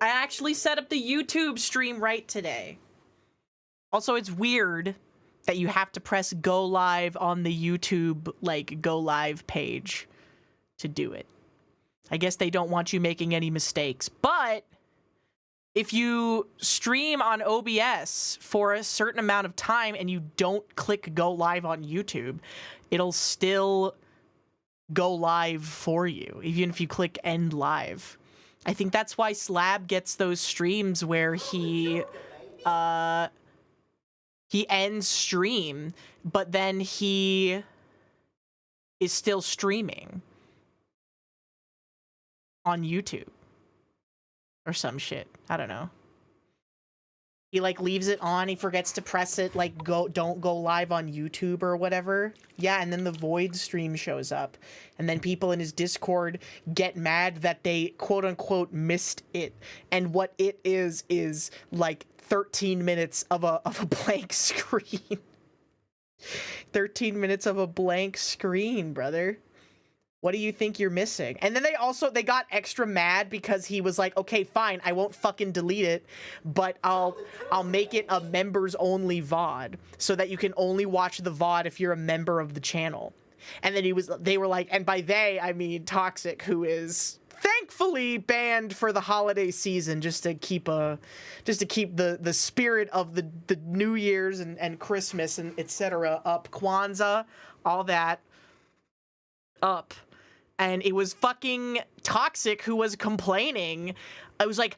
I actually set up the YouTube stream right today. Also, it's weird that you have to press go live on the YouTube, like, go live page to do it. I guess they don't want you making any mistakes. But if you stream on OBS for a certain amount of time and you don't click go live on YouTube, it'll still go live for you, even if you click end live. I think that's why Slab gets those streams where he ends stream, but then he is still streaming on YouTube or some shit. I don't know. He like leaves it on, he forgets to press it, like don't go live on YouTube or whatever. Yeah, and then the void stream shows up. And then people in his Discord get mad that they quote unquote missed it. And what it is like 13 minutes of a blank screen. 13 minutes of a blank screen, brother. What do you think you're missing? And then they got extra mad because he was like, okay, fine, I won't fucking delete it, but I'll make it a members only VOD so that you can only watch the VOD if you're a member of the channel. And then they were like, and by they, I mean Toxic, who is thankfully banned for the holiday season just to keep the spirit of the New Year's and Christmas and etc. up, Kwanzaa, all that up. And it was fucking Toxic who was complaining. I was like,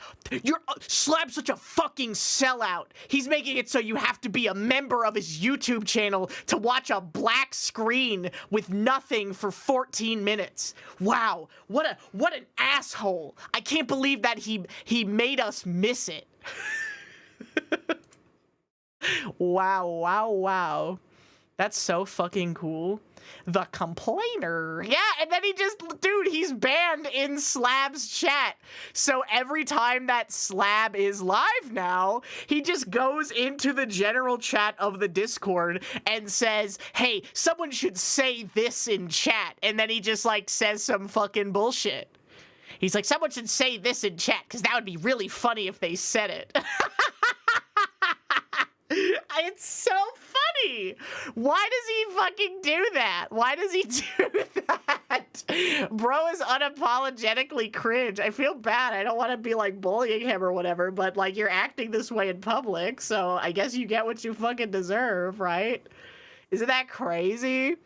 Slab's such a fucking sellout. He's making it so you have to be a member of his YouTube channel to watch a black screen with nothing for 14 minutes. Wow, what an asshole. I can't believe that he made us miss it. Wow. That's so fucking cool. The complainer. Yeah, and then he's banned in Slab's chat. So every time that Slab is live now, he just goes into the general chat of the Discord and says, hey, someone should say this in chat. And then he just like says some fucking bullshit. He's like, someone should say this in chat because that would be really funny if they said it. It's so funny. Why does he fucking do that? Why does he do that? Bro is unapologetically cringe. I feel bad. I don't want to be like bullying him or whatever, but like you're acting this way in public, so I guess you get what you fucking deserve, right? Isn't that crazy?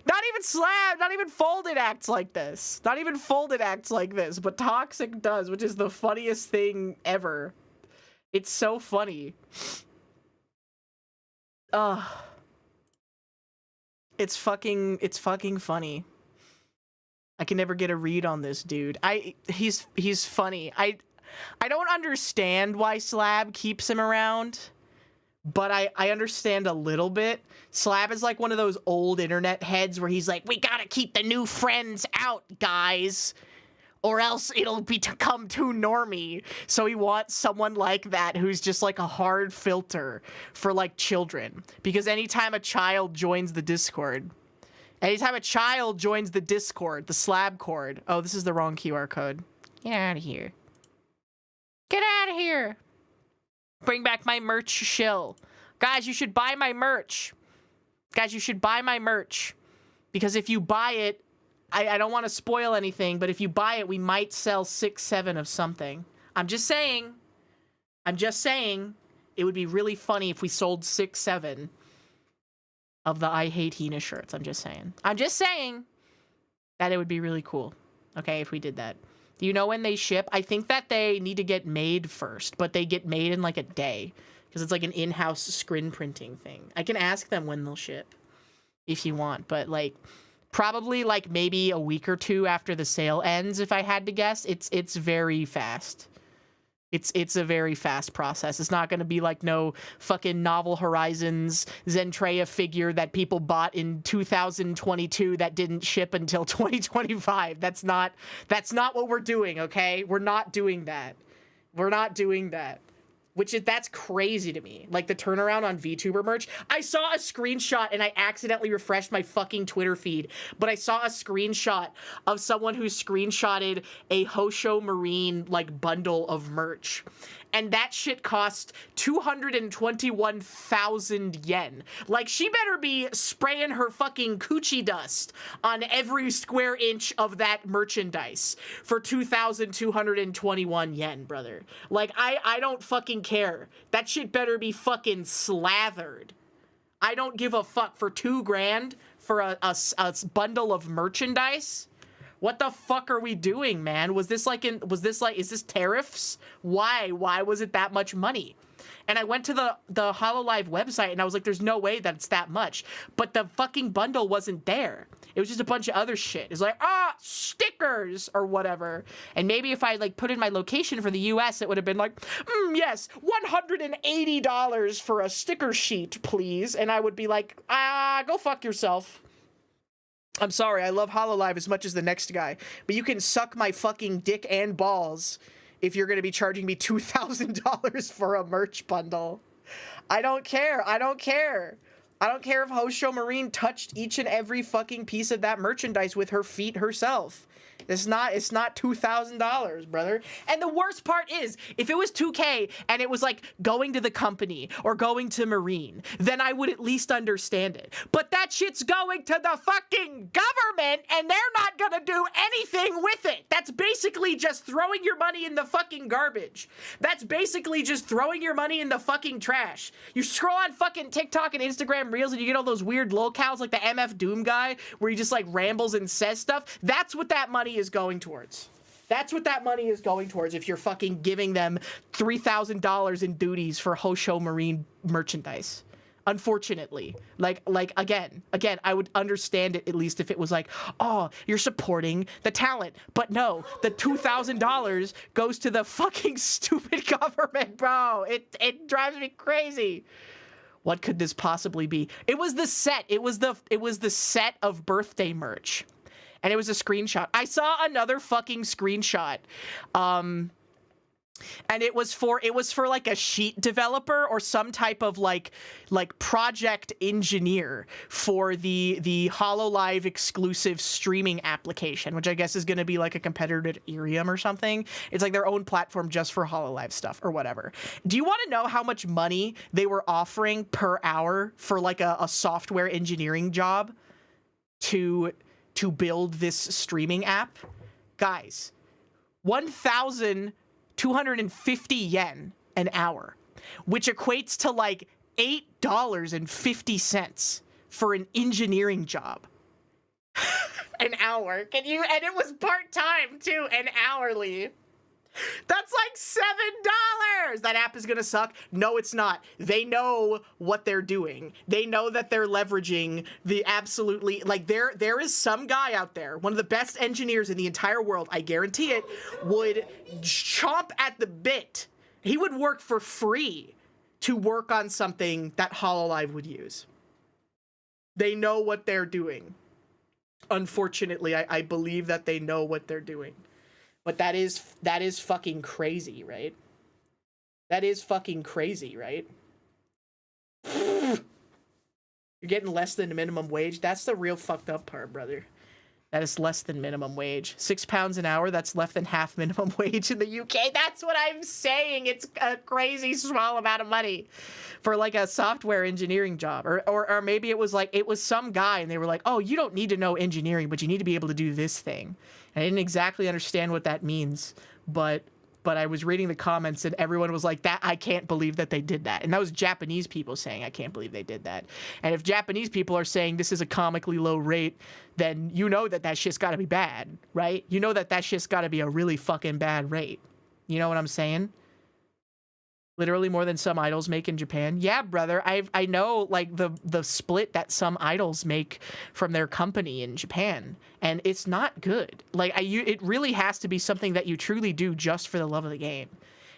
Not even Slab, not even Folded acts like this. Not even Folded acts like this, but Toxic does, which is the funniest thing ever. It's so funny. It's fucking funny. I can never get a read on this dude. He's funny. I don't understand why Slab keeps him around, but I understand a little bit. Slab is like one of those old internet heads where he's like, we gotta keep the new friends out, guys, or else it'll become too normie. So he wants someone like that who's just like a hard filter for like children. Because anytime a child joins the Discord, the Slab cord. Oh, this is the wrong QR code. Get out of here. Get out of here. Bring back my merch shill. Guys, you should buy my merch. Because if you buy it, I don't want to spoil anything, but if you buy it, we might sell 6, 7 of something. I'm just saying, it would be really funny if we sold 6, 7 of the I Hate Hina shirts. I'm just saying that it would be really cool, okay, if we did that. Do you know when they ship? I think that they need to get made first, but they get made in like a day, because it's like an in-house screen printing thing. I can ask them when they'll ship, if you want, but like, probably like maybe a week or 2 after the sale ends, if I had to guess. It's very fast. It's a very fast process. It's not going to be like no fucking Novel Horizons Zentreya figure that people bought in 2022 that didn't ship until 2025. That's not what we're doing, okay? We're not doing that. That's crazy to me. Like the turnaround on VTuber merch. I saw a screenshot and I accidentally refreshed my fucking Twitter feed, but I saw a screenshot of someone who screenshotted a Hosho Marine like bundle of merch. And that shit cost 221,000 yen. Like, she better be spraying her fucking coochie dust on every square inch of that merchandise for 2,221 yen, brother. Like, I don't fucking care. That shit better be fucking slathered. I don't give a fuck for $2,000 for a bundle of merchandise. What the fuck are we doing, man? Is this tariffs? Why was it that much money? And I went to the HoloLive website and I was like, there's no way that it's that much. But the fucking bundle wasn't there. It was just a bunch of other shit. It's like, stickers or whatever. And maybe if I like put in my location for the US, it would have been like, yes, $180 for a sticker sheet, please. And I would be like, go fuck yourself. I'm sorry, I love HoloLive as much as the next guy, but you can suck my fucking dick and balls if you're going to be charging me $2,000 for a merch bundle. I don't care. I don't care. I don't care if Hosho Marine touched each and every fucking piece of that merchandise with her feet herself. It's not $2,000, brother. And the worst part is, if it was 2K and it was like going to the company or going to Marine, then I would at least understand it. But that shit's going to the fucking government and they're not gonna do anything with it. That's basically just throwing your money in the fucking garbage. That's basically just throwing your money in the fucking trash. You scroll on fucking TikTok and Instagram Reels and you get all those weird locales like the MF Doom guy where he just like rambles and says stuff. That's what that money is going towards. That's what that money is going towards if you're fucking giving them $3,000 in duties for Hosho Marine merchandise. Unfortunately. Like again, I would understand it at least if it was like, oh, you're supporting the talent. But no, the $2,000 goes to the fucking stupid government, bro. It drives me crazy. What could this possibly be? It was the set. It was the set of birthday merch. And it was a screenshot. I saw another fucking screenshot. And it was for like a sheet developer or some type of like project engineer for the HoloLive exclusive streaming application, which I guess is going to be like a competitor to Ethereum or something. It's like their own platform just for HoloLive stuff or whatever. Do you want to know how much money they were offering per hour for like a software engineering job to build this streaming app? Guys, 1,250 yen an hour, which equates to like $8.50 for an engineering job. An hour. And it was part-time too, and hourly. That's like $7. That app is gonna suck. No, it's not. They know what they're doing. They know that they're leveraging the absolutely, like there is some guy out there, one of the best engineers in the entire world, I guarantee it, would chomp at the bit. He would work for free to work on something that HoloLive would use. They know what they're doing. Unfortunately, I believe that they know what they're doing. But that is fucking crazy, right? That is fucking crazy, right? You're getting less than minimum wage. That's the real fucked up part, brother. That is less than minimum wage. £6 an hour, that's less than half minimum wage in the UK. That's what I'm saying. It's a crazy small amount of money for like a software engineering job. Or maybe it was some guy and they were like, oh, you don't need to know engineering, but you need to be able to do this thing. I didn't exactly understand what that means, but I was reading the comments and everyone was like, I can't believe that they did that. And that was Japanese people saying, I can't believe they did that. And if Japanese people are saying this is a comically low rate, then you know that shit's got to be bad, right? You know that shit's got to be a really fucking bad rate. You know what I'm saying? Literally more than some idols make in Japan. Yeah, brother. I know like the split that some idols make from their company in Japan, and it's not good. Like it really has to be something that you truly do just for the love of the game.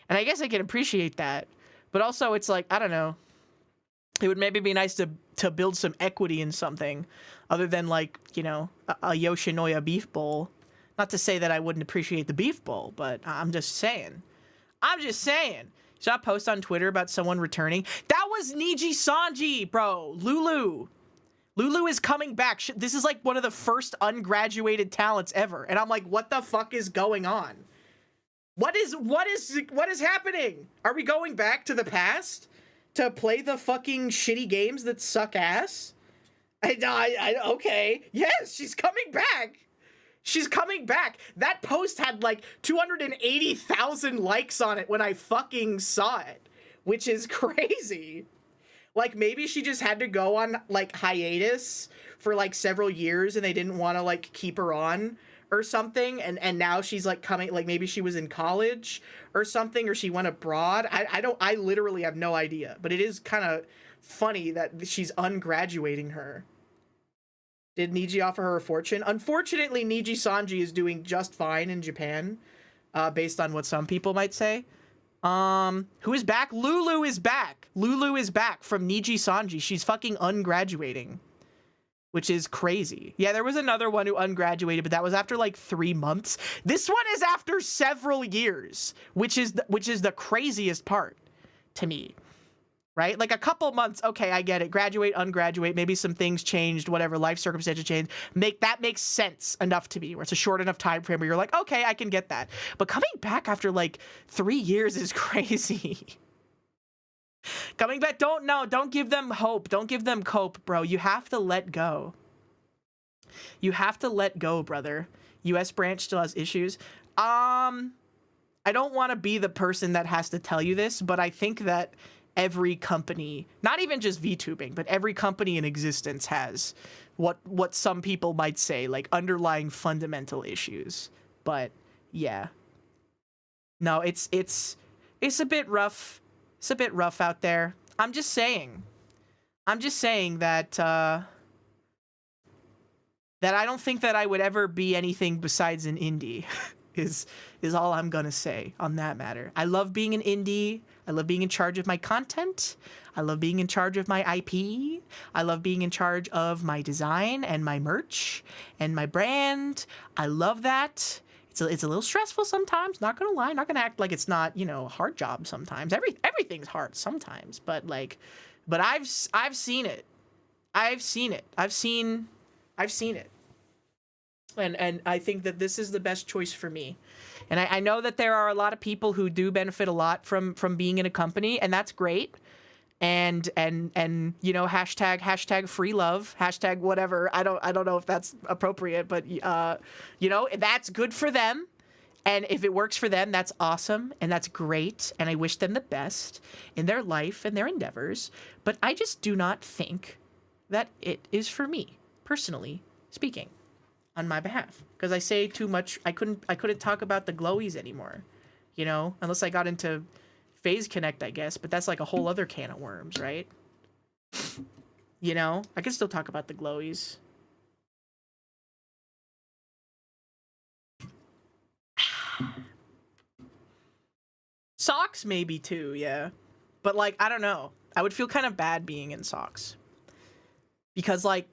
And I guess I can appreciate that, but also it's like, I don't know. It would maybe be nice to build some equity in something other than like, you know, a Yoshinoya beef bowl. Not to say that I wouldn't appreciate the beef bowl, but I'm just saying. Saw a post on Twitter about someone returning. That was Niji Sanji, bro. Lulu. Lulu is coming back. This is like one of the first ungraduated talents ever. And I'm like, what the fuck is going on? What is happening? Are we going back to the past to play the fucking shitty games that suck ass? Okay. Yes, she's coming back. She's coming back. That post had like 280,000 likes on it when I fucking saw it, which is crazy. Like, maybe she just had to go on like hiatus for like several years and they didn't want to like keep her on or something, and now she's like coming, like maybe she was in college or something, or she went abroad. I literally have no idea, but it is kind of funny that she's ungraduating her. Did Niji offer her a fortune? Unfortunately, Niji Sanji is doing just fine in Japan, based on what some people might say. Who is back? Lulu is back. Lulu is back from Niji Sanji. She's fucking ungraduating, which is crazy. Yeah, there was another one who ungraduated, but that was after like 3 months. This one is after several years, which is the craziest part to me. Right? Like a couple months, okay, I get it. Graduate, ungraduate, maybe some things changed, whatever, life circumstances changed. That makes sense enough to me, where it's a short enough time frame where you're like, okay, I can get that. But coming back after like 3 years is crazy. Coming back, don't give them hope. Don't give them cope, bro. You have to let go. You have to let go, brother. US branch still has issues. I don't want to be the person that has to tell you this, but I think that every company, not even just VTubing, but every company in existence has what some people might say like underlying fundamental issues. But yeah, no, it's a bit rough. It's a bit rough out there. I'm just saying that that I don't think that I would ever be anything besides an indie. is all I'm gonna say on that matter. I love being an indie. I love being in charge of my content. I love being in charge of my IP. I love being in charge of my design and my merch and my brand. I love that. It's a little stressful sometimes, not gonna lie. Not gonna act like it's not, you know, a hard job sometimes. Everything's hard sometimes, but I've seen it. I've seen it. And I think that this is the best choice for me. And I know that there are a lot of people who do benefit a lot from being in a company, and that's great. And you know, hashtag free love, hashtag whatever. I don't know if that's appropriate, but you know, that's good for them. And if it works for them, that's awesome and that's great. And I wish them the best in their life and their endeavors. But I just do not think that it is for me, personally speaking, on my behalf. Because I say too much. I couldn't talk about the glowies anymore, you know, unless I got into Phase Connect, I guess. But that's like a whole other can of worms, right? You know, I can still talk about the glowies. Socks maybe too, yeah. But like, I don't know. I would feel kind of bad being in socks. Because like,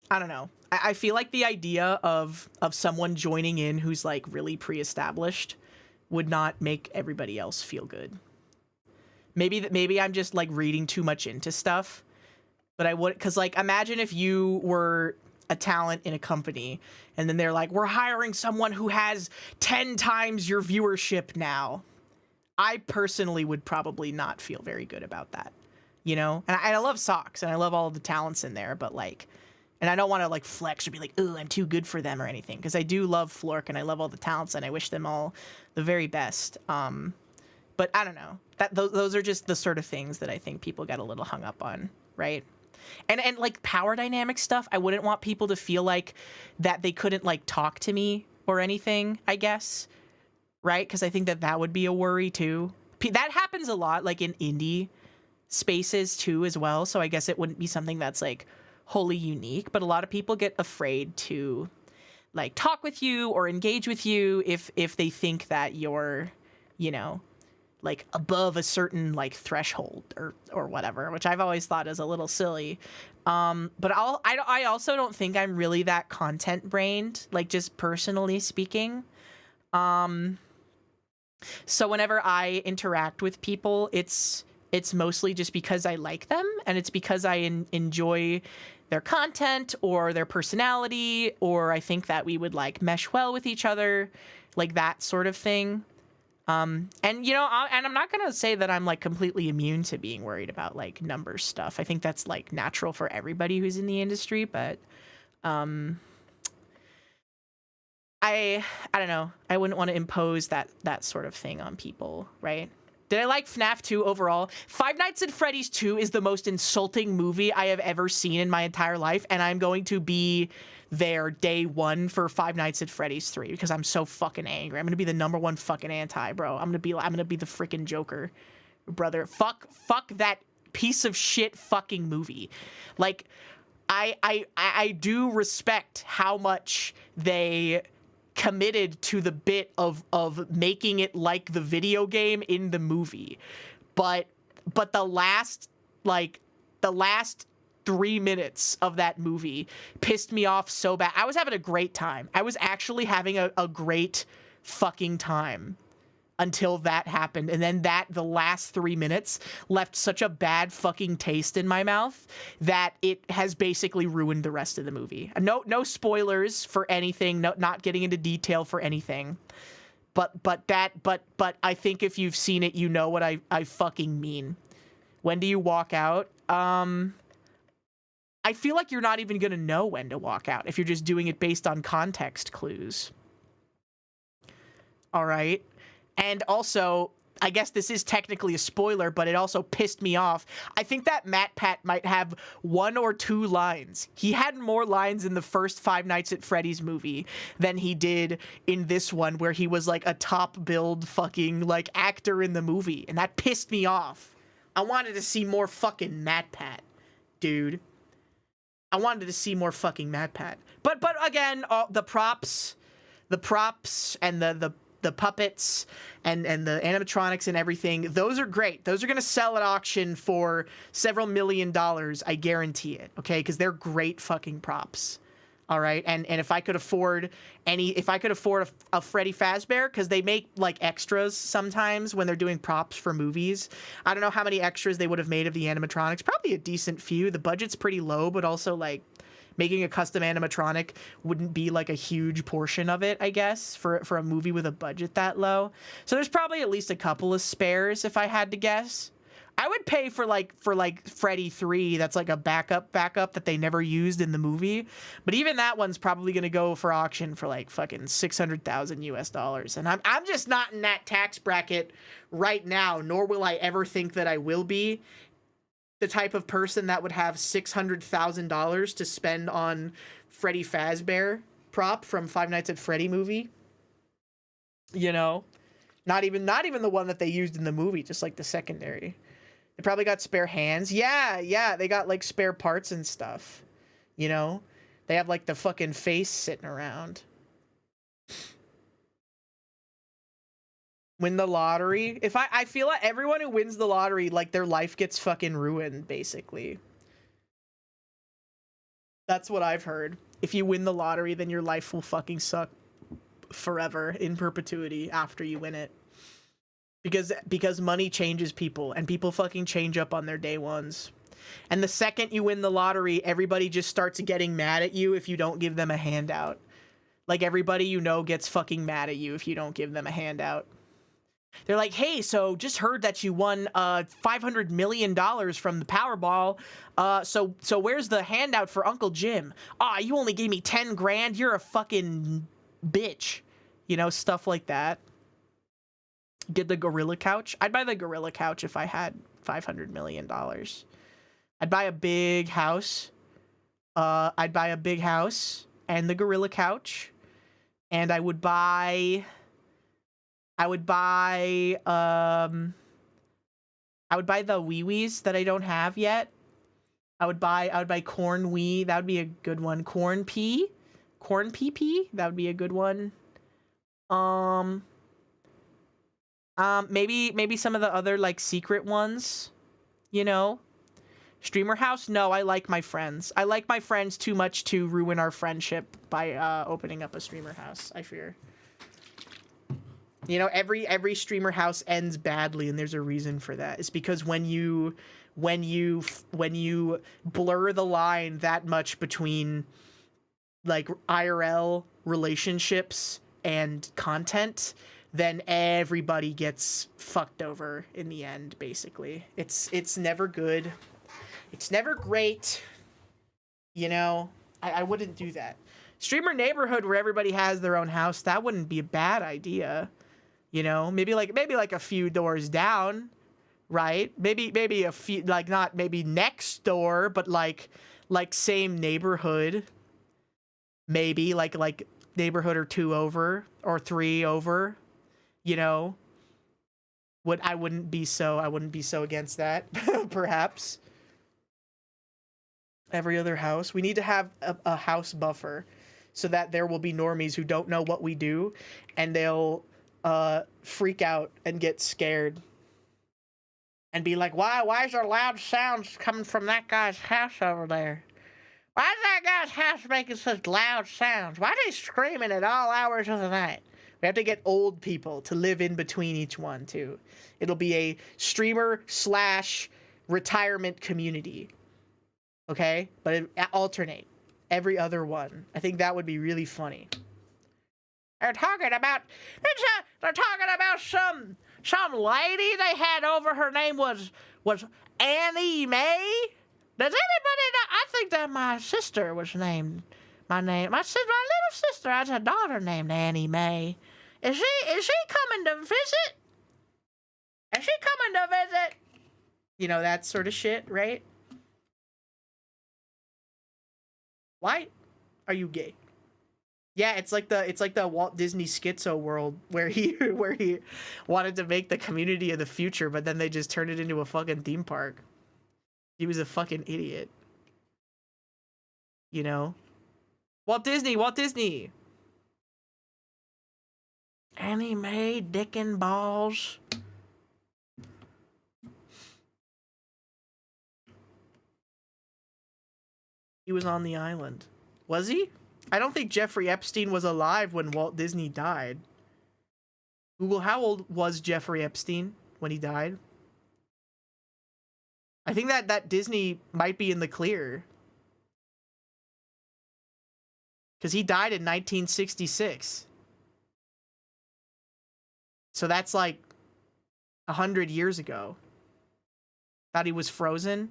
I don't know. I feel like the idea of someone joining in who's like really pre-established would not make everybody else feel good. Maybe I'm just like reading too much into stuff. But I would, because like, imagine if you were a talent in a company and then they're like, we're hiring someone who has 10 times your viewership now. I personally would probably not feel very good about that, you know? And I love socks and I love all of the talents in there, but like, and I don't want to like flex or be like, oh, I'm too good for them or anything, because I do love Flork and I love all the talents and I wish them all the very best. But I don't know, those are just the sort of things that I think people get a little hung up on, right? And like power dynamic stuff, I wouldn't want people to feel like that they couldn't like talk to me or anything, I guess, right? Because I think that would be a worry too. That happens a lot, like in indie spaces too as well. So I guess it wouldn't be something that's like wholly unique, but a lot of people get afraid to like talk with you or engage with you if they think that you're, you know, like above a certain like threshold or whatever, which I've always thought is a little silly. But I also don't think I'm really that content brained, like just personally speaking. So whenever I interact with people, it's mostly just because I like them, and it's because I enjoy their content or their personality, or I think that we would like mesh well with each other, like that sort of thing. And you know, and I'm not gonna say that I'm like completely immune to being worried about like numbers stuff. I think that's like natural for everybody who's in the industry, but I don't know. I wouldn't want to impose that sort of thing on people, right? Did I like FNAF 2 overall? Five Nights at Freddy's 2 is the most insulting movie I have ever seen in my entire life, and I'm going to be there day one for Five Nights at Freddy's 3 because I'm so fucking angry. I'm gonna be the #1 fucking anti, bro. I'm gonna be the freaking Joker, brother. Fuck that piece of shit fucking movie. Like, I do respect how much they committed to the bit of making it like the video game in the movie, but the last 3 minutes of that movie pissed me off so bad. I was having a great time. I was actually having a great fucking time until that happened, and then the last 3 minutes left such a bad fucking taste in my mouth that it has basically ruined the rest of the movie. No spoilers for anything, not getting into detail for anything, but I think if you've seen it, you know what I fucking mean. When do you walk out? I feel like you're not even gonna know when to walk out if you're just doing it based on context clues. All right. And also, I guess this is technically a spoiler, but it also pissed me off. I think that MatPat might have 1 or 2 lines. He had more lines in the first Five Nights at Freddy's movie than he did in this one, where he was like a top billed fucking like actor in the movie. And that pissed me off. I wanted to see more fucking MatPat, dude. I wanted to see more fucking MatPat. But again, all the props and the puppets and the animatronics and everything, those are great. Those are going to sell at auction for several $1 million, I guarantee it, okay? Because they're great fucking props, all right? And if I could afford a Freddy Fazbear, because they make like extras sometimes when they're doing props for movies. I don't know how many extras they would have made of the animatronics. Probably a decent few. The budget's pretty low, but also like making a custom animatronic wouldn't be like a huge portion of it, I guess, for a movie with a budget that low. So there's probably at least a couple of spares if I had to guess. I would pay for Freddy 3 that's like a backup that they never used in the movie. But even that one's probably going to go for auction for like fucking $600,000 US. And I'm just not in that tax bracket right now, nor will I ever think that I will be the type of person that would have $600,000 to spend on Freddy Fazbear prop from Five Nights at Freddy movie. You know, not even the one that they used in the movie, just like the secondary. They probably got spare hands. Yeah, they got like spare parts and stuff. You know, they have like the fucking face sitting around. Win the lottery. If I feel like everyone who wins the lottery, like their life gets fucking ruined, basically. That's what I've heard. If you win the lottery, then your life will fucking suck forever, in perpetuity, after you win it. Because money changes people, and people fucking change up on their day ones. And the second you win the lottery, everybody just starts getting mad at you if you don't give them a handout. Like, everybody you know gets fucking mad at you if you don't give them a handout. They're like, hey, so just heard that you won $500 million from the Powerball. So where's the handout for Uncle Jim? You only gave me 10 grand. You're a fucking bitch. You know, stuff like that. Get the gorilla couch. I'd buy the gorilla couch if I had $500 million. I'd buy a big house. I'd buy a big house and the gorilla couch. And I would buy the wee-wees that I don't have yet. I would buy corn wee. That would be a good one. Corn pee. That would be a good one. Maybe some of the other like secret ones, you know. Streamer house? No, I like my friends. I like my friends too much to ruin our friendship by opening up a streamer house, I fear. You know, every streamer house ends badly, and there's a reason for that. It's because when you blur the line that much between like IRL relationships and content, then everybody gets fucked over in the end, basically. It's never good. It's never great. You know, I wouldn't do that. Streamer neighborhood where everybody has their own house, that wouldn't be a bad idea. You know, maybe like a few doors down, right? Maybe a few, like, not maybe next door, but like same neighborhood. Maybe like neighborhood or 2 over or 3 over. You know, I wouldn't be so against that. Perhaps every other house. We need to have a house buffer so that there will be normies who don't know what we do, and they'll freak out and get scared and be like, why is there loud sounds coming from that guy's house over there? Why is that guy's house making such loud sounds? Why is he screaming at all hours of the night? We have to get old people to live in between each one, too. It'll be a streamer/retirement community. Okay? But it alternate every other one. I think that would be really funny. They're talking about some lady they had over. Her name was Annie Mae. Does anybody know? I think that my sister was named. My little sister has a daughter named Annie Mae. Is she coming to visit? Is she coming to visit? You know, that sort of shit, right? Why are you gay? Yeah, it's like the Walt Disney schizo world where he wanted to make the community of the future, but then they just turned it into a fucking theme park. He was a fucking idiot. You know? Walt Disney. Annie Mae, dick and balls. He was on the island. Was he? I don't think Jeffrey Epstein was alive when Walt Disney died. Google, how old was Jeffrey Epstein when he died? I think that Disney might be in the clear. Because he died in 1966. So that's like 100 years ago. Thought he was frozen?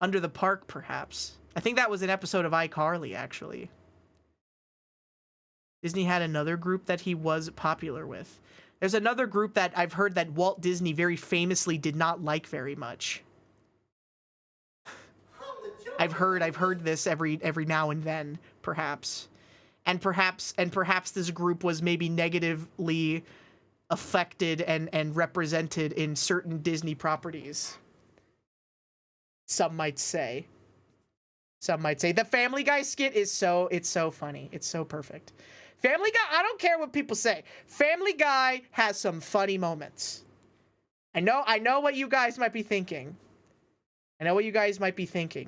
Under the park, perhaps. I think that was an episode of iCarly, actually. Disney had another group that he was popular with. There's another group that I've heard that Walt Disney very famously did not like very much. I've heard this every now and then, perhaps. And perhaps this group was maybe negatively affected and represented in certain Disney properties. Some might say. The Family Guy skit is so funny. It's so perfect. Family Guy, I don't care what people say. Family Guy has some funny moments. I know what you guys might be thinking.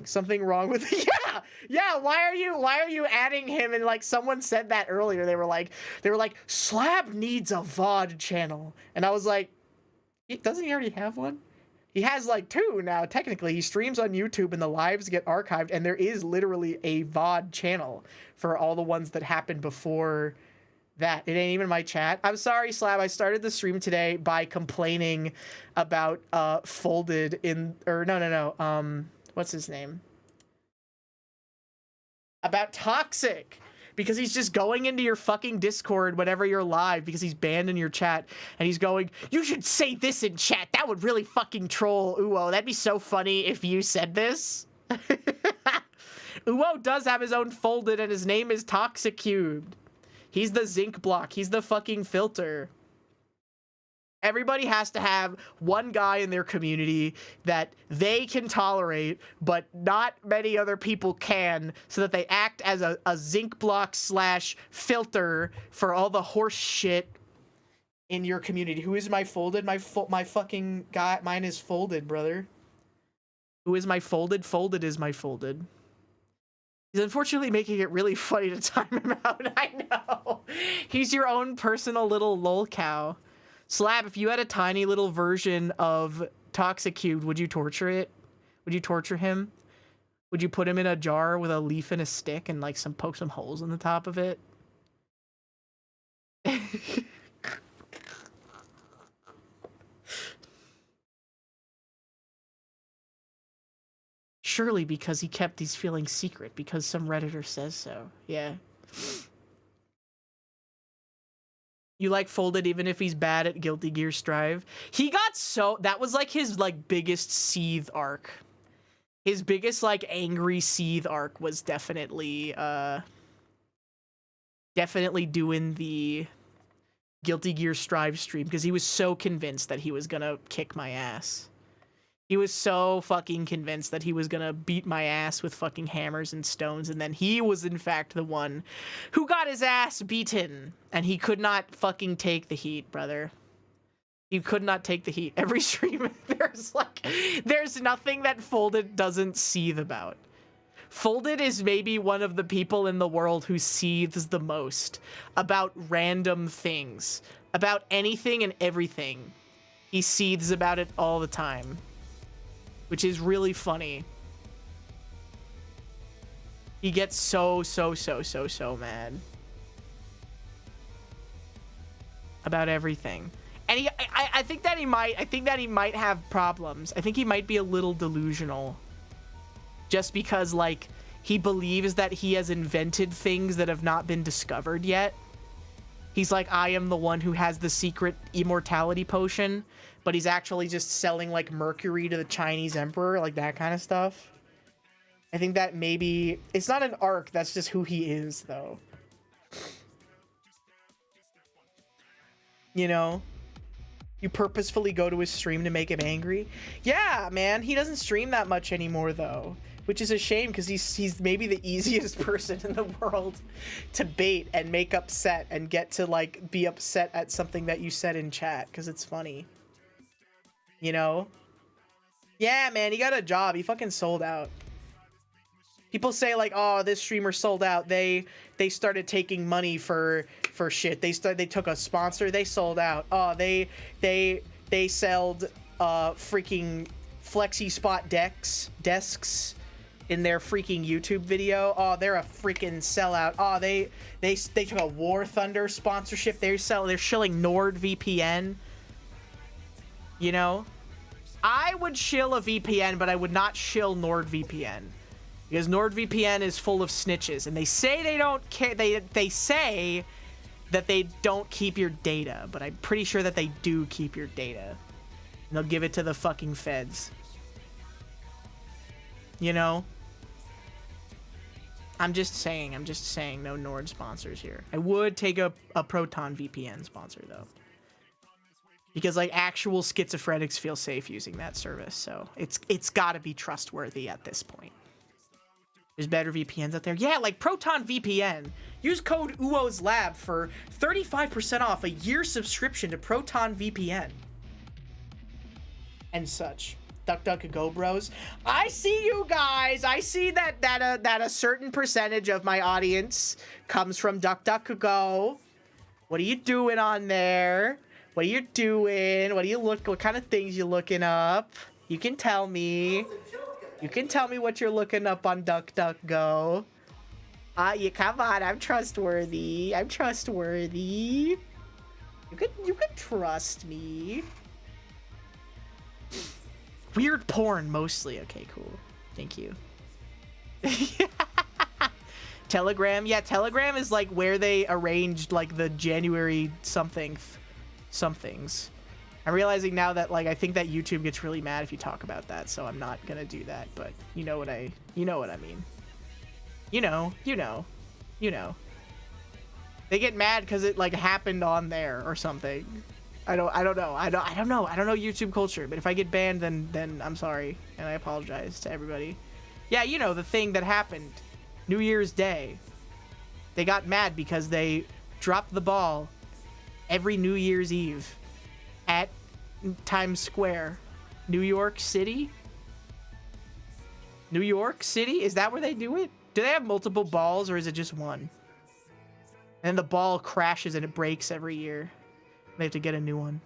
Something wrong with it. Yeah, why are you adding him? And like someone said that earlier. They were like, Slab needs a VOD channel. And I was like, doesn't he already have one? He has like 2 now, technically. He streams on YouTube and the lives get archived, and there is literally a VOD channel for all the ones that happened before that. It ain't even my chat. I'm sorry, Slab. I started the stream today by complaining about Folded in, or no. What's his name? About Toxic. Because he's just going into your fucking Discord whenever you're live because he's banned in your chat. And he's going, you should say this in chat. That would really fucking troll Uwo. That'd be so funny if you said this. Uwo does have his own Folded and his name is Toxic Cubed. He's the zinc block. He's the fucking filter. Everybody has to have one guy in their community that they can tolerate, but not many other people can, so that they act as a zinc block / filter for all the horse shit in your community. Who is my Folded? My fucking guy. Mine is Folded, brother. Who is my Folded? Folded is my Folded. He's unfortunately making it really funny to time him out. I know. He's your own personal little lol cow. Slab, if you had a tiny little version of Toxicube, would you torture it? Would you torture him? Would you put him in a jar with a leaf and a stick and like poke some holes in the top of it? Surely because he kept these feelings secret, because some Redditor says so. Yeah. You like Folded even if he's bad at Guilty Gear Strive? He got so... That was like his like biggest seethe arc. His biggest like angry seethe arc was definitely definitely doing the Guilty Gear Strive stream, because he was so convinced that he was gonna kick my ass. He was so fucking convinced that he was gonna beat my ass with fucking hammers and stones, and then he was in fact the one who got his ass beaten, and he could not fucking take the heat, brother. He could not take the heat. Every stream, there's nothing that Folded doesn't seethe about. Folded is maybe one of the people in the world who seethes the most about random things, about anything and everything. He seethes about it all the time, which is really funny. He gets so mad about everything. And I think that he might have problems. I think he might be a little delusional. Just because, like, he believes that he has invented things that have not been discovered yet. He's like, I am the one who has the secret immortality potion, but he's actually just selling, like, mercury to the Chinese emperor, like that kind of stuff. I think that maybe... It's not an arc, that's just who he is, though. You know? You purposefully go to his stream to make him angry? Yeah, man, he doesn't stream that much anymore, though. Which is a shame, because he's maybe the easiest person in the world to bait and make upset and get to, like, be upset at something that you said in chat, because it's funny. You know? Yeah, man, he got a job. He fucking sold out. People say, like, oh, this streamer sold out. They started taking money for shit. They took a sponsor. They sold out. Oh, they sold freaking flexi spot desks in their freaking YouTube video. Oh, they're a freaking sellout. Oh, they took a War Thunder sponsorship. They're shilling NordVPN. You know, I would shill a VPN, but I would not shill NordVPN. Because NordVPN is full of snitches, and they say they don't care. They say that they don't keep your data, but I'm pretty sure that they do keep your data. And they'll give it to the fucking feds. You know? I'm just saying, no Nord sponsors here. I would take a Proton VPN sponsor, though. Because, like, actual schizophrenics feel safe using that service, so it's gotta be trustworthy at this point. There's better VPNs out there. Yeah, like Proton VPN. Use code UOSLAB for 35% off a year subscription to Proton VPN. And such. DuckDuckGo bros. I see you guys. I see that a certain percentage of my audience comes from DuckDuckGo. What are you doing on there? What are you doing? What kind of things you looking up? You can tell me. You can tell me what you're looking up on DuckDuckGo. Yeah, come on, I'm trustworthy. I'm trustworthy. You could trust me. Weird porn, mostly. Okay, cool. Thank you. Telegram. Yeah, Telegram is like where they arranged like the January somethings. I'm realizing now that, like, I think that YouTube gets really mad if you talk about that, so I'm not gonna do that, but you know what I mean. You know. They get mad because it, like, happened on there or something. I don't know. I don't know YouTube culture, but if I get banned, then I'm sorry, and I apologize to everybody. Yeah, you know, the thing that happened. New Year's Day. They got mad because they dropped the ball every New Year's Eve at Times Square. New York City? New York City? Is that where they do it? Do they have multiple balls or is it just one? And the ball crashes and it breaks every year. They have to get a new one.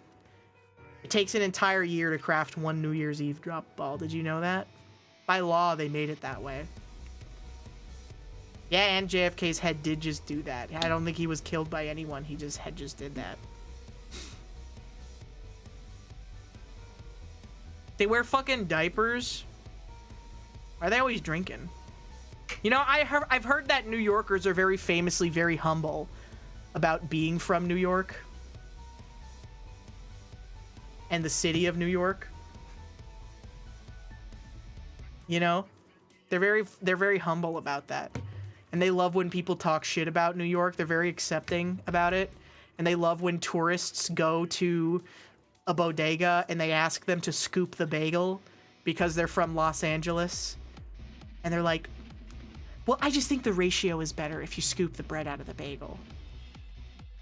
It takes an entire year to craft one New Year's Eve drop ball. Did you know that? By law, they made it that way. Yeah, and JFK's head did just do that. I don't think he was killed by anyone. He just did that. They wear fucking diapers. Why are they always drinking? You know, I've heard that New Yorkers are very famously very humble about being from New York. And the city of New York. You know? They're very humble about that. And they love when people talk shit about New York. They're very accepting about it. And they love when tourists go to a bodega and they ask them to scoop the bagel because they're from Los Angeles. And they're like, well, I just think the ratio is better if you scoop the bread out of the bagel.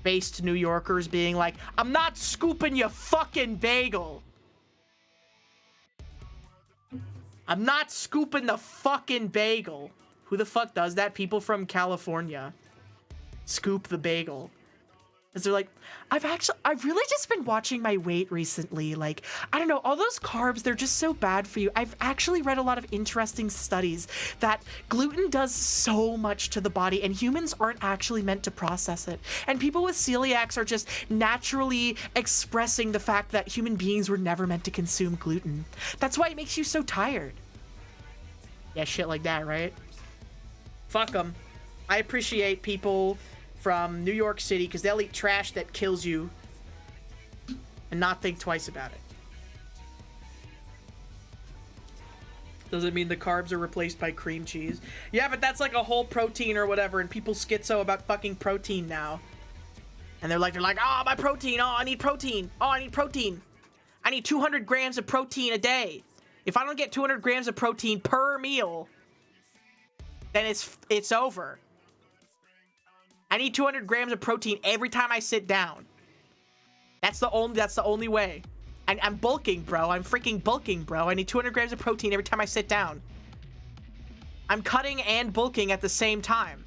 Based New Yorkers being like, I'm not scooping your fucking bagel. I'm not scooping the fucking bagel. Who the fuck does that? People from California scoop the bagel. Because they're like, I've really just been watching my weight recently. Like, I don't know, all those carbs, they're just so bad for you. I've actually read a lot of interesting studies that gluten does so much to the body and humans aren't actually meant to process it. And people with celiacs are just naturally expressing the fact that human beings were never meant to consume gluten. That's why it makes you so tired. Yeah, shit like that, right? Fuck them. I appreciate people from New York City because they'll eat trash that kills you and not think twice about it. Does it mean the carbs are replaced by cream cheese? Yeah, but that's like a whole protein or whatever, and people schizo about fucking protein now. And they're like, oh, my protein, oh, I need protein, oh, I need protein. I need 200 grams of protein a day. If I don't get 200 grams of protein per meal, then it's over. I need 200 grams of protein every time I sit down. That's the only way. I'm bulking, bro. I'm freaking bulking, bro. I need 200 grams of protein every time I sit down. I'm cutting and bulking at the same time.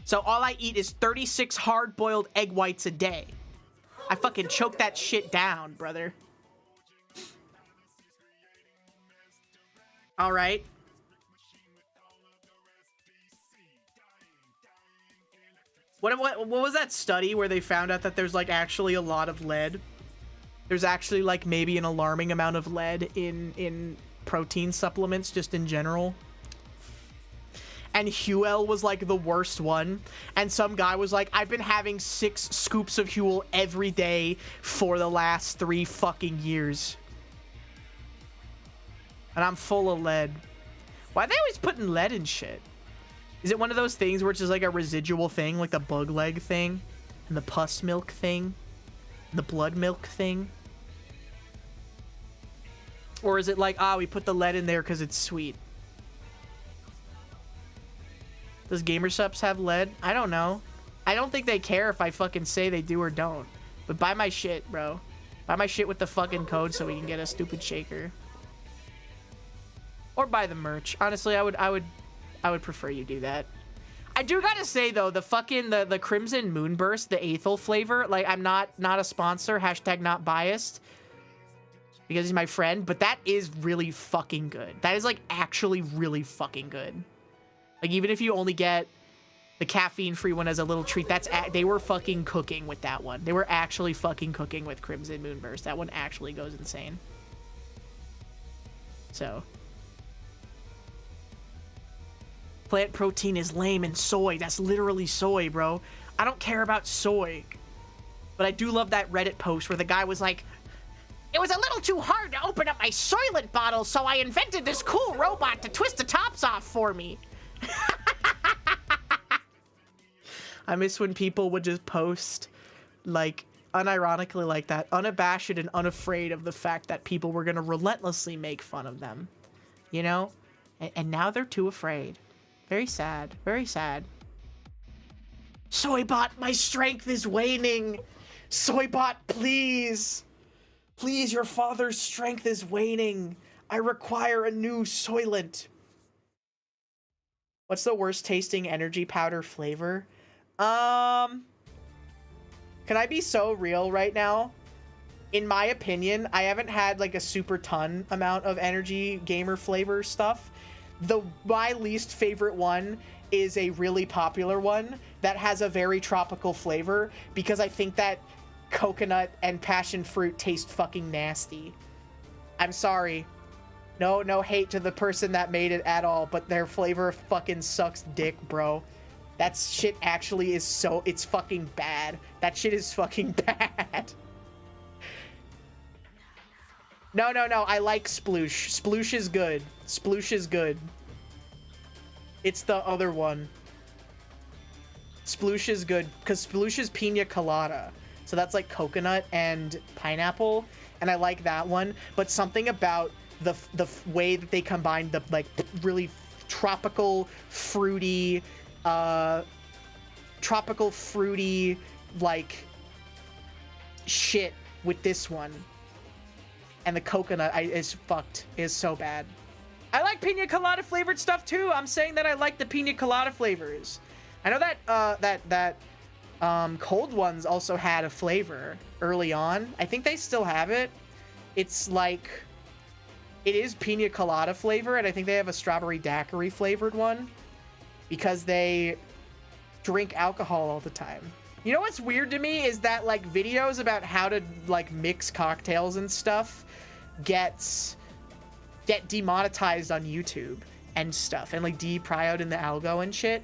So all I eat is 36 hard-boiled egg whites a day. I fucking choke that shit down, brother. All right. What was that study where they found out that there's like actually a lot of lead? There's actually like maybe an alarming amount of lead in protein supplements just in general. And Huel was like the worst one. And some guy was like, I've been having 6 scoops of Huel every day for the last 3 fucking years. And I'm full of lead. Why are they always putting lead in shit? Is it one of those things where it's just like a residual thing, like the bug leg thing, and the pus milk thing, and the blood milk thing? Or is it like, we put the lead in there because it's sweet? Does Gamersupps have lead? I don't know. I don't think they care if I fucking say they do or don't. But buy my shit, bro. Buy my shit with the fucking code so we can get a stupid shaker. Or buy the merch. Honestly, I would prefer you do that. I do gotta say though, the fucking the Crimson Moonburst, the Aethel flavor, like I'm not a sponsor, hashtag not biased, because he's my friend, but that is really fucking good. That is like actually really fucking good. Like even if you only get the caffeine-free one as a little treat, they were fucking cooking with that one. They were actually fucking cooking with Crimson Moonburst. That one actually goes insane. So. Plant protein is lame and soy. That's literally soy, bro. I don't care about soy. But I do love that Reddit post where the guy was like, it was a little too hard to open up my Soylent bottle, so I invented this cool robot to twist the tops off for me. I miss when people would just post, like, unironically like that, unabashed and unafraid of the fact that people were going to relentlessly make fun of them. You know? And now they're too afraid. Very sad. Very sad. Soybot, my strength is waning. Soybot, please. Please, your father's strength is waning. I require a new Soylent. What's the worst tasting energy powder flavor? Can I be so real right now? In my opinion, I haven't had like a super ton amount of energy gamer flavor stuff. My least favorite one is a really popular one that has a very tropical flavor because I think that coconut and passion fruit taste fucking nasty. I'm sorry. No hate to the person that made it at all, but their flavor fucking sucks dick, bro. That shit actually is it's fucking bad. That shit is fucking bad. No, I like Sploosh. Sploosh is good. Sploosh is good. It's the other one. Sploosh is good, because Sploosh is pina colada. So that's like coconut and pineapple, and I like that one. But something about the way that they combine the like really tropical fruity like shit with this one, and the coconut is fucked. Is so bad. I like pina colada flavored stuff too. I'm saying that I like the pina colada flavors. I know that cold ones also had a flavor early on. I think they still have it. It's like, it is pina colada flavor, and I think they have a strawberry daiquiri flavored one because they drink alcohol all the time. You know what's weird to me is that like videos about how to like mix cocktails and stuff get demonetized on YouTube and stuff, and like deprioed in the algo and shit,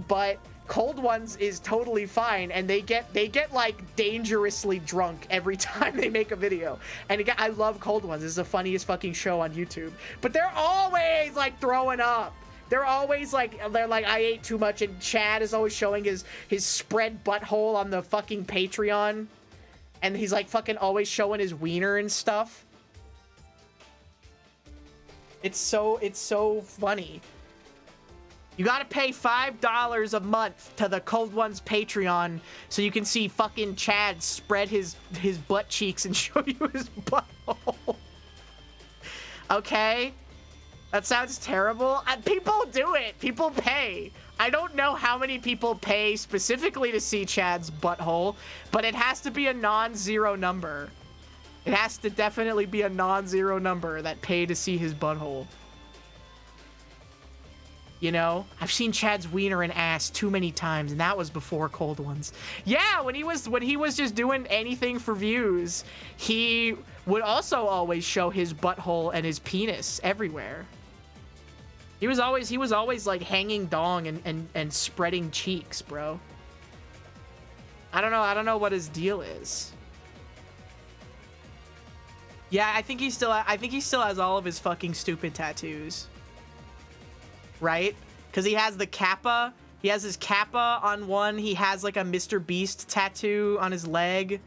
but cold ones is totally fine, and they get like dangerously drunk every time they make a video. And again, I love cold ones. This is the funniest fucking show on YouTube, but they're always like throwing up. They're always like, I ate too much, and Chad is always showing his spread butthole on the fucking Patreon, and he's like fucking always showing his wiener and stuff. It's so funny. You gotta pay $5 a month to the Cold Ones Patreon so you can see fucking Chad spread his butt cheeks and show you his butthole. Okay? That sounds terrible. People do it. People pay. I don't know how many people pay specifically to see Chad's butthole, but it has to be a non-zero number. It has to definitely be a non-zero number that pay to see his butthole. You know? I've seen Chad's wiener and ass too many times, and that was before Cold Ones. Yeah, when he was just doing anything for views, he would also always show his butthole and his penis everywhere. He was always like hanging dong and spreading cheeks, bro. I don't know what his deal is. Yeah, I think he still has all of his fucking stupid tattoos. Right? Because he has the kappa. He has his kappa on one. He has like a Mr. Beast tattoo on his leg.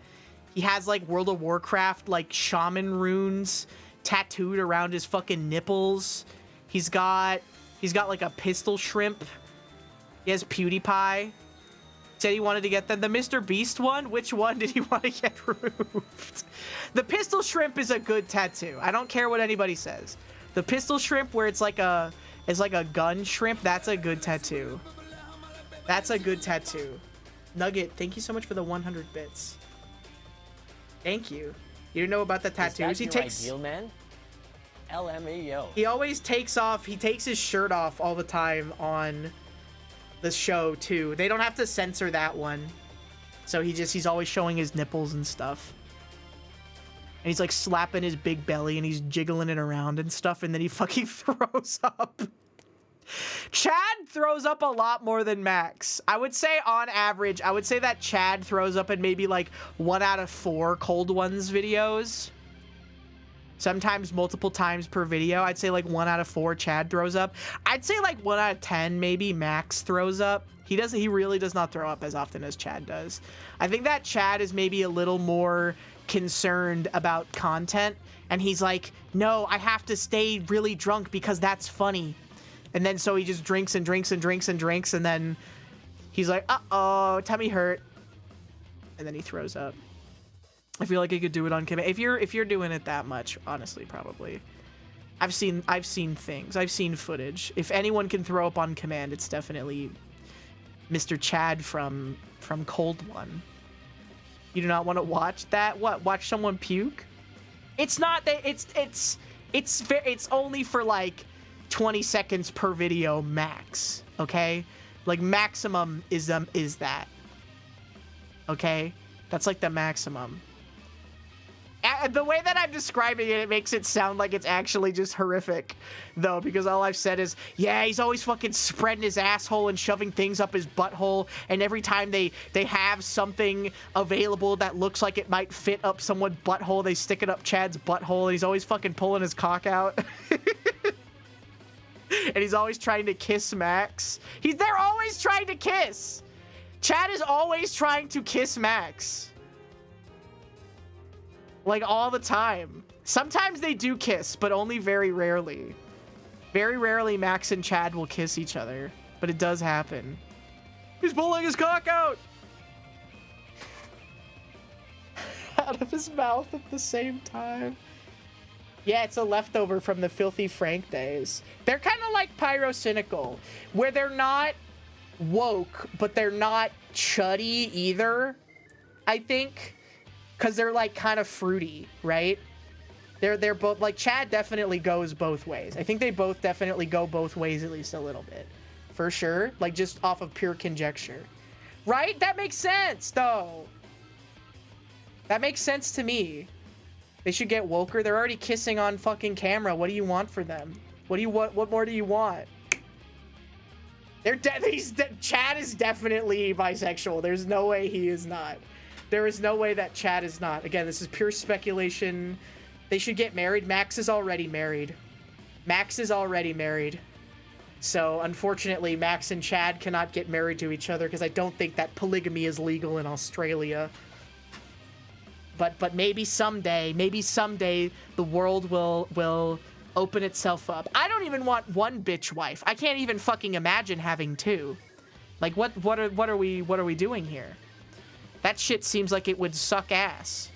He has like World of Warcraft like shaman runes tattooed around his fucking nipples. He's got like a pistol shrimp. He has PewDiePie. Said he wanted to get the Mr. Beast one. Which one did he want to get removed? The pistol shrimp is a good tattoo. I don't care what anybody says. The pistol shrimp, where it's like a gun shrimp, that's a good tattoo. That's a good tattoo. Nugget, thank you so much for the 100 bits. Thank you. You didn't know about the tattoos? Is that your ideal man? LMAO. He always takes his shirt off all the time on the show too. They don't have to censor that one. So he's always showing his nipples and stuff. And he's like slapping his big belly and he's jiggling it around and stuff, and then he fucking throws up. Chad throws up a lot more than Max. I would say on average, I would say that Chad throws up in maybe like 1 out of 4 Cold Ones videos. Sometimes multiple times per video. I'd say like 1 out of 4 Chad throws up. I'd say like 1 out of 10 maybe Max throws up. He really does not throw up as often as Chad does. I think that Chad is maybe a little more concerned about content, and he's like, no, I have to stay really drunk because that's funny. And then so he just drinks and drinks and drinks and drinks, and then he's like, uh-oh, tummy hurt, and then he throws up. I feel like he could do it on camera if you're doing it that much, honestly. Probably I've seen things. I've seen footage. If anyone can throw up on command, it's definitely Mr. Chad from Cold One. You do not want to watch that? What? Watch someone puke? It's not that it's only for like 20 seconds per video max, okay? Like maximum is that. Okay? That's like the maximum. The way that I'm describing it, it makes it sound like it's actually just horrific, though, because all I've said is, yeah, he's always fucking spreading his asshole and shoving things up his butthole, and every time they have something available that looks like it might fit up someone's butthole, they stick it up Chad's butthole, and he's always fucking pulling his cock out. And he's always trying to kiss Max. They're always trying to kiss! Chad is always trying to kiss Max. Like, all the time. Sometimes they do kiss, but only very rarely. Very rarely Max and Chad will kiss each other. But it does happen. He's pulling his cock out! Out of his mouth at the same time. Yeah, it's a leftover from the Filthy Frank days. They're kind of like Pyrocynical, where they're not woke, but they're not chuddy either, I think. Because they're, like, kind of fruity, right? They're both... Like, Chad definitely goes both ways. I think they both definitely go both ways at least a little bit. For sure. Like, just off of pure conjecture. Right? That makes sense, though. That makes sense to me. They should get woker. They're already kissing on fucking camera. What do you want for them? What more do you want? Chad is definitely bisexual. There's no way he is not. There is no way that Chad is not. Again, this is pure speculation. They should get married. Max is already married. Max is already married. So, unfortunately, Max and Chad cannot get married to each other because I don't think that polygamy is legal in Australia. But maybe someday the world will open itself up. I don't even want one bitch wife. I can't even fucking imagine having two. Like, what are we doing here? That shit seems like it would suck ass,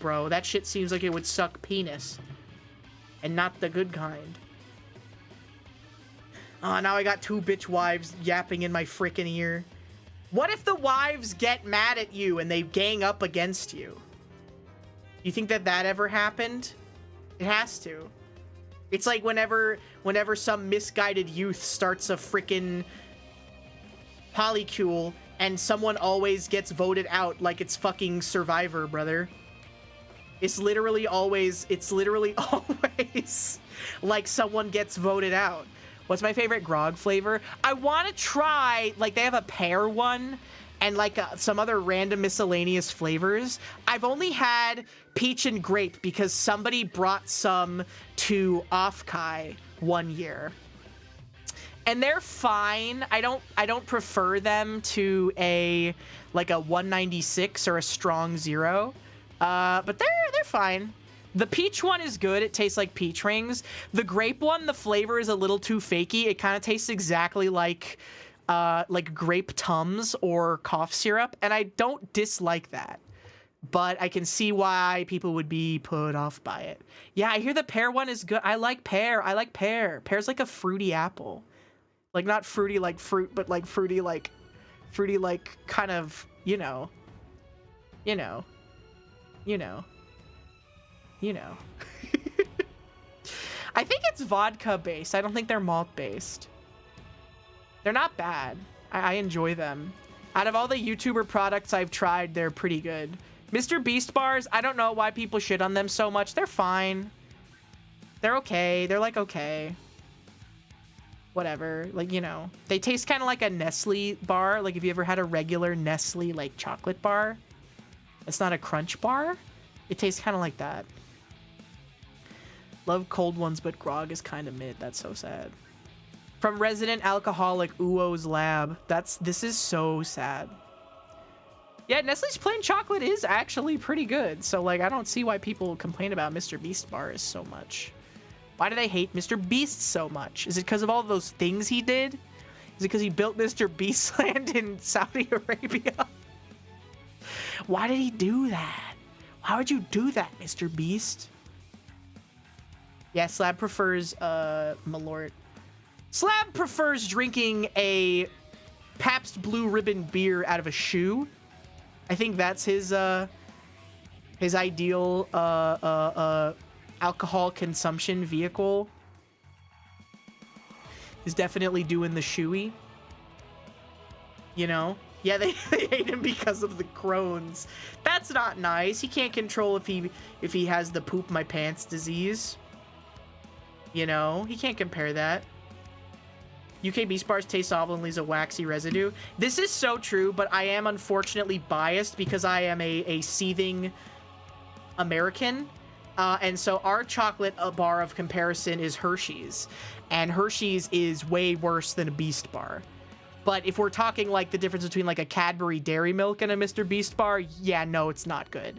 bro. That shit seems like it would suck penis. And not the good kind. Oh, now I got two bitch wives yapping in my frickin' ear. What if the wives get mad at you and they gang up against you? You think that ever happened? It has to. It's like whenever some misguided youth starts a frickin' polycule and someone always gets voted out like it's fucking Survivor, brother. It's literally always like someone gets voted out. What's my favorite grog flavor? I want to try, like, they have a pear one and like some other random miscellaneous flavors. I've only had peach and grape because somebody brought some to Offkai one year. And they're fine. I don't prefer them to a 196 or a strong 0. But they're fine. The peach one is good. It tastes like peach rings. The grape one, the flavor is a little too fakey. It kind of tastes exactly like grape Tums or cough syrup, and I don't dislike that. But I can see why people would be put off by it. Yeah, I hear the pear one is good. I like pear. Pear's like a fruity apple. Like, not fruity like fruit, but like fruity like kind of, you know. I think it's vodka based. I don't think they're malt based. They're not bad. I enjoy them. Out of all the YouTuber products I've tried, they're pretty good. Mr. Beast bars, I don't know why people shit on them so much. They're fine. They're okay. They're like okay. Whatever. Like, you know, they taste kind of like a Nestle bar. Like, if you ever had a regular Nestle like chocolate bar, it's not a crunch bar. It tastes kind of like that. Love cold ones, but grog is kind of mid. That's so sad. From Resident Alcoholic Uo's Lab. This is so sad. Yeah, Nestle's plain chocolate is actually pretty good. So, like, I don't see why people complain about Mr. Beast bars so much. Why do they hate Mr. Beast so much? Is it because of all those things he did? Is it because he built Mr. Beastland in Saudi Arabia? Why did he do that? Why would you do that, Mr. Beast? Yeah, Slab prefers Malort. Slab prefers drinking a Pabst Blue Ribbon beer out of a shoe. I think that's his ideal alcohol consumption vehicle. Is definitely doing the shoey. You know? Yeah, they hate him because of the Crohn's. That's not nice. He can't control if he has the poop my pants disease. You know? He can't compare that. UK Beast Bars taste awful and leaves a waxy residue. This is so true, but I am unfortunately biased because I am a seething American. And so our chocolate bar of comparison is Hershey's. And Hershey's is way worse than a Beast Bar. But if we're talking like the difference between like a Cadbury Dairy Milk and a Mr. Beast Bar, yeah, no, it's not good.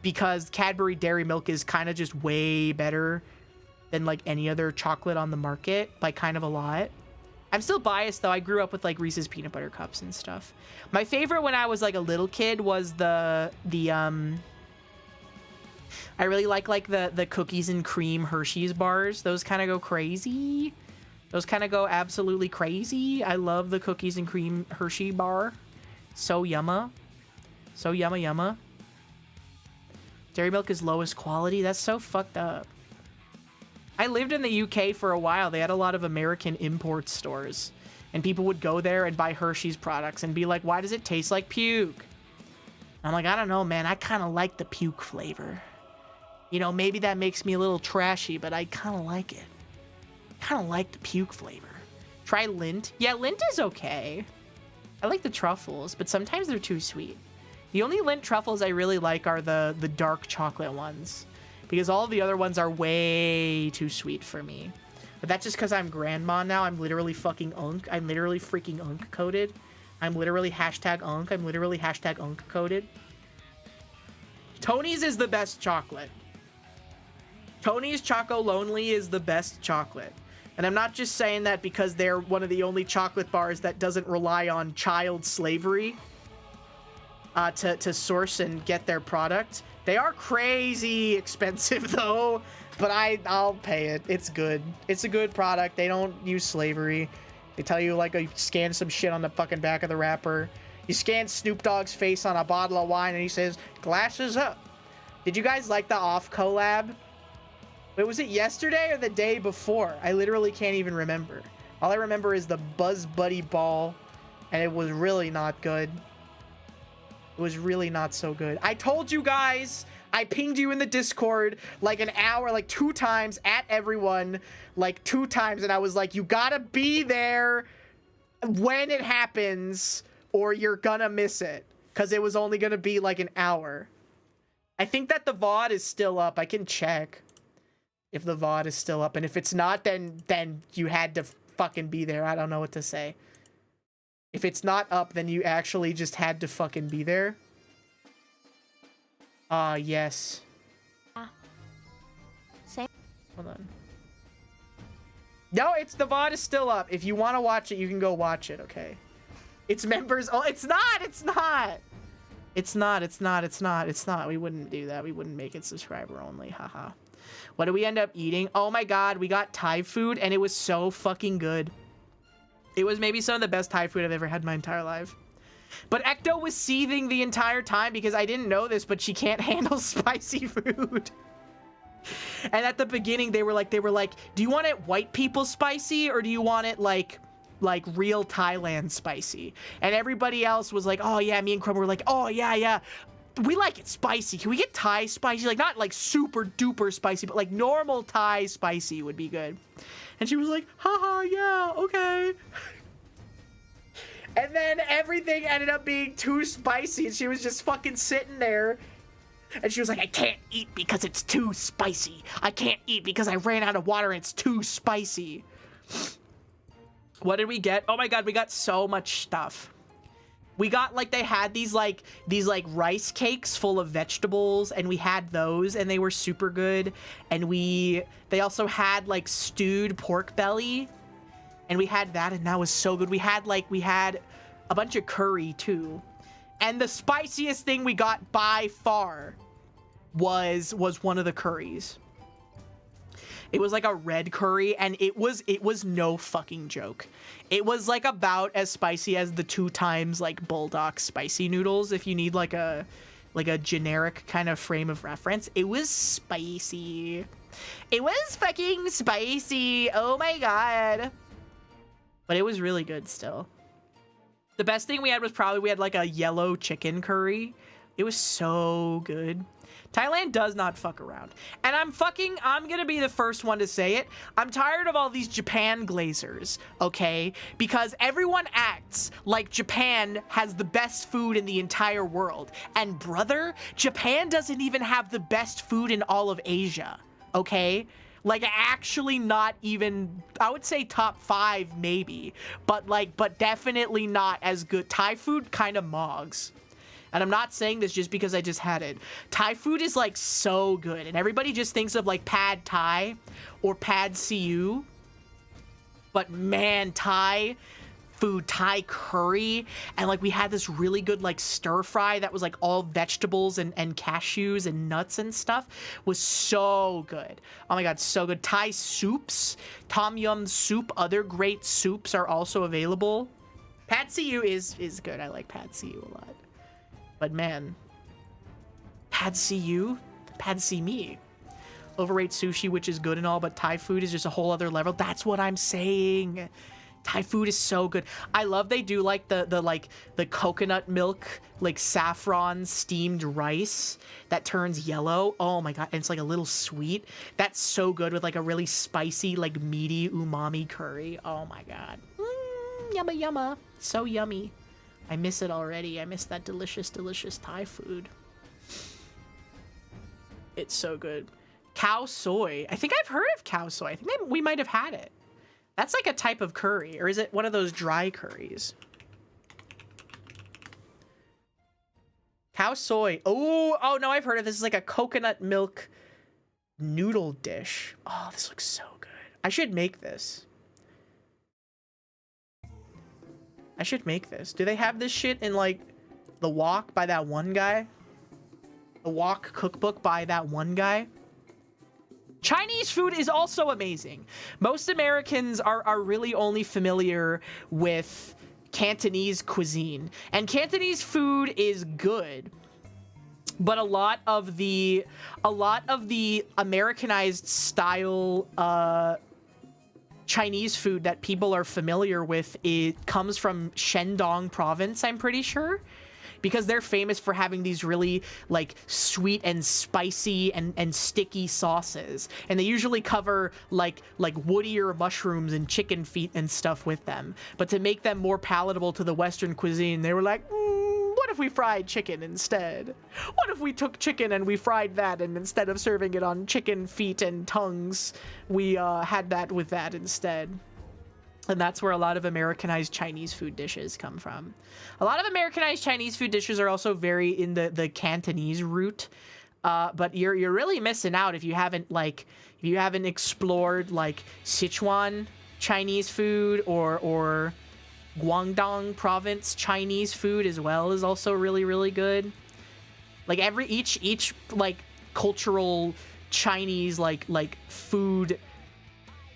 Because Cadbury Dairy Milk is kind of just way better than like any other chocolate on the market by kind of a lot. I'm still biased though. I grew up with like Reese's peanut butter cups and stuff. My favorite when I was like a little kid was I really like the cookies and cream Hershey's bars. Those kind of go crazy. Those kind of go absolutely crazy. I love the cookies and cream Hershey bar. So yumma. So yumma. Dairy Milk is lowest quality. That's so fucked up. I lived in the UK for a while. They had a lot of American import stores. And people would go there and buy Hershey's products and be like, why does it taste like puke? And I'm like, I don't know, man. I kind of like the puke flavor. You know, maybe that makes me a little trashy, but I kind of like it. Kind of like the puke flavor. Try Lindt. Yeah, Lindt is okay. I like the truffles, but sometimes they're too sweet. The only Lindt truffles I really like are the dark chocolate ones. Because all of the other ones are way too sweet for me. But that's just because I'm grandma now. I'm literally fucking unk. I'm literally freaking unk coded. I'm literally hashtag unk. I'm literally hashtag unk coded. Tony's is the best chocolate. Tony's Choco Lonely is the best chocolate. And I'm not just saying that because they're one of the only chocolate bars that doesn't rely on child slavery to source and get their product. They are crazy expensive though, but I'll pay it. It's good. It's a good product. They don't use slavery. They tell you like scan some shit on the fucking back of the wrapper. You scan Snoop Dogg's face on a bottle of wine and he says, glasses up. Did you guys like the off collab? Wait, was it yesterday or the day before? I literally can't even remember. All I remember is the Buzz Buddy ball, and it was really not good. It was really not so good. I told you guys, I pinged you in the Discord like an hour, like 2 times at everyone, like 2 times, and I was like, you gotta be there when it happens or you're gonna miss it, because it was only gonna be like an hour. I think that the VOD is still up. I can check if the VOD is still up, and if it's not, then you had to fucking be there. I don't know what to say. If it's not up, then you actually just had to fucking be there. Yes. Same. Hold on. No, the VOD is still up. If you want to watch it, you can go watch it, okay? It's members. Oh, it's not. It's not. It's not. It's not. It's not. It's not. We wouldn't do that. We wouldn't make it subscriber only. Haha. What did we end up eating? Oh my god, we got Thai food and it was so fucking good. It was maybe some of the best Thai food I've ever had in my entire life. But Ecto was seething the entire time because I didn't know this, but she can't handle spicy food. And at the beginning, they were like, do you want it white people spicy or do you want it like real Thailand spicy? And everybody else was like, oh yeah, me and Crumb were like, oh yeah. We like it spicy. Can we get Thai spicy? Like, not like super duper spicy, but like normal Thai spicy would be good. And she was like, haha, yeah, okay. And then everything ended up being too spicy, and she was just fucking sitting there. And she was like, I can't eat because it's too spicy. I can't eat because I ran out of water and it's too spicy. What did we get? Oh my god, we got so much stuff. We got, like, they had these rice cakes full of vegetables, and we had those, and they were super good. And they also had, like, stewed pork belly, and we had that, and that was so good. We had a bunch of curry, too. And the spiciest thing we got by far was one of the curries. It was like a red curry, and it was no fucking joke. It was like about as spicy as the 2 times like bulldog spicy noodles, if you need like a generic kind of frame of reference. It was spicy. It was fucking spicy. Oh my god. But it was really good still. The best thing we had was probably we had like a yellow chicken curry. It was so good. Thailand does not fuck around. And I'm gonna be the first one to say it. I'm tired of all these Japan glazers, okay? Because everyone acts like Japan has the best food in the entire world. And brother, Japan doesn't even have the best food in all of Asia, okay? Like, actually not even, I would say top 5 maybe, but definitely not as good. Thai food kind of mogs. And I'm not saying this just because I just had it. Thai food is like so good, and everybody just thinks of like pad Thai or pad siu. But man, Thai food, Thai curry, and like we had this really good like stir fry that was like all vegetables and cashews and nuts and stuff, was so good. Oh my god, so good. Thai soups, tom yum soup, other great soups are also available. Pad siu is good. I like pad siu a lot. But man, pad siu, pad see me. Overrate sushi, which is good and all, but Thai food is just a whole other level. That's what I'm saying. Thai food is so good. I love they do like the coconut milk, like saffron steamed rice that turns yellow. Oh my god, and it's like a little sweet. That's so good with like a really spicy, like meaty umami curry. Oh my god. Yumma yumma. So yummy. I miss it already. I miss that delicious, delicious Thai food. It's so good. Cow soy. I think I've heard of cow soy. I think we might have had it. That's like a type of curry, or is it one of those dry curries? Cow soy. Oh no, I've heard of this. This is like a coconut milk noodle dish. Oh, this looks so good. I should make this. I should make this. Do they have this shit in like The Wok by that one guy? The Wok cookbook by that one guy? Chinese food is also amazing. Most Americans are really only familiar with Cantonese cuisine, and Cantonese food is good, but a lot of the Americanized style Chinese food that people are familiar with, it comes from Shandong province, I'm pretty sure. Because they're famous for having these really like sweet and spicy and sticky sauces, and they usually cover like woodier mushrooms and chicken feet and stuff with them. But to make them more palatable to the Western cuisine, they were like, what if we fried chicken instead? What if we took chicken and we fried that, and instead of serving it on chicken feet and tongues, we had that with that instead? And that's where a lot of Americanized Chinese food dishes come from. A lot of Americanized Chinese food dishes are also very in the Cantonese route. But you're really missing out if you haven't explored like Sichuan Chinese food or Guangdong province Chinese food as well is also really, really good. Like each like cultural Chinese like food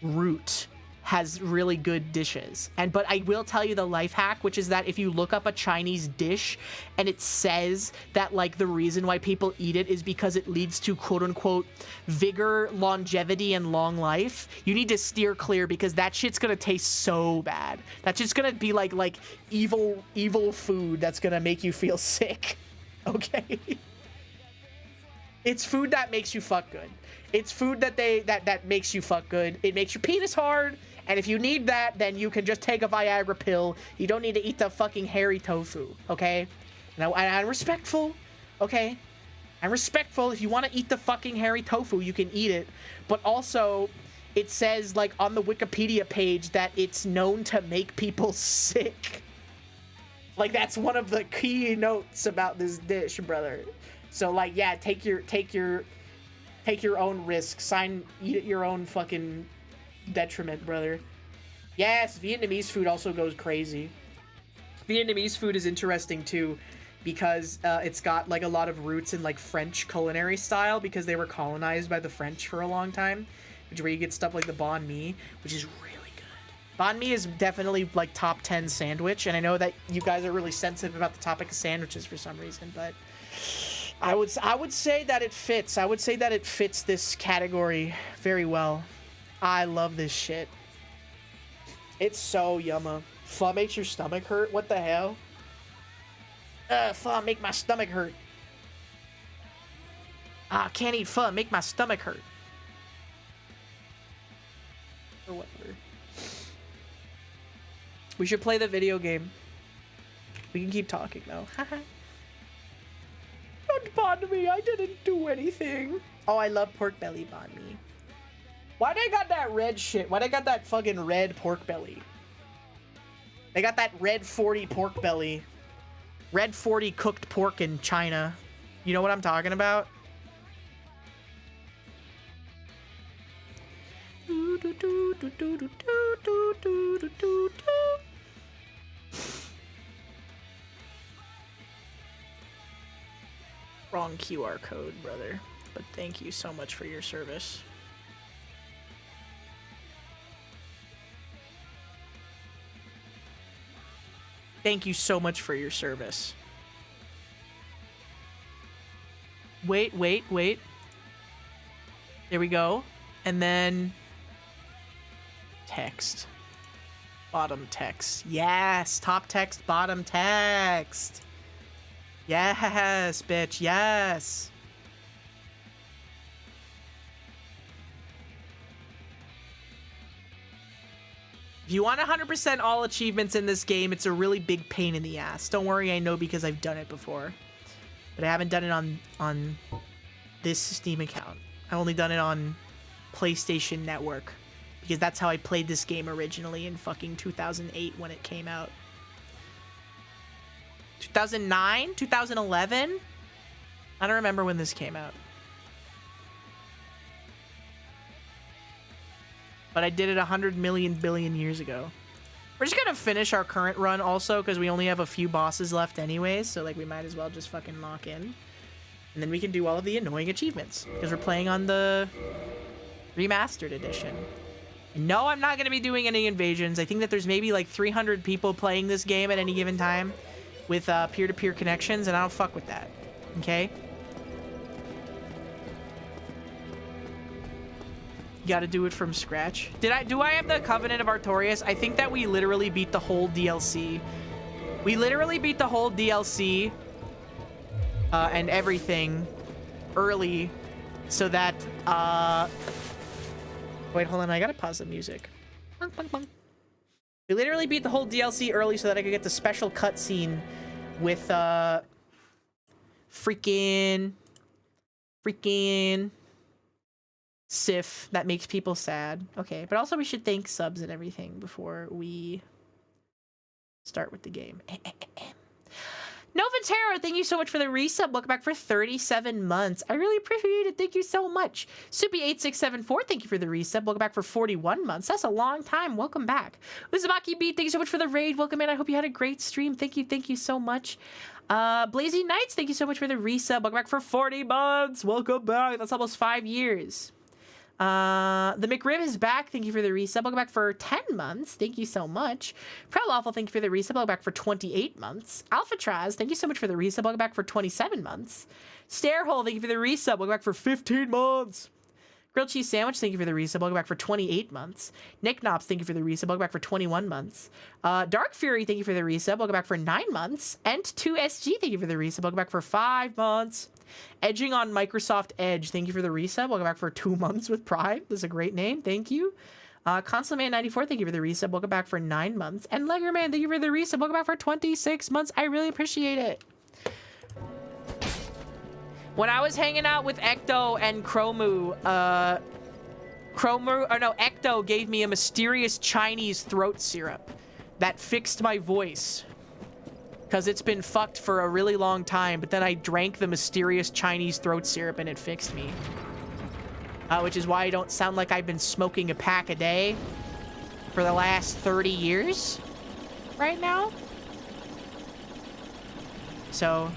route has really good dishes. But I will tell you the life hack, which is that if you look up a Chinese dish and it says that like the reason why people eat it is because it leads to quote unquote vigor, longevity, and long life, you need to steer clear, because that shit's gonna taste so bad. That's just gonna be like evil food that's gonna make you feel sick. Okay? It's food that makes you fuck good. It's food that makes you fuck good. It makes your penis hard. And if you need that, then you can just take a Viagra pill. You don't need to eat the fucking hairy tofu, okay? And I'm respectful, okay? I'm respectful. If you want to eat the fucking hairy tofu, you can eat it. But also, it says, like, on the Wikipedia page that it's known to make people sick. Like, that's one of the key notes about this dish, brother. So, like, yeah, take your own risk. Eat at your own fucking detriment, brother. Yes, Vietnamese food also goes crazy. Vietnamese food is interesting too, because it's got like a lot of roots in like French culinary style, because they were colonized by the French for a long time. which is where you get stuff like the banh mi, which is really good. Banh mi is definitely like top 10 sandwich, and I know that you guys are really sensitive about the topic of sandwiches for some reason, but I would say that it fits. I would say that it fits this category very well. I love this shit. It's so yumma. Pho makes your stomach hurt? What the hell? Pho make my stomach hurt. Can't eat pho, make my stomach hurt. Or whatever. We should play the video game. We can keep talking though. Don't bond me, I didn't do anything. Oh, I love pork belly banh mi. Why'd I got that red shit? Why'd I got that fucking red pork belly? They got that red 40 pork belly. Red 40 cooked pork in China. You know what I'm talking about? Wrong QR code, brother. But thank you so much for your service. Thank you so much for your service. Wait. There we go. And then text. Bottom text. Yes, top text, bottom text. Yes, bitch, yes. If you want 100% all achievements in this game, it's a really big pain in the ass. Don't worry, I know because I've done it before. But I haven't done it on this Steam account. I've only done it on PlayStation Network. Because that's how I played this game originally in fucking 2008 when it came out. 2009? 2011? I don't remember when this came out. But I did it 100 million billion years ago. We're just gonna finish our current run also, because we only have a few bosses left anyways, so like we might as well just fucking lock in. And then we can do all of the annoying achievements, because we're playing on the remastered edition. And no, I'm not gonna be doing any invasions. I think that there's maybe like 300 people playing this game at any given time with peer-to-peer connections, and I don't fuck with that. Okay? You gotta do it from scratch. Do I have the Covenant of Artorias? I think that we literally beat the whole DLC. We literally beat the whole DLC and everything early so that wait, hold on, I gotta pause the music. We literally beat the whole DLC early so that I could get the special cutscene with freaking Sif that makes people sad. Okay, but also we should thank subs and everything before we start with the game. Novantero, thank you so much for the resub. Welcome back for 37 months. I really appreciate it. Thank you so much. Soupy8674, thank you for the resub. Welcome back for 41 months. That's a long time. Welcome back. Uzumaki Beat, thank you so much for the raid. Welcome in. I hope you had a great stream. Thank you so much. Blazy Knights, thank you so much for the resub. Welcome back for 40 months. Welcome back. That's almost 5 years. The McRib is back. Thank you for the resub. Welcome back for 10 months. Thank you so much. Proud Lawful, thank you for the resub. Welcome back for 28 months. Alphatraz, thank you so much for the resub. Welcome back for 27 months. Starehole, thank you for the resub. Welcome back for 15 months. Grilled Cheese Sandwich, thank you for the resub. Welcome back for 28 months. Nick Knops, thank you for the resub. Welcome back for 21 months. Dark Fury, thank you for the resub. Welcome back for 9 months. Ent2SG, thank you for the resub. Welcome back for 5 months. Edging on Microsoft Edge, thank you for the resub. Welcome back for 2 months with Prime. This is a great name. Thank you. Consummate94, thank you for the resub. Welcome back for 9 months. And Leggerman, thank you for the resub. Welcome back for 26 months. I really appreciate it. When I was hanging out with Ecto and Ecto gave me a mysterious Chinese throat syrup that fixed my voice. Because it's been fucked for a really long time, but then I drank the mysterious Chinese throat syrup and it fixed me. Which is why I don't sound like I've been smoking a pack a day for the last 30 years right now. So,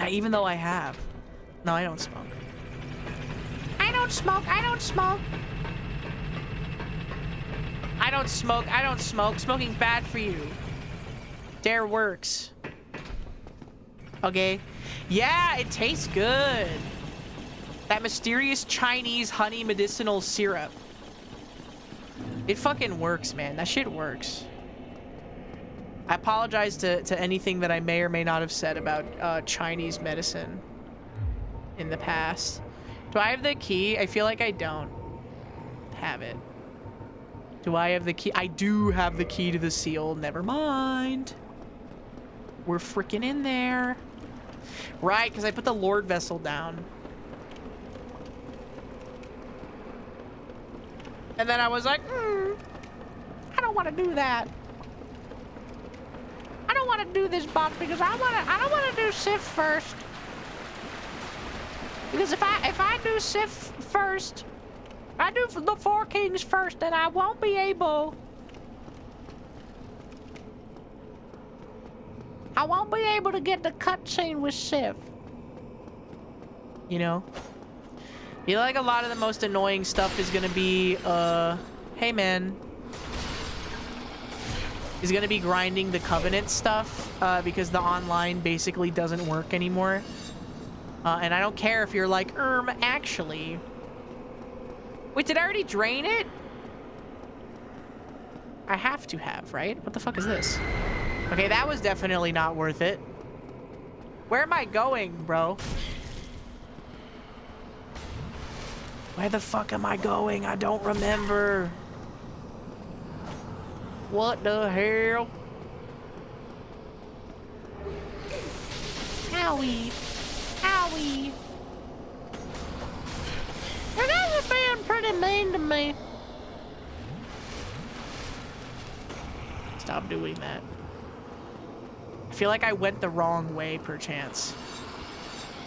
even though I have. No, I don't smoke. I don't don't smoke. I don't smoke. I don't smoke. I don't smoke. Smoking's bad for you. Dare works. Okay. Yeah, it tastes good. That mysterious Chinese honey medicinal syrup. It fucking works, man. That shit works. I apologize to anything that I may or may not have said about Chinese medicine in the past. Do I have the key? I feel like I don't have it. Do I have the key? I do have the key to the seal. Never mind. We're freaking in there. Right, because I put the Lord vessel down. And then I was like, I don't want to do that. I don't want to do this box because I don't want to do Sif first. Because if I do Sif first, I do the Four Kings first, then I won't be able. I won't be able to get the cutscene with Sif. You know? I feel like a lot of the most annoying stuff is gonna be, hey man. Is gonna be grinding the Covenant stuff, because the online basically doesn't work anymore. And I don't care if you're like, actually. Wait, did I already drain it? I have to have, right? What the fuck is this? Okay, that was definitely not worth it. Where am I going, bro? Where the fuck am I going? I don't remember. What the hell? Howie. Howie. You guys are being pretty mean to me. Stop doing that. I feel like I went the wrong way, perchance.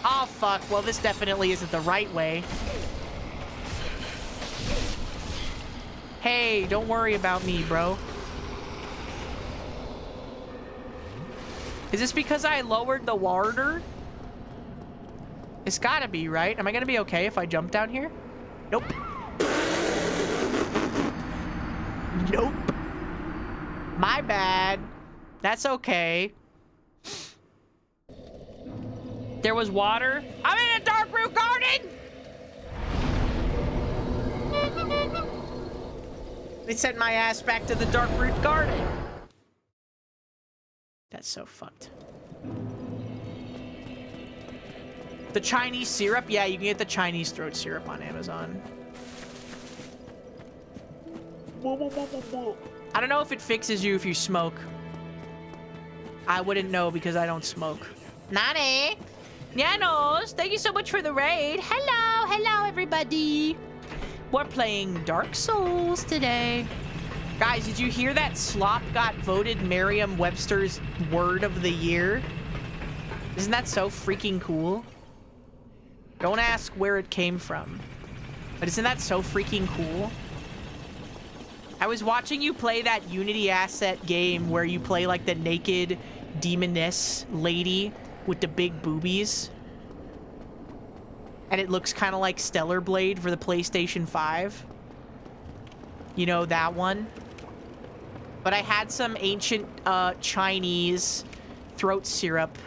Oh, fuck. Well, this definitely isn't the right way. Hey, don't worry about me, bro. Is this because I lowered the water? It's gotta be, right? Am I gonna be okay if I jump down here? Nope. Nope. My bad. That's okay. There was water. I'm in a dark root garden! They sent my ass back to the dark root garden. That's so fucked. The Chinese syrup? Yeah, you can get the Chinese throat syrup on Amazon. I don't know if it fixes you if you smoke. I wouldn't know because I don't smoke. Nani? Nyanos, thank you so much for the raid. Hello, hello everybody. We're playing Dark Souls today. Guys, did you hear that Slop got voted Merriam-Webster's word of the year? Isn't that so freaking cool? Don't ask where it came from. But isn't that so freaking cool? I was watching you play that Unity asset game where you play like the naked demoness lady with the big boobies. And it looks kind of like Stellar Blade for the PlayStation 5. You know, that one. But I had some ancient Chinese throat syrup.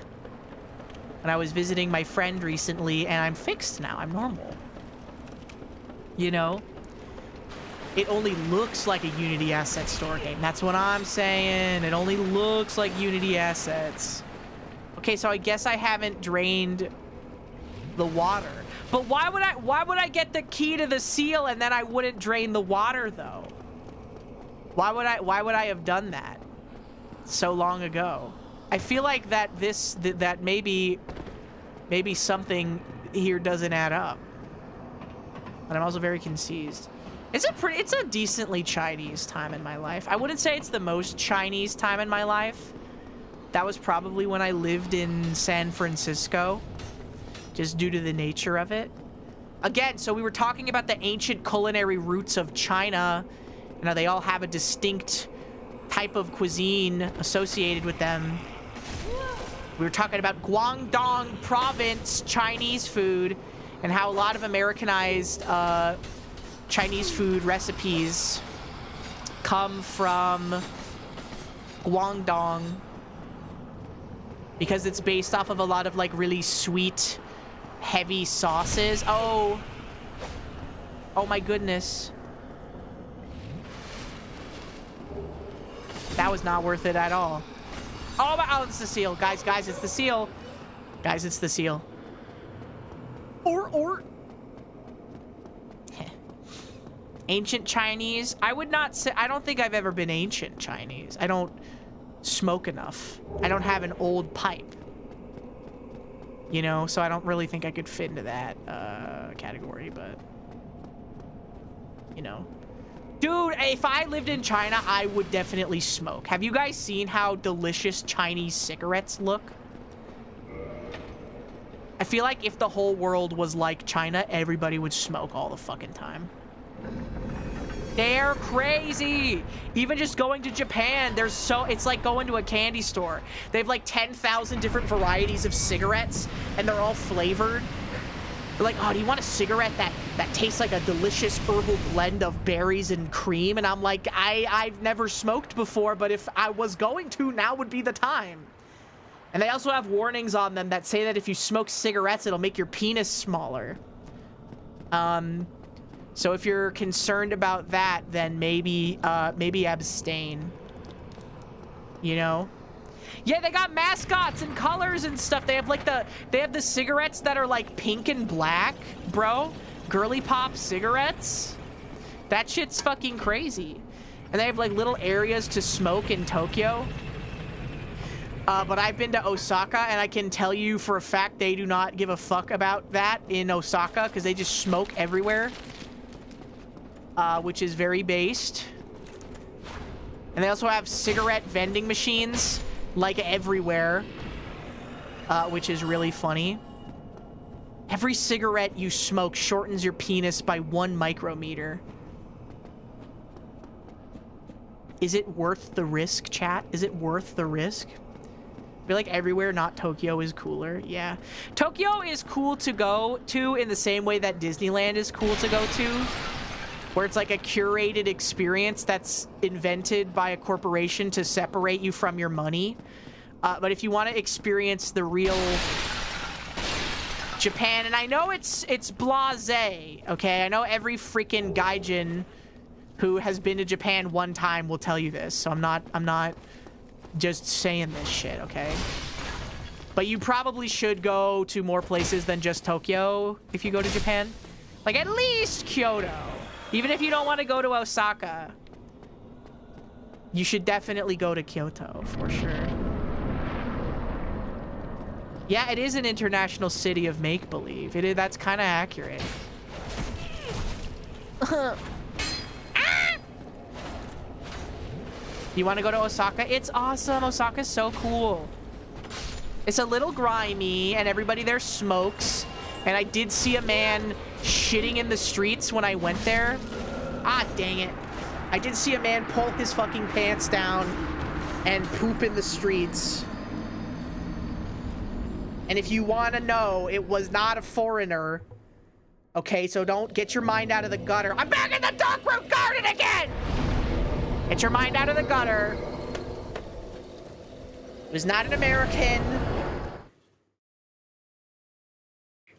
And I was visiting my friend recently, and I'm fixed now. I'm normal. You know? It only looks like a Unity Asset Store game. That's what I'm saying. It only looks like Unity Assets. Okay, so I guess I haven't drained the water. But why would I get the key to the seal and then I wouldn't drain the water though? Why would I have done that so long ago? I feel like that that maybe something here doesn't add up. But I'm also very confused. It's a decently Chinese time in my life. I wouldn't say it's the most Chinese time in my life. That was probably when I lived in San Francisco, just due to the nature of it. Again, so we were talking about the ancient culinary roots of China, and how they all have a distinct type of cuisine associated with them. We were talking about Guangdong province Chinese food, and how a lot of Americanized Chinese food recipes come from Guangdong because it's based off of a lot of like really sweet, heavy sauces. Oh my goodness. That was not worth it at all. Oh, it's the seal. Guys, it's the seal. Guys, it's the seal. Or. Ancient Chinese. I would not say, I don't think I've ever been ancient Chinese. I don't smoke enough. I don't have an old pipe. You know, so I don't really think I could fit into that category, but you know. Dude, if I lived in China, I would definitely smoke. Have you guys seen how delicious Chinese cigarettes look? I feel like if the whole world was like China, everybody would smoke all the fucking time. They're crazy. Even just going to Japan, it's like going to a candy store. They have like 10,000 different varieties of cigarettes, and they're all flavored. They're like, oh, do you want a cigarette that tastes like a delicious herbal blend of berries and cream? And I'm like, I've never smoked before, but if I was going to, now would be the time. And they also have warnings on them that say that if you smoke cigarettes, it'll make your penis smaller. So if you're concerned about that, then maybe abstain. You know? Yeah, they got mascots and colors and stuff. They have like they have the cigarettes that are like pink and black, bro. Girly pop cigarettes. That shit's fucking crazy. And they have like little areas to smoke in Tokyo. But I've been to Osaka, and I can tell you for a fact they do not give a fuck about that in Osaka, because they just smoke everywhere. Which is very based. And they also have cigarette vending machines like everywhere, which is really funny. Every cigarette you smoke shortens your penis by 1 micrometer. Is it worth the risk, chat? Is it worth the risk? I feel like everywhere not Tokyo is cooler. Yeah. Tokyo is cool to go to in the same way that Disneyland is cool to go to, where it's like a curated experience that's invented by a corporation to separate you from your money. But if you want to experience the real Japan, and I know it's blasé, okay? I know every freaking gaijin who has been to Japan one time will tell you this, so I'm not just saying this shit, okay? But you probably should go to more places than just Tokyo if you go to Japan. Like, at least Kyoto. Even if you don't want to go to Osaka, you should definitely go to Kyoto, for sure. Yeah, it is an international city of make-believe. That's kind of accurate. You want to go to Osaka? It's awesome. Osaka's so cool. It's a little grimy, and everybody there smokes. And I did see a man shitting in the streets when I went there. Ah, dang it. I did see a man pull his fucking pants down and poop in the streets. And if you want to know, it was not a foreigner. Okay, so don't get your mind out of the gutter. I'm back in the dark room garden again! Get your mind out of the gutter. It was not an American.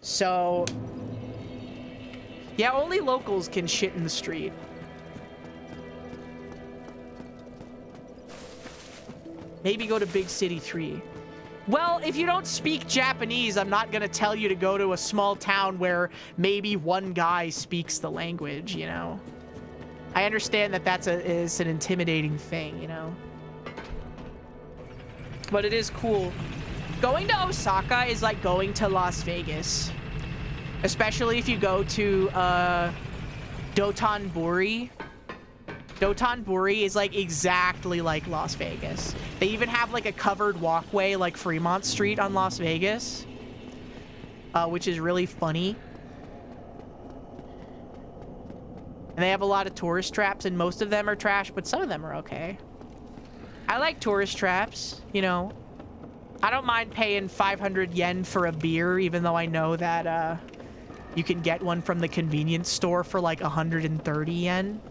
So, yeah, only locals can shit in the street. Maybe go to Big City 3. Well, if you don't speak Japanese, I'm not gonna tell you to go to a small town where maybe one guy speaks the language, you know? I understand that is an intimidating thing, you know? But it is cool. Going to Osaka is like going to Las Vegas. Especially if you go to, Dotonbori. Dotonbori is like exactly like Las Vegas. They even have like a covered walkway like Fremont Street on Las Vegas. Which is really funny. And they have a lot of tourist traps, and most of them are trash, but some of them are okay. I like tourist traps, you know. I don't mind paying 500 yen for a beer, even though I know that, you can get one from the convenience store for like 130 yen.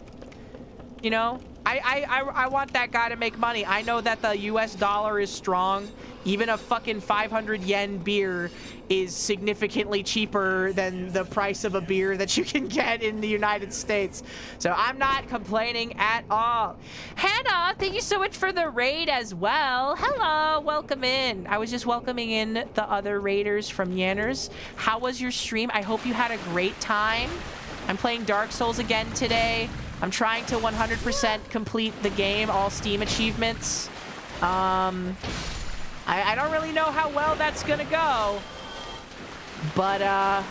You know, I want that guy to make money. I know that the US dollar is strong. Even a fucking 500 yen beer is significantly cheaper than the price of a beer that you can get in the United States. So I'm not complaining at all. Hannah, thank you so much for the raid as well. Hello, welcome in. I was just welcoming in the other raiders from Yanners. How was your stream? I hope you had a great time. I'm playing Dark Souls again today. I'm trying to 100% complete the game, all Steam achievements. I don't really know how well that's gonna go, but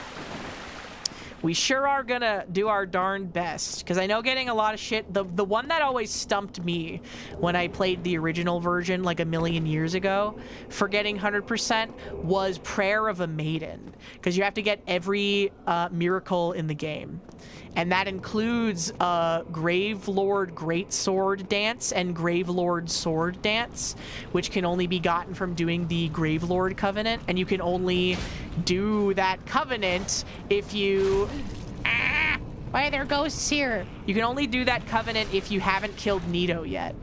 we sure are gonna do our darn best, because I know getting a lot of shit. The one that always stumped me when I played the original version like a million years ago for getting 100% was Prayer of a Maiden, because you have to get every miracle in the game. And that includes Gravelord Greatsword Dance and Gravelord Sword Dance, which can only be gotten from doing the Gravelord Covenant. And you can only do that Covenant if you... why are there ghosts here? You can only do that Covenant if you haven't killed Nito yet,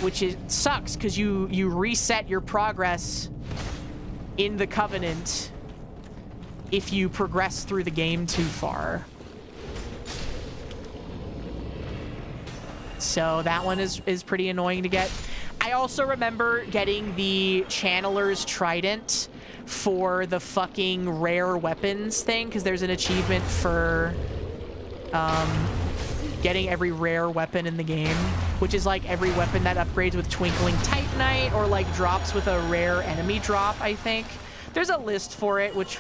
which sucks, because you reset your progress in the Covenant if you progress through the game too far. So that one is pretty annoying to get. I also remember getting the Channeler's Trident for the fucking rare weapons thing, because there's an achievement for getting every rare weapon in the game, which is like every weapon that upgrades with Twinkling Titanite or like drops with a rare enemy drop, I think. There's a list for it, which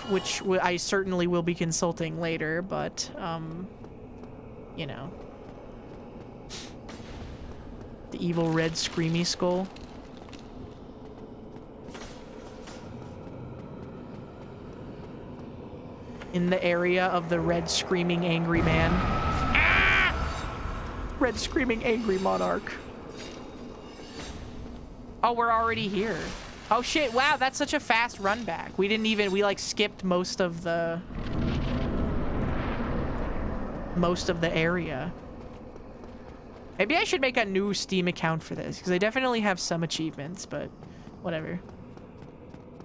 I certainly will be consulting later, but you know. The evil red screamy skull. In the area of the red screaming angry man. Ah! Red screaming angry monarch. Oh, we're already here. Oh shit, wow, that's such a fast run back. We like skipped most of the area. Maybe I should make a new Steam account for this, because I definitely have some achievements, but whatever.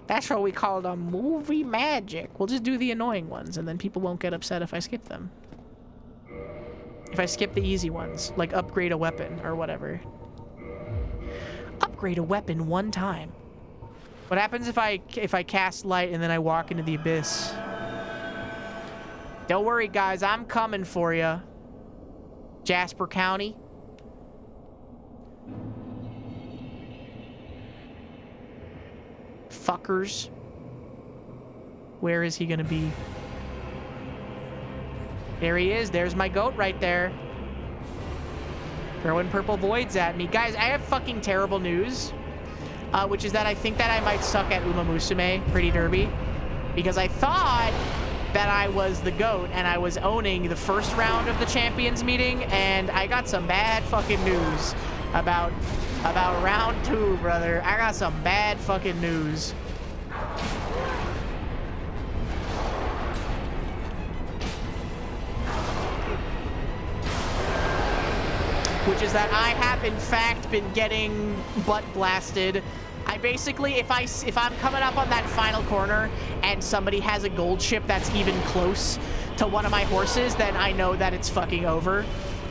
That's what we call the movie magic. We'll just do the annoying ones, and then people won't get upset if I skip them. If I skip the easy ones, like upgrade a weapon or whatever. Upgrade a weapon one time. What happens if I cast light and then I walk into the abyss? Don't worry, guys. I'm coming for you. Jasper County. Fuckers. Where is he gonna be? There he is. There's my goat right there. Throwing purple voids at me. Guys, I have fucking terrible news. Which is that I think that I might suck at Uma Musume Pretty Derby. Because I thought that I was the GOAT and I was owning the first round of the champions meeting, and I got some bad fucking news about round 2, brother. I got some bad fucking news. Which is that I have in fact been getting butt blasted. I basically, if I'm coming up on that final corner and somebody has a gold chip that's even close to one of my horses, then I know that it's fucking over.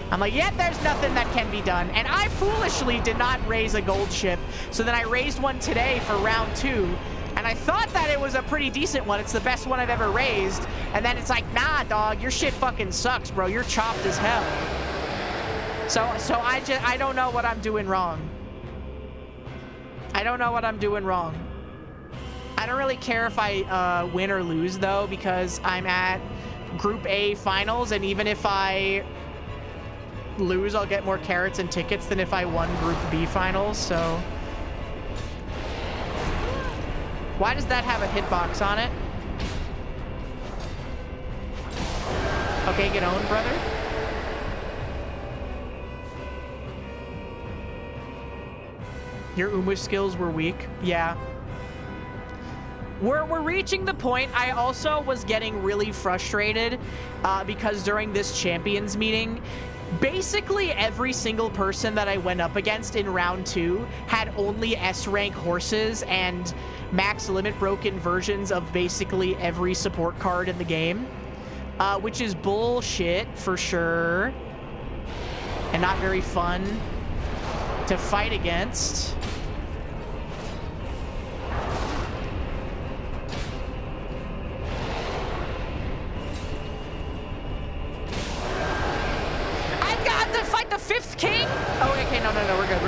I'm like, yeah, there's nothing that can be done. And I foolishly did not raise a gold chip. So then I raised one today for round 2. And I thought that it was a pretty decent one. It's the best one I've ever raised. And then it's like, nah, dog, your shit fucking sucks, bro. You're chopped as hell. So I don't know what I'm doing wrong. I don't know what I'm doing wrong. I don't really care if I win or lose, though, because I'm at Group A finals, and even if I lose, I'll get more carrots and tickets than if I won Group B finals, so... Why does that have a hitbox on it? Okay, get owned, brother. Your Umu skills were weak. Yeah. We're reaching the point. I also was getting really frustrated because during this champions meeting, basically every single person that I went up against in round 2 had only S rank horses and max limit broken versions of basically every support card in the game, which is bullshit for sure and not very fun to fight against. The 5th king? Oh, okay, no, we're good.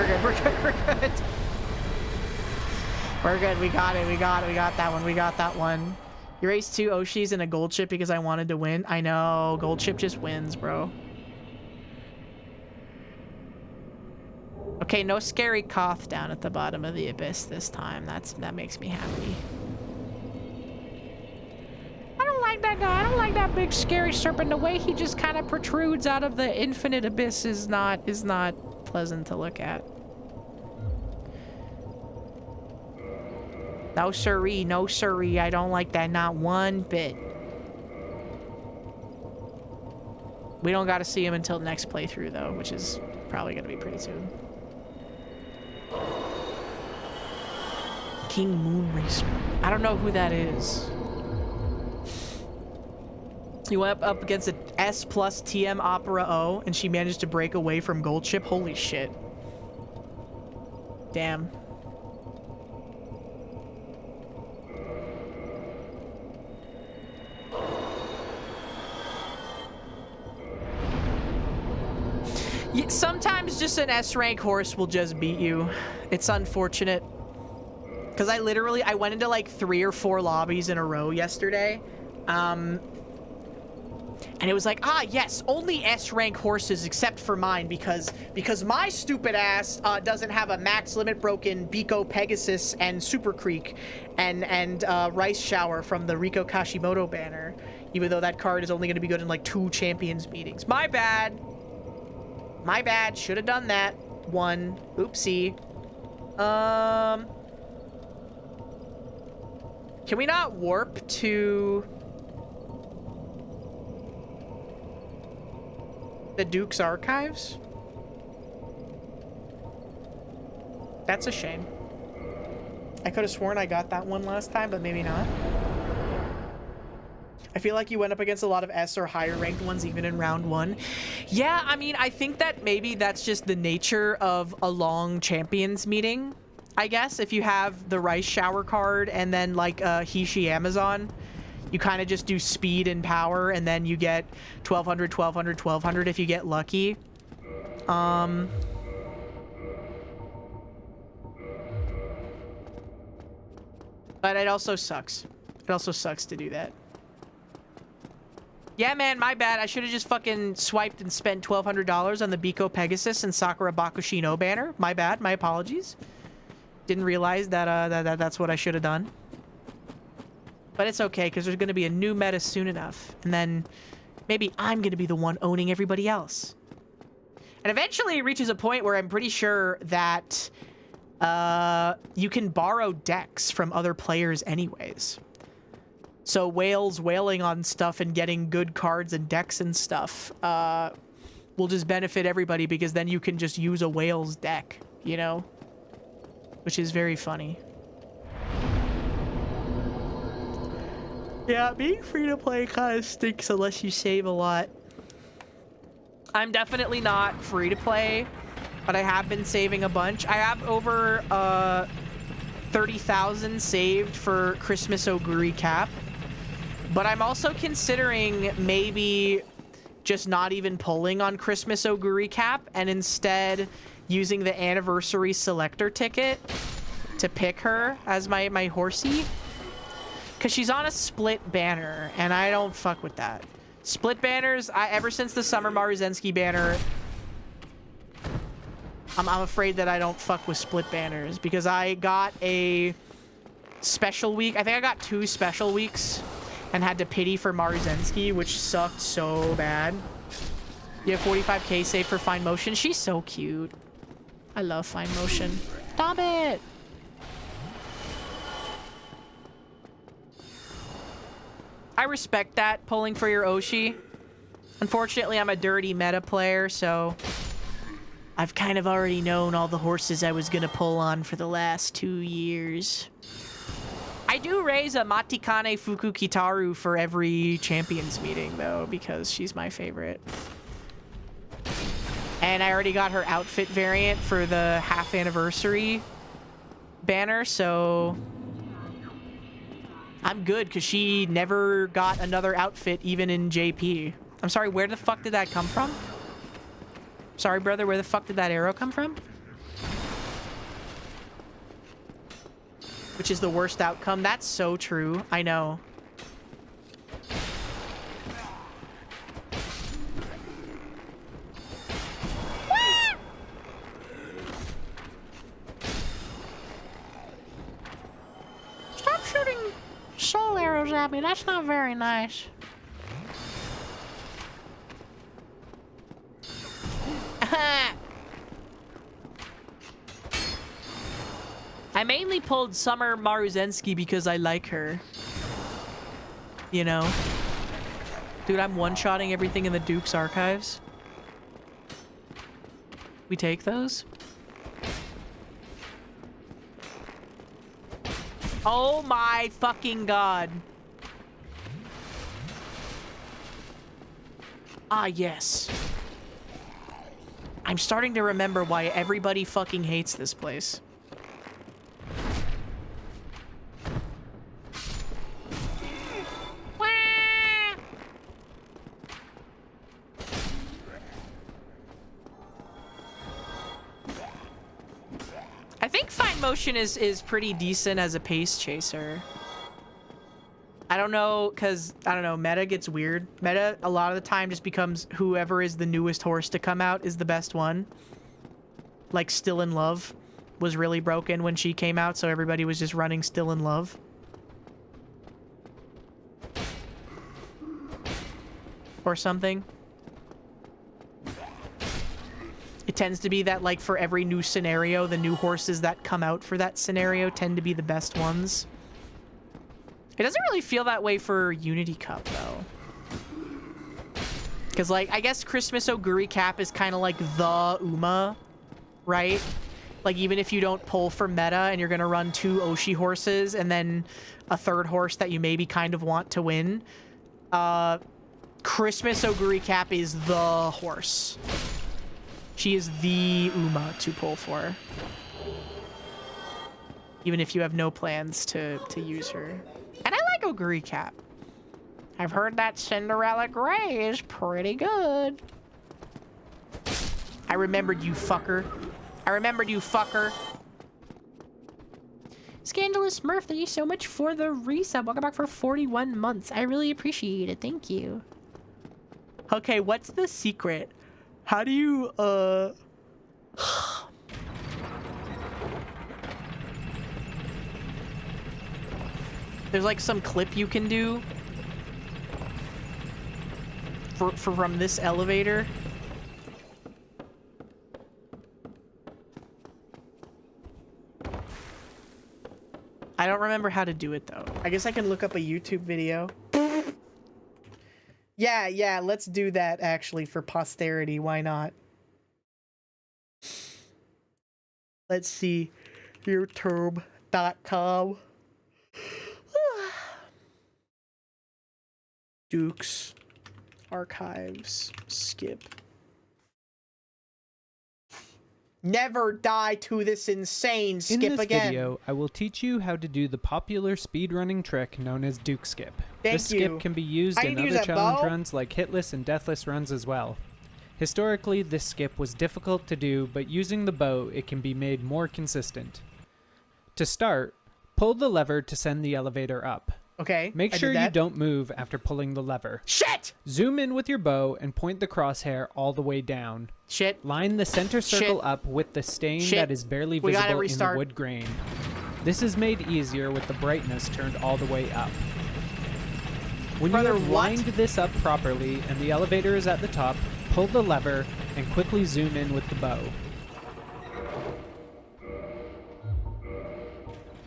We're good, we got it, we got that one. You raised 2 Oshis and a gold chip because I wanted to win. I know, gold chip just wins, bro. Okay, no scary Koth down at the bottom of the abyss this time. That makes me happy. I don't like that guy. I don't like that big scary serpent. The way he just kind of protrudes out of the infinite abyss is not pleasant to look at. No siree, no siree. I don't like that, not one bit. We don't got to see him until next playthrough though, which is probably going to be pretty soon. King Moonracer. I don't know who that is. You went up against an S plus TM Opera O, and she managed to break away from gold chip. Holy shit. Damn. Sometimes just an S rank horse will just beat you. It's unfortunate. Because I went into like 3 or 4 lobbies in a row yesterday. And it was like, ah, yes, only S-rank horses except for mine because my stupid ass doesn't have a max limit broken Biko Pegasus and Super Creek and Rice Shower from the Riko Kashimoto banner, even though that card is only going to be good in like 2 champions meetings. My bad. My bad. Should have done that. 1. Oopsie. Can we not warp to the Duke's archives? That's a shame. I could have sworn I got that one last time, but maybe not. I feel like you went up against a lot of S or higher ranked ones even in round 1. Yeah, I mean, I think that maybe that's just the nature of a long champions meeting, I guess. If you have the Rice Shower card and then like Hishi Amazon, you kind of just do speed and power, and then you get 1200, 1200, 1200 if you get lucky. But it also sucks. It also sucks to do that. Yeah, man, my bad. I should have just fucking swiped and spent $1,200 on the Biko Pegasus and Sakura Bakushino banner. My bad. My apologies. Didn't realize that that's what I should have done. But it's okay, because there's going to be a new meta soon enough. And then maybe I'm going to be the one owning everybody else. And eventually it reaches a point where I'm pretty sure that you can borrow decks from other players anyways. So whaling on stuff and getting good cards and decks and stuff will just benefit everybody, because then you can just use a whale's deck, you know? Which is very funny. Yeah, being free to play kind of stinks unless you save a lot. I'm definitely not free to play, but I have been saving a bunch. I have over 30,000 saved for Christmas Oguri Cap, but I'm also considering maybe just not even pulling on Christmas Oguri Cap and instead using the anniversary selector ticket to pick her as my horsey. Because she's on a split banner, and I don't fuck with that. Split banners, ever since the Summer Maruzensky banner, I'm afraid that I don't fuck with split banners, because I got a special week. I think I got 2 special weeks and had to pity for Maruzensky, which sucked so bad. You have 45k saved for Fine Motion. She's so cute. I love Fine Motion. Stop it! I respect that, pulling for your Oshi. Unfortunately, I'm a dirty meta player, so I've kind of already known all the horses I was gonna pull on for the last 2 years. I do raise a Matikane Fuku Kitaru for every champions meeting, though, because she's my favorite. And I already got her outfit variant for the half anniversary banner, so I'm good, because she never got another outfit, even in JP. I'm sorry, where the fuck did that come from? Sorry, brother, where the fuck did that arrow come from? Which is the worst outcome. That's so true. I know. Stop shooting soul arrows at me. That's not very nice. I mainly pulled Summer Maruzensky because I like her. You know? Dude, I'm one-shotting everything in the Duke's archives. We take those? Oh my fucking god. Ah, yes. I'm starting to remember why everybody fucking hates this place. I think Fine Motion is pretty decent as a pace chaser. I don't know, because, I don't know, meta gets weird. Meta, a lot of the time, just becomes whoever is the newest horse to come out is the best one. Like, Still in Love was really broken when she came out, so everybody was just running Still in Love. Or something. It tends to be that, like, for every new scenario, the new horses that come out for that scenario tend to be the best ones. It doesn't really feel that way for Unity Cup, though. Because, like, I guess Christmas Oguri Cap is kind of like the Uma, right? Like, even if you don't pull for meta and you're going to run 2 Oshi horses and then a third horse that you maybe kind of want to win, Christmas Oguri Cap is the horse. She is the Uma to pull for. Even if you have no plans to use her. And I like Oguri Cap. I've heard that Cinderella Grey is pretty good. I remembered you, fucker. I remembered you, fucker. Scandalous Smurf, thank you so much for the resub. Welcome back for 41 months. I really appreciate it. Thank you. Okay, what's the secret? How do you, There's like some clip you can do from this elevator. I don't remember how to do it though. I guess I can look up a YouTube video. Yeah, let's do that actually for posterity. Why not? Let's see. YouTube.com. Duke's archives. Skip. Never die to this insane skip again. In this video, I will teach you how to do the popular speedrunning trick known as Duke Skip. This skip can be used in other challenge runs like hitless and deathless runs as well. Historically, this skip was difficult to do, but using the bow, it can be made more consistent. To start, pull the lever to send the elevator up. Okay. Make sure you don't move after pulling the lever. Shit! Zoom in with your bow and point the crosshair all the way down. Shit. Line the center circle up with the stain that is barely visible in the wood grain. This is made easier with the brightness turned all the way up. When you have lined this up properly and the elevator is at the top, pull the lever and quickly zoom in with the bow.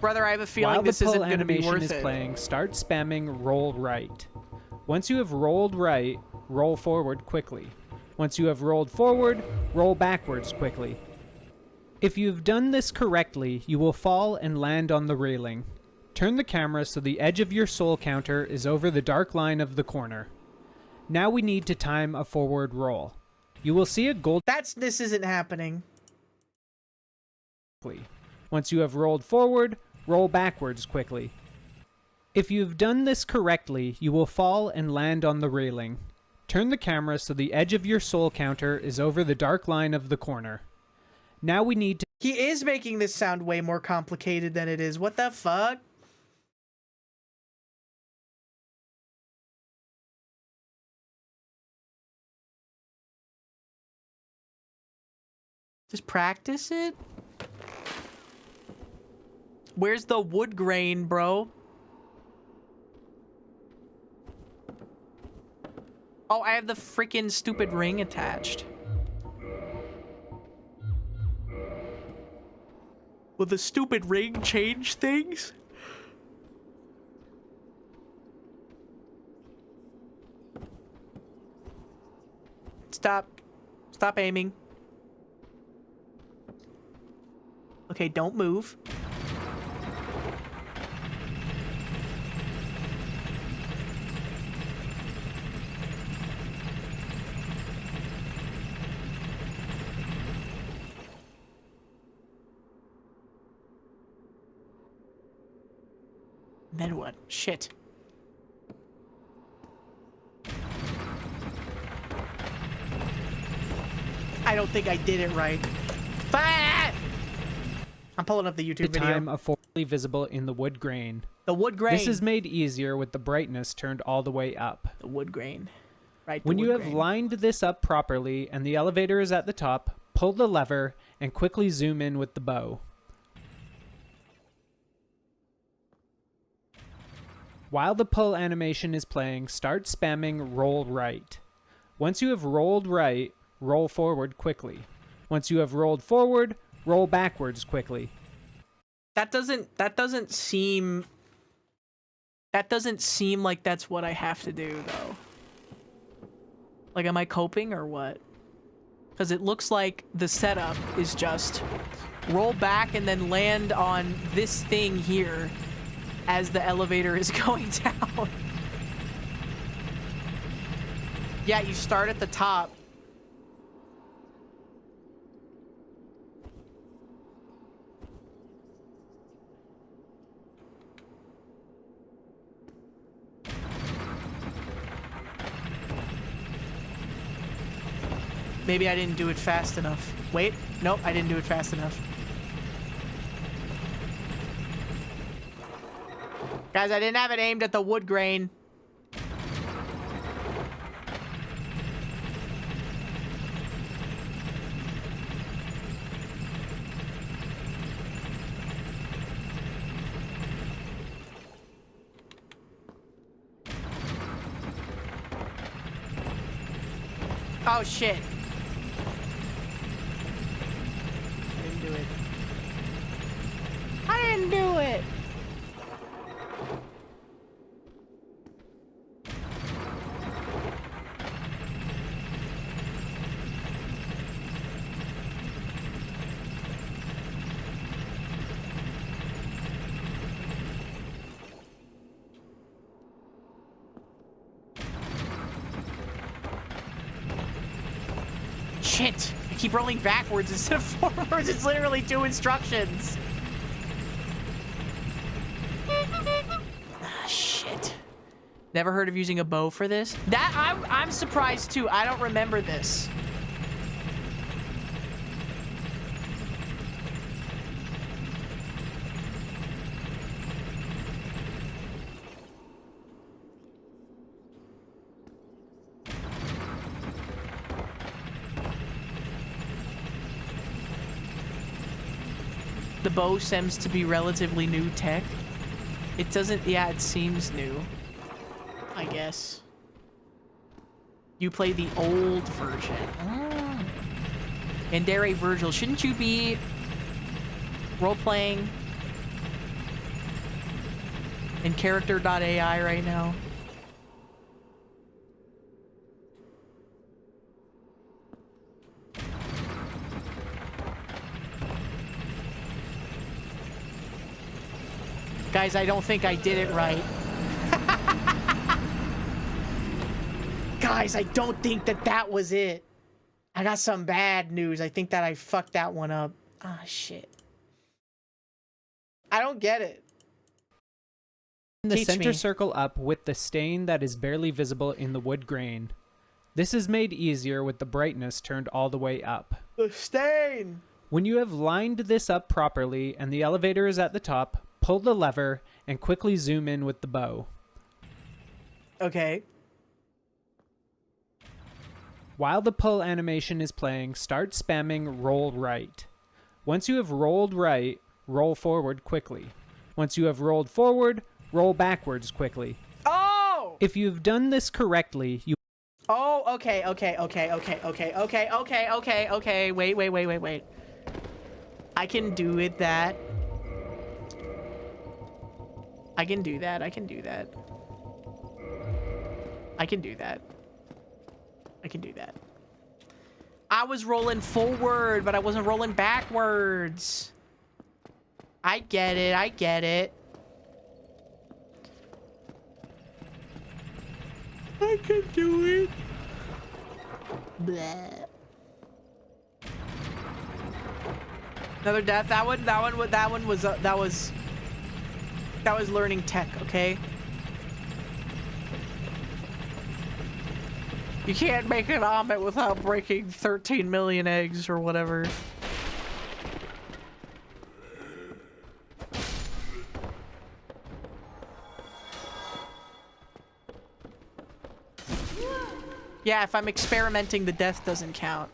Brother, I have a feeling this isn't going to be worth it. While the pull animation is playing, start spamming roll right. Once you have rolled right, roll forward quickly. Once you have rolled forward, roll backwards quickly. If you've done this correctly, you will fall and land on the railing. Turn the camera so the edge of your soul counter is over the dark line of the corner. Now we need to time a forward roll. You will see a gold... This isn't happening. Once you have rolled forward, roll backwards quickly. If you've done this correctly, you will fall and land on the railing. Turn the camera so the edge of your soul counter is over the dark line of the corner. Now we need to... He is making this sound way more complicated than it is. What the fuck? Just practice it? Where's the wood grain, bro? Oh, I have the freaking stupid ring attached. Will the stupid ring change things? Stop. Stop aiming. Okay, don't move. Then what? Shit. I don't think I did it right. Fire! I'm pulling up the YouTube video. Time a fully visible in the wood grain. The wood grain. This is made easier with the brightness turned all the way up. The wood grain. Right. When you have lined this up properly and the elevator is at the top, pull the lever and quickly zoom in with the bow. While the pull animation is playing, start spamming roll right. Once you have rolled right, roll forward quickly. Once you have rolled forward, roll backwards quickly. That doesn't seem like that's what I have to do though. Like, am I coping or what? Because it looks like the setup is just roll back and then land on this thing here as the elevator is going down. Yeah, you start at the top. Maybe I didn't do it fast enough. Wait, nope, I didn't do it fast enough. Guys, I didn't have it aimed at the wood grain. Oh, shit. I didn't do it. I didn't do it. Shit! I keep rolling backwards instead of forwards. It's literally 2 instructions. Ah, shit. Never heard of using a bow for this? I'm surprised too. I don't remember this. The bow seems to be relatively new tech. It doesn't, yeah, it seems new. I guess. You play the old version. Oh. Yandere Virgil, shouldn't you be role-playing in character.ai right now? Guys, I don't think I did it right. Guys, I don't think that was it. I got some bad news. I think that I fucked that one up. Ah, shit. I don't get it. The Teach center me. circle up with the stain that is barely visible in the wood grain. This is made easier with the brightness turned all the way up. The stain! When you have lined this up properly and the elevator is at the top, pull the lever and quickly zoom in with the bow. Okay. While the pull animation is playing, start spamming roll right. Once you have rolled right, roll forward quickly. Once you have rolled forward, roll backwards quickly. Oh! If you've done this correctly, you... Oh, okay. Wait. I can do it that. I can do that. I can do that. I was rolling forward, but I wasn't rolling backwards. I get it. I can do it. Bleh. Another death. That was learning tech, okay? You can't make an omelet without breaking 13 million eggs or whatever. Yeah, if I'm experimenting, the death doesn't count.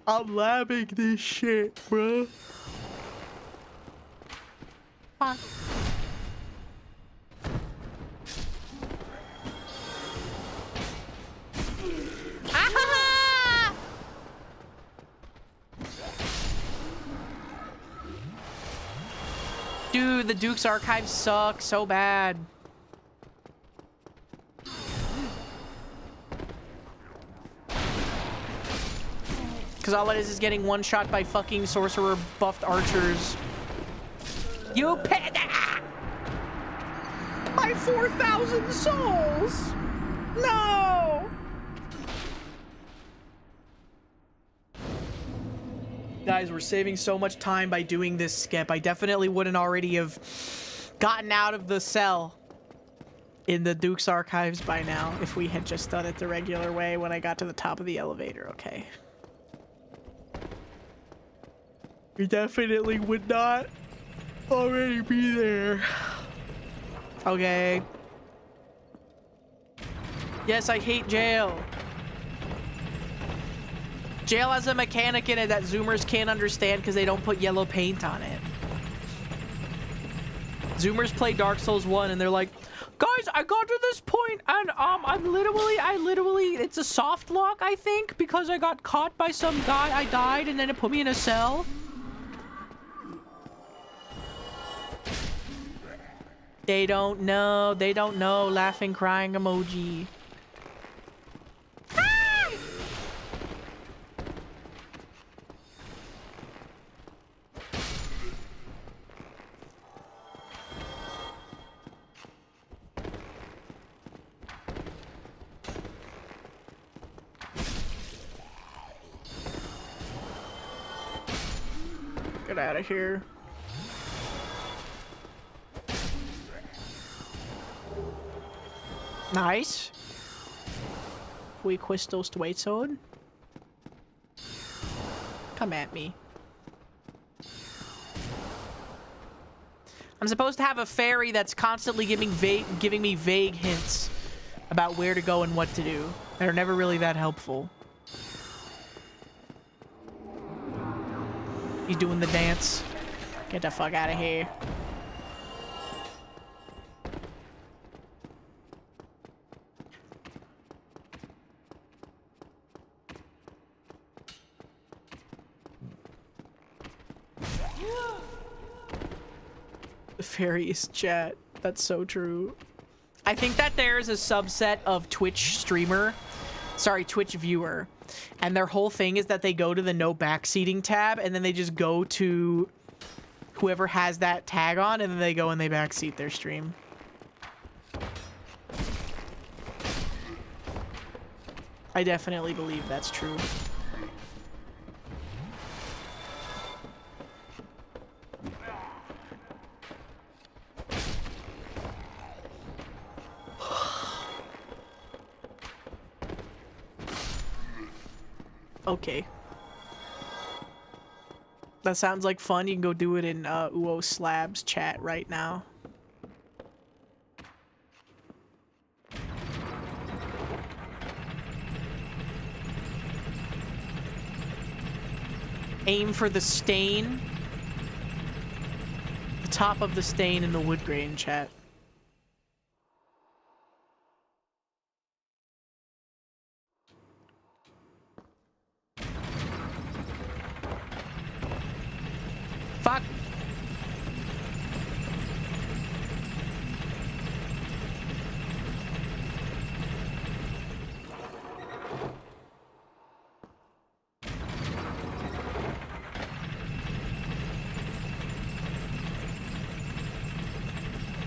I'm labbing this shit, bruh. Fuck. Ah! Dude, the Duke's archives suck so bad. Because all it is getting one shot by fucking sorcerer buffed archers. You pet! My 4,000 souls! No! Guys, we're saving so much time by doing this skip. I definitely wouldn't already have gotten out of the cell in the Duke's archives by now if we had just done it the regular way when I got to the top of the elevator, okay? We definitely would not already be there. Okay. Yes, I hate jail. Jail has a mechanic in it that Zoomers can't understand because they don't put yellow paint on it. Zoomers play Dark Souls 1 and they're like, guys, I got to this point and I literally, it's a soft lock, I think, because I got caught by some guy. I died and then it put me in a cell. They don't know, laughing, crying emoji. Ah! Get out of here. Nice. We crystals to wait sword. Come at me. I'm supposed to have a fairy that's constantly giving me vague hints about where to go and what to do. They're never really that helpful. He's doing the dance. Get the fuck out of here. The fairy is chat. That's so true. I think that there's a subset of Twitch streamer Sorry, Twitch viewer. And their whole thing is that they go to the no backseating tab, and then they just go to whoever has that tag on, and then they go and they backseat their stream. I definitely believe that's true. Okay. That sounds like fun. You can go do it in Uo Slab's chat right now. Aim for the stain. The top of the stain in the wood grain chat. Fuck.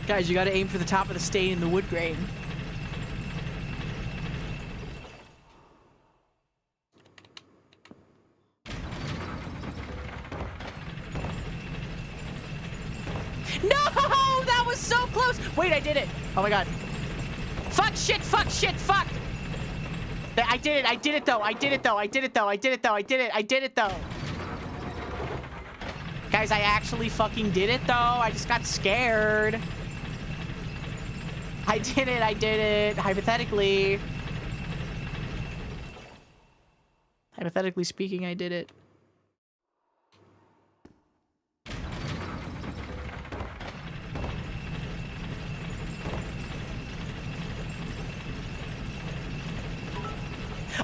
Guys, you gotta aim for the top of the stain in the wood grain. No! That was so close! Wait, I did it! Oh my god. Fuck, shit, fuck, shit, fuck! I did it though, I did it though, I did it though, I did it though, I did it though. Guys, I actually fucking did it though, I just got scared. I did it, hypothetically. Hypothetically speaking, I did it.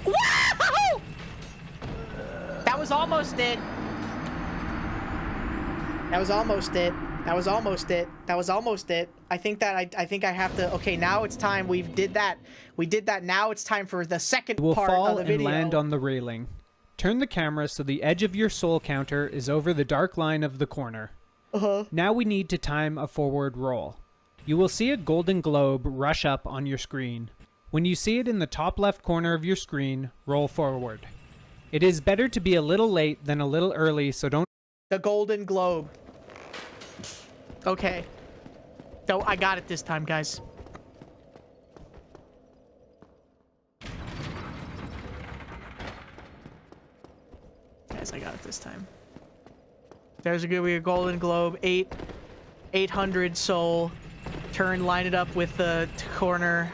Woo! That was almost it. That was almost it. That was almost it. That was almost it. I think I have to. Okay, now it's time. We did that. We did that. Now it's time for the second part of the video. Will fall and land on the railing. Turn the camera so the edge of your soul counter is over the dark line of the corner. Now we need to time a forward roll. You will see a golden globe rush up on your screen. When you see it in the top left corner of your screen, roll forward. It is better to be a little late than a little early, so don't... The golden globe. Okay. So I got it this time, guys. Guys, I got it this time. There's a good golden globe. 800 soul. Turn, line it up with the corner.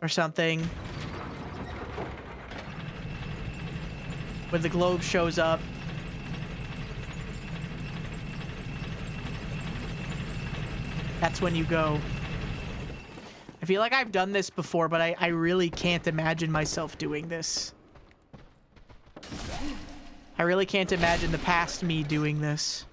Or something. When the globe shows up. That's when you go. I feel like I've done this before, but I really can't imagine myself doing this. I really can't imagine the past me doing this.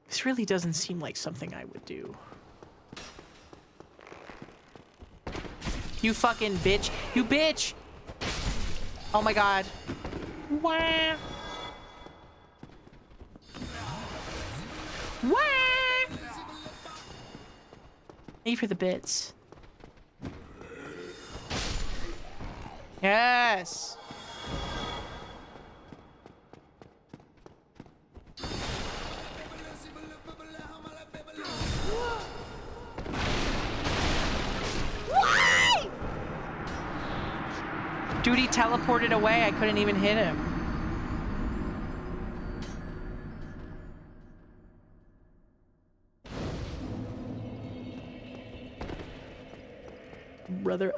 This really doesn't seem like something I would do. You fucking bitch. You bitch! Oh my god. Wah! Wah! Thank you for the bits. Yes! Dude, he teleported away. I couldn't even hit him. Brother,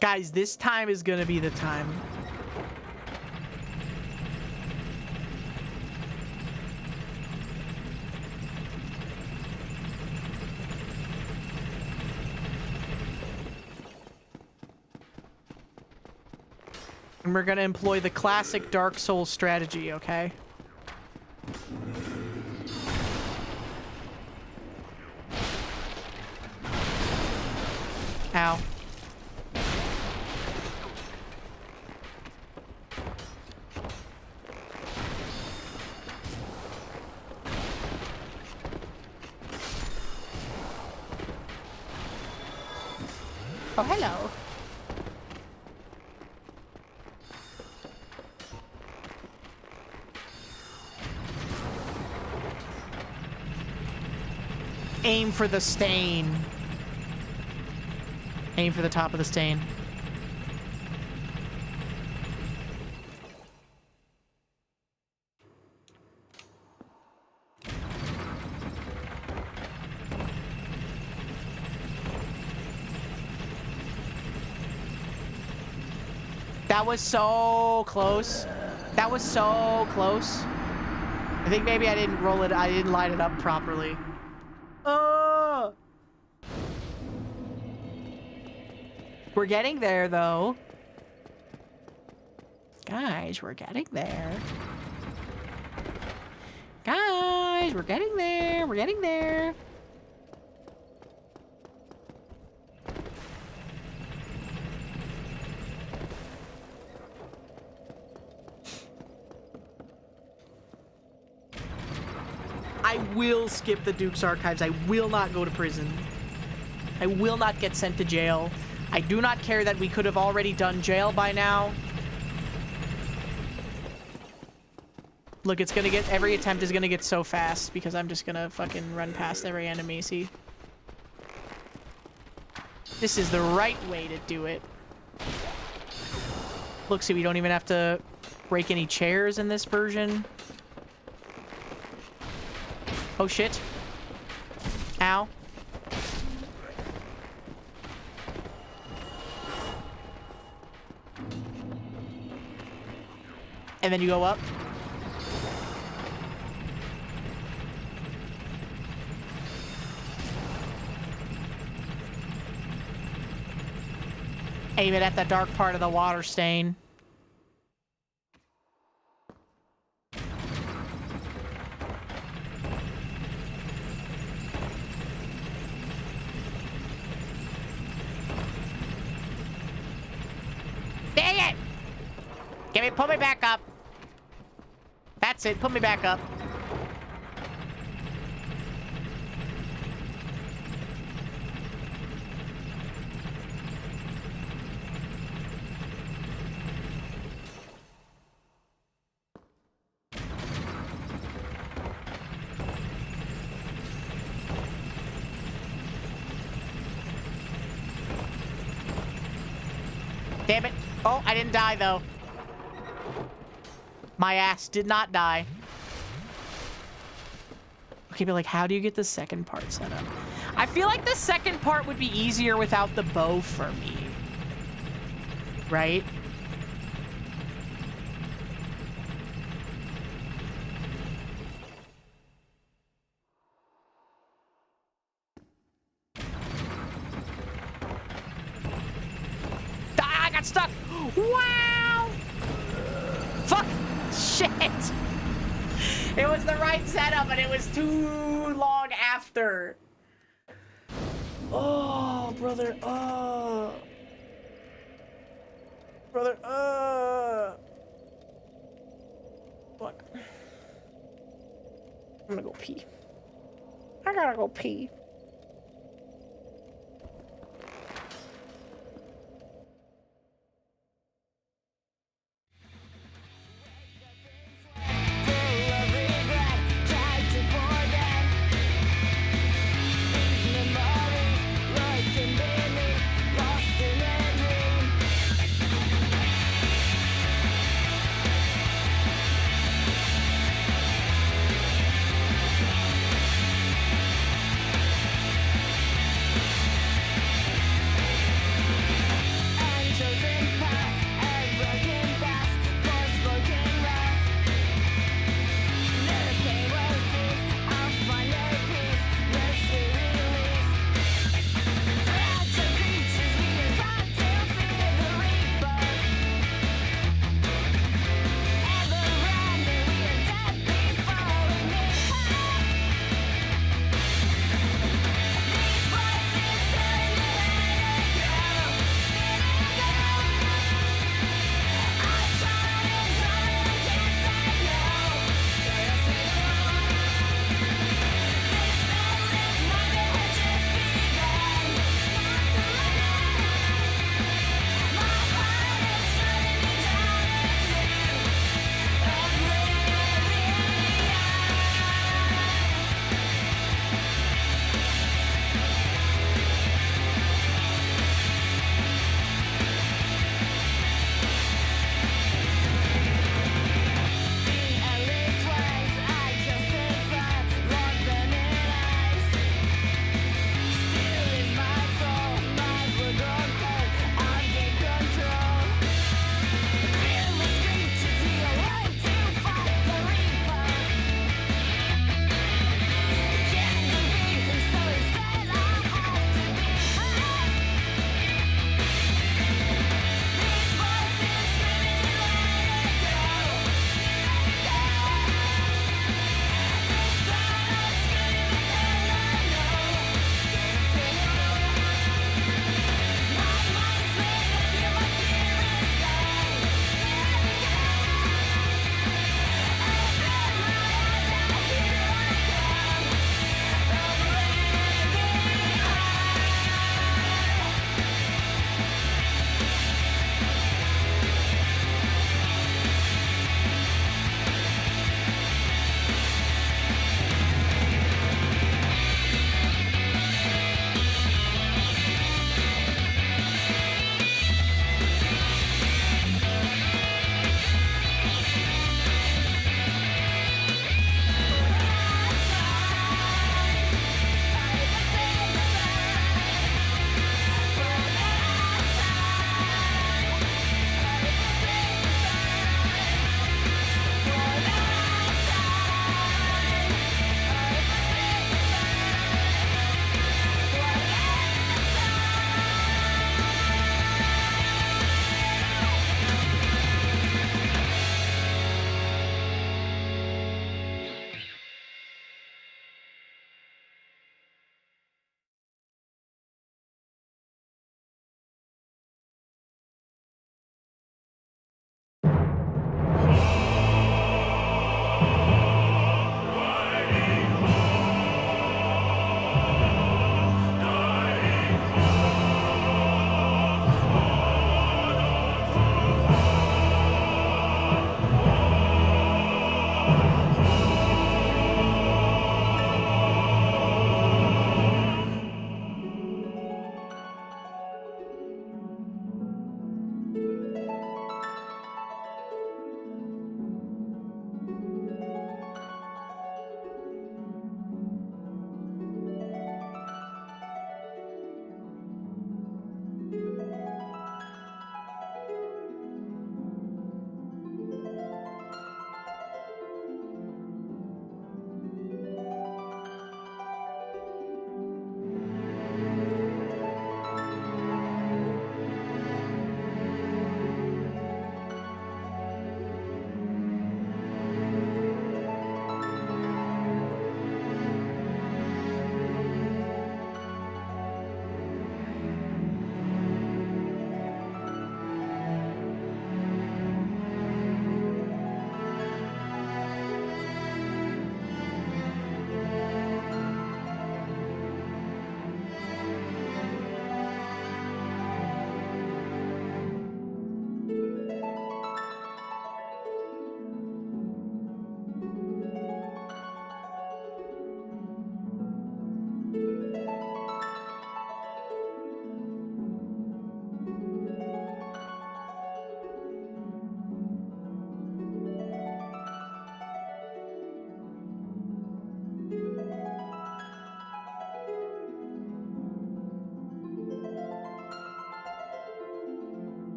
Guys, this time is gonna be the time. And we're gonna employ the classic Dark Souls strategy, okay? Ow. Oh, hello. Aim for the stain. Aim for the top of the stain. That was so close. That was so close. I think maybe I didn't roll it. I didn't line it up properly. Oh! We're getting there, though. Guys, we're getting there. Guys, we're getting there. We're getting there. I will skip the Duke's Archives. I will not go to prison. I will not get sent to jail. I do not care that we could have already done jail by now. Look, it's gonna get... Every attempt is gonna get so fast because I'm just gonna fucking run past every enemy, see? This is the right way to do it. Look, see, we don't even have to break any chairs in this version. Oh, shit. Ow. And then you go up. Aim it at the dark part of the water stain. Dang it! Pull me back up. That's it, put me back up. Damn it. Oh, I didn't die, though. My ass did not die. Okay, but like, how do you get the second part set up? I feel like the second part would be easier without the bow for me. Right? Ah, I got stuck! Wow! Fuck! Shit! It was the right setup, but it was too long after. Oh, brother. Oh. Brother. Fuck. I'm gonna go pee. I gotta go pee.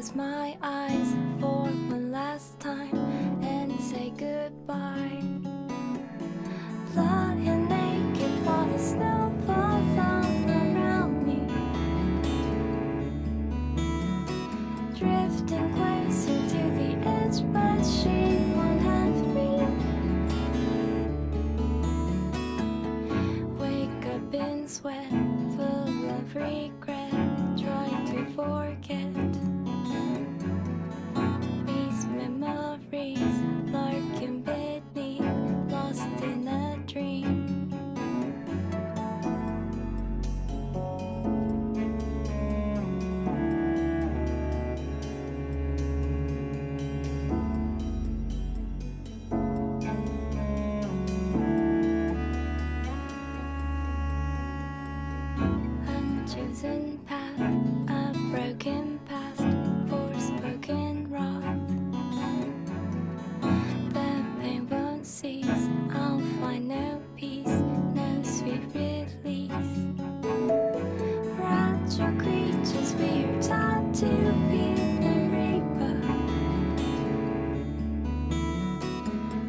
close my eyes for one last time and say goodbye. Lying naked while the snow falls all around me, drifting closer to the edge, but she won't have me. Wake up in sweat, full of regret, trying to forget these memories lurking beneath, lost in a dream. Unchosen path, a broken past, forspoken wrath. The pain won't cease, I'll find no peace, no sweet release. Fragile creatures, we are taught to be the reaper.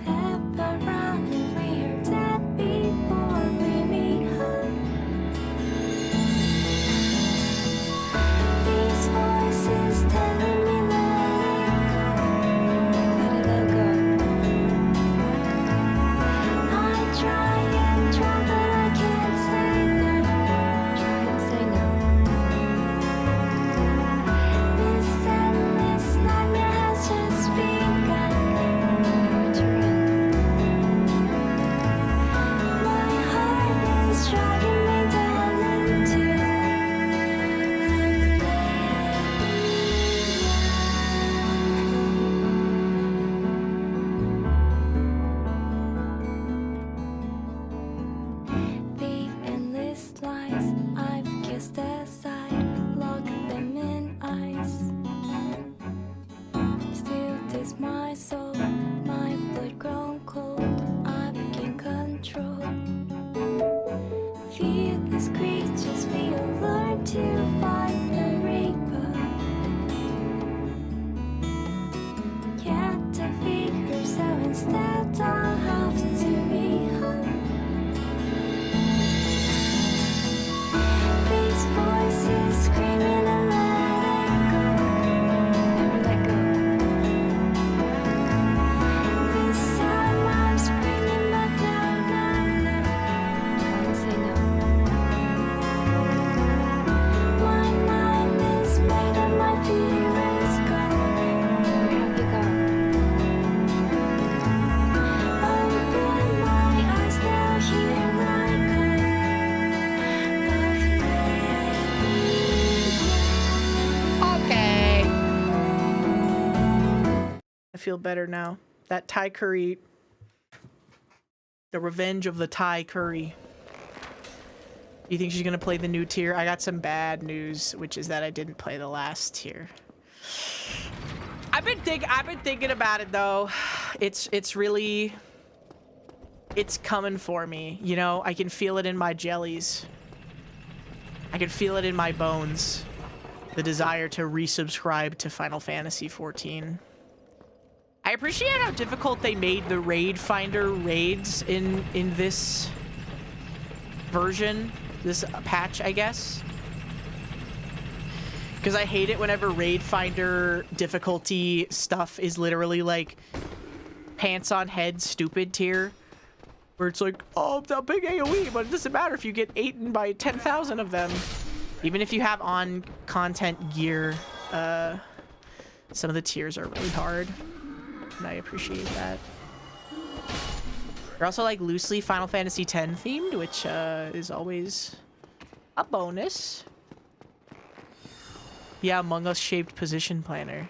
Ever running, we are dead before we meet her. These voices telling me let it go. I try and try, but I can't say no. Try and say no. This endless nightmare has just begun. Nowhere to run. My heart is dragging me down into the endless lies I've kissed aside, lock them in ice. Still tis my soul, my blood grown cold, I gain control. Fearless creatures, we have learned to fight the reaper. Can't defeat her, so instead I'll have to be her. These voices screaming and let it go. Never let go. This time I'm screaming, but no. Can't say no. My mind is made up, my fear is gone. Where have you gone? Open my eyes now, here I come. Okay. I feel better now. That Thai curry. The revenge of the Thai curry. You think she's gonna play the new tier? I got some bad news, which is that I didn't play the last tier. I've been thinking about it though. It's really, it's coming for me. You know, I can feel it in my jellies. I can feel it in my bones. The desire to resubscribe to Final Fantasy XIV. I appreciate how difficult they made the raid finder raids in this version, this patch, I guess. Because I hate it whenever raid finder difficulty stuff is literally like pants on head stupid tier. Where it's like, oh, it's a big AoE, but it doesn't matter if you get 8 by 10,000 of them. Even if you have on content gear, some of the tiers are really hard. And I appreciate that. They're also like loosely Final Fantasy X themed, which is always a bonus. Yeah, Among Us shaped position planner.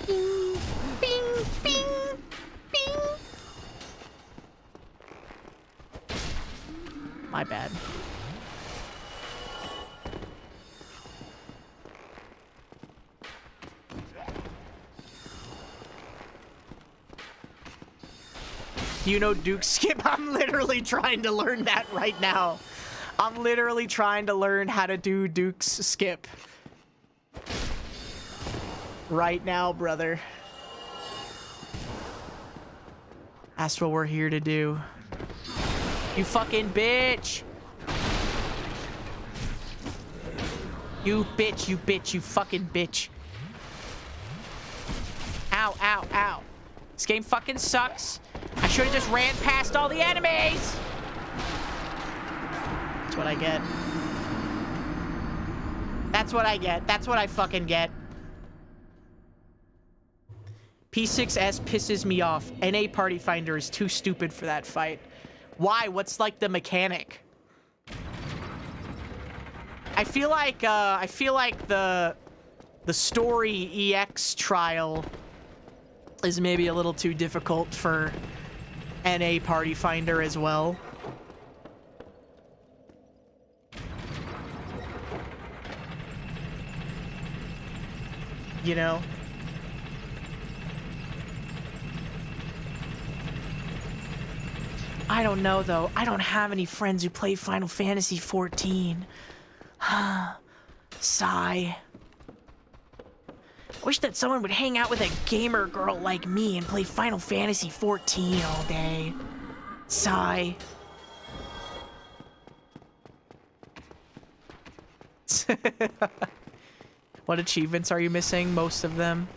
Bing, bing, bing, bing. My bad. You know Duke Skip? I'm literally trying to learn that right now. I'm literally trying to learn how to do Duke's Skip. Right now, brother. That's what we're here to do. You fucking bitch! You bitch, you bitch, you fucking bitch. Ow, ow, ow. This game fucking sucks. I should have just ran past all the enemies! That's what I get. That's what I get. That's what I fucking get. P6S pisses me off. NA Party Finder is too stupid for that fight. Why? What's like the mechanic? I feel like the story EX trial is maybe a little too difficult for NA Party Finder as well. You know? I don't know, though. I don't have any friends who play Final Fantasy 14. Sigh. Wish that someone would hang out with a gamer girl like me and play Final Fantasy 14 all day. Sigh. What achievements are you missing? Most of them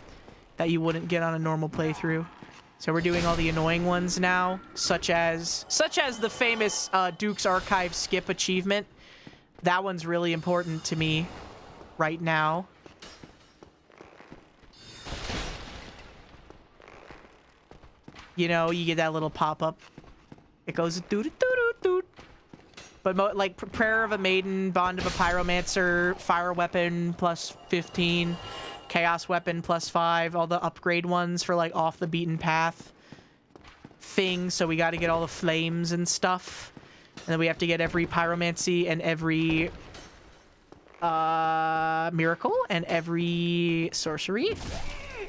that you wouldn't get on a normal playthrough. So we're doing all the annoying ones now, such as the famous Duke's Archive skip achievement. That one's really important to me right now. You know, you get that little pop-up. It goes doo-doo-doo-doo-doo. But like Prayer of a Maiden, Bond of a Pyromancer, Fire Weapon plus 15, Chaos Weapon plus 5, all the upgrade ones for like off the beaten path things. So we got to get all the flames and stuff. And then we have to get every pyromancy and every miracle and every sorcery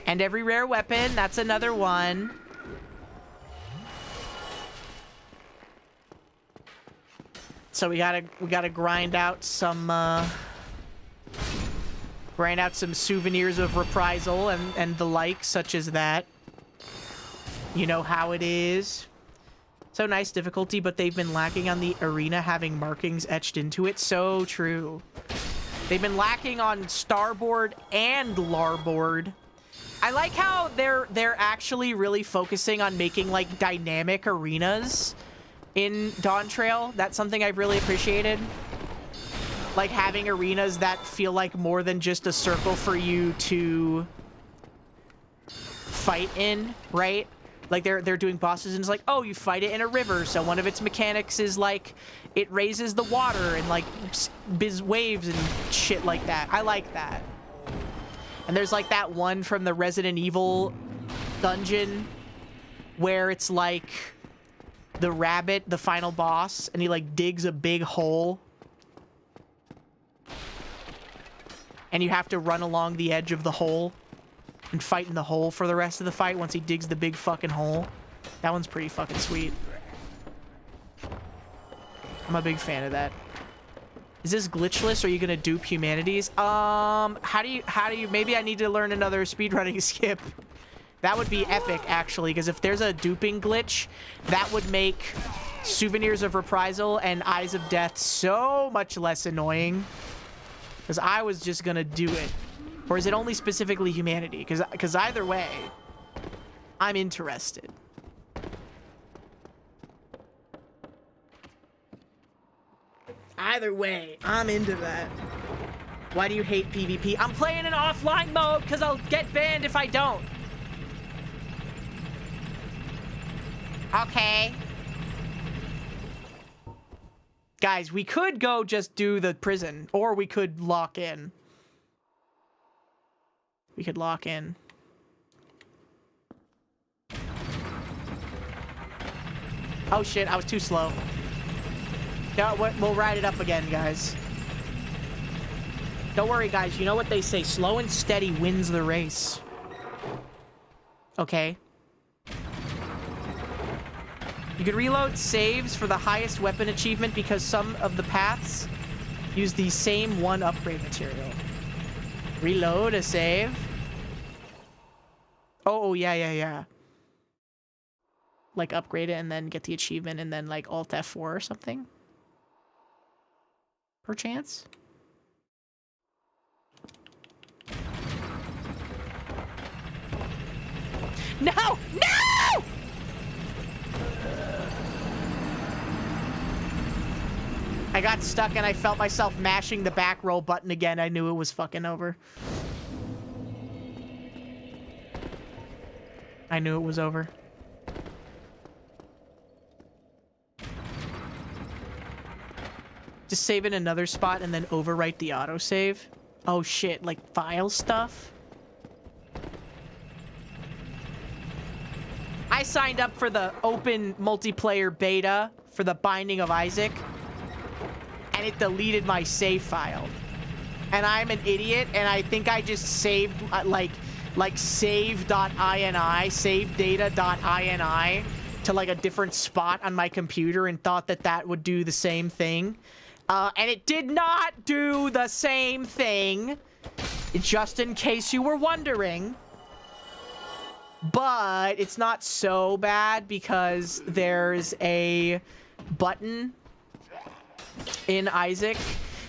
and every rare weapon. That's another one. So we gotta grind out some souvenirs of reprisal and the like, such as that. You know how it is. So nice difficulty, but they've been lacking on the arena having markings etched into it. So true. They've been lacking on starboard and larboard. I like how they're actually really focusing on making like dynamic arenas in Dawn Trail. That's something I've really appreciated. Like having arenas that feel like more than just a circle for you to fight in, right? Like they're doing bosses and it's like, oh, you fight it in a river. So one of its mechanics is like it raises the water and like waves and shit like that. I like that. And there's like that one from the Resident Evil dungeon where it's like the rabbit, the final boss, and he like digs a big hole. And you have to run along the edge of the hole and fight in the hole for the rest of the fight once he digs the big fucking hole. That one's pretty fucking sweet. I'm a big fan of that. Is this glitchless? Or are you gonna dupe humanities? How do you, maybe I need to learn another speedrunning skip. That would be epic, actually, because if there's a duping glitch, that would make Souvenirs of Reprisal and Eyes of Death so much less annoying. Because I was just gonna do it. Or is it only specifically humanity? Because either way, I'm interested. Either way, I'm into that. Why do you hate PvP? I'm playing in offline mode because I'll get banned if I don't. Okay. Guys, we could go just do the prison, or we could lock in. We could lock in. Oh shit, I was too slow. No, we'll ride it up again, guys. Don't worry, guys. You know what they say? Slow and steady wins the race. Okay. You can reload saves for the highest weapon achievement because some of the paths use the same one upgrade material. Reload a save. Oh, yeah. Like, upgrade it and then get the achievement and then, like, Alt F4 or something? Perchance? No! No! I got stuck and I felt myself mashing the back roll button again. I knew it was fucking over. I knew it was over. Just save in another spot and then overwrite the autosave. Oh shit, like file stuff? I signed up for the open multiplayer beta for the Binding of Isaac, and it deleted my save file. And I'm an idiot, and I think I just saved, like save.ini, savedata.ini to, like, a different spot on my computer and thought that that would do the same thing. And it did not do the same thing, just in case you were wondering. But it's not so bad because there's a button in Isaac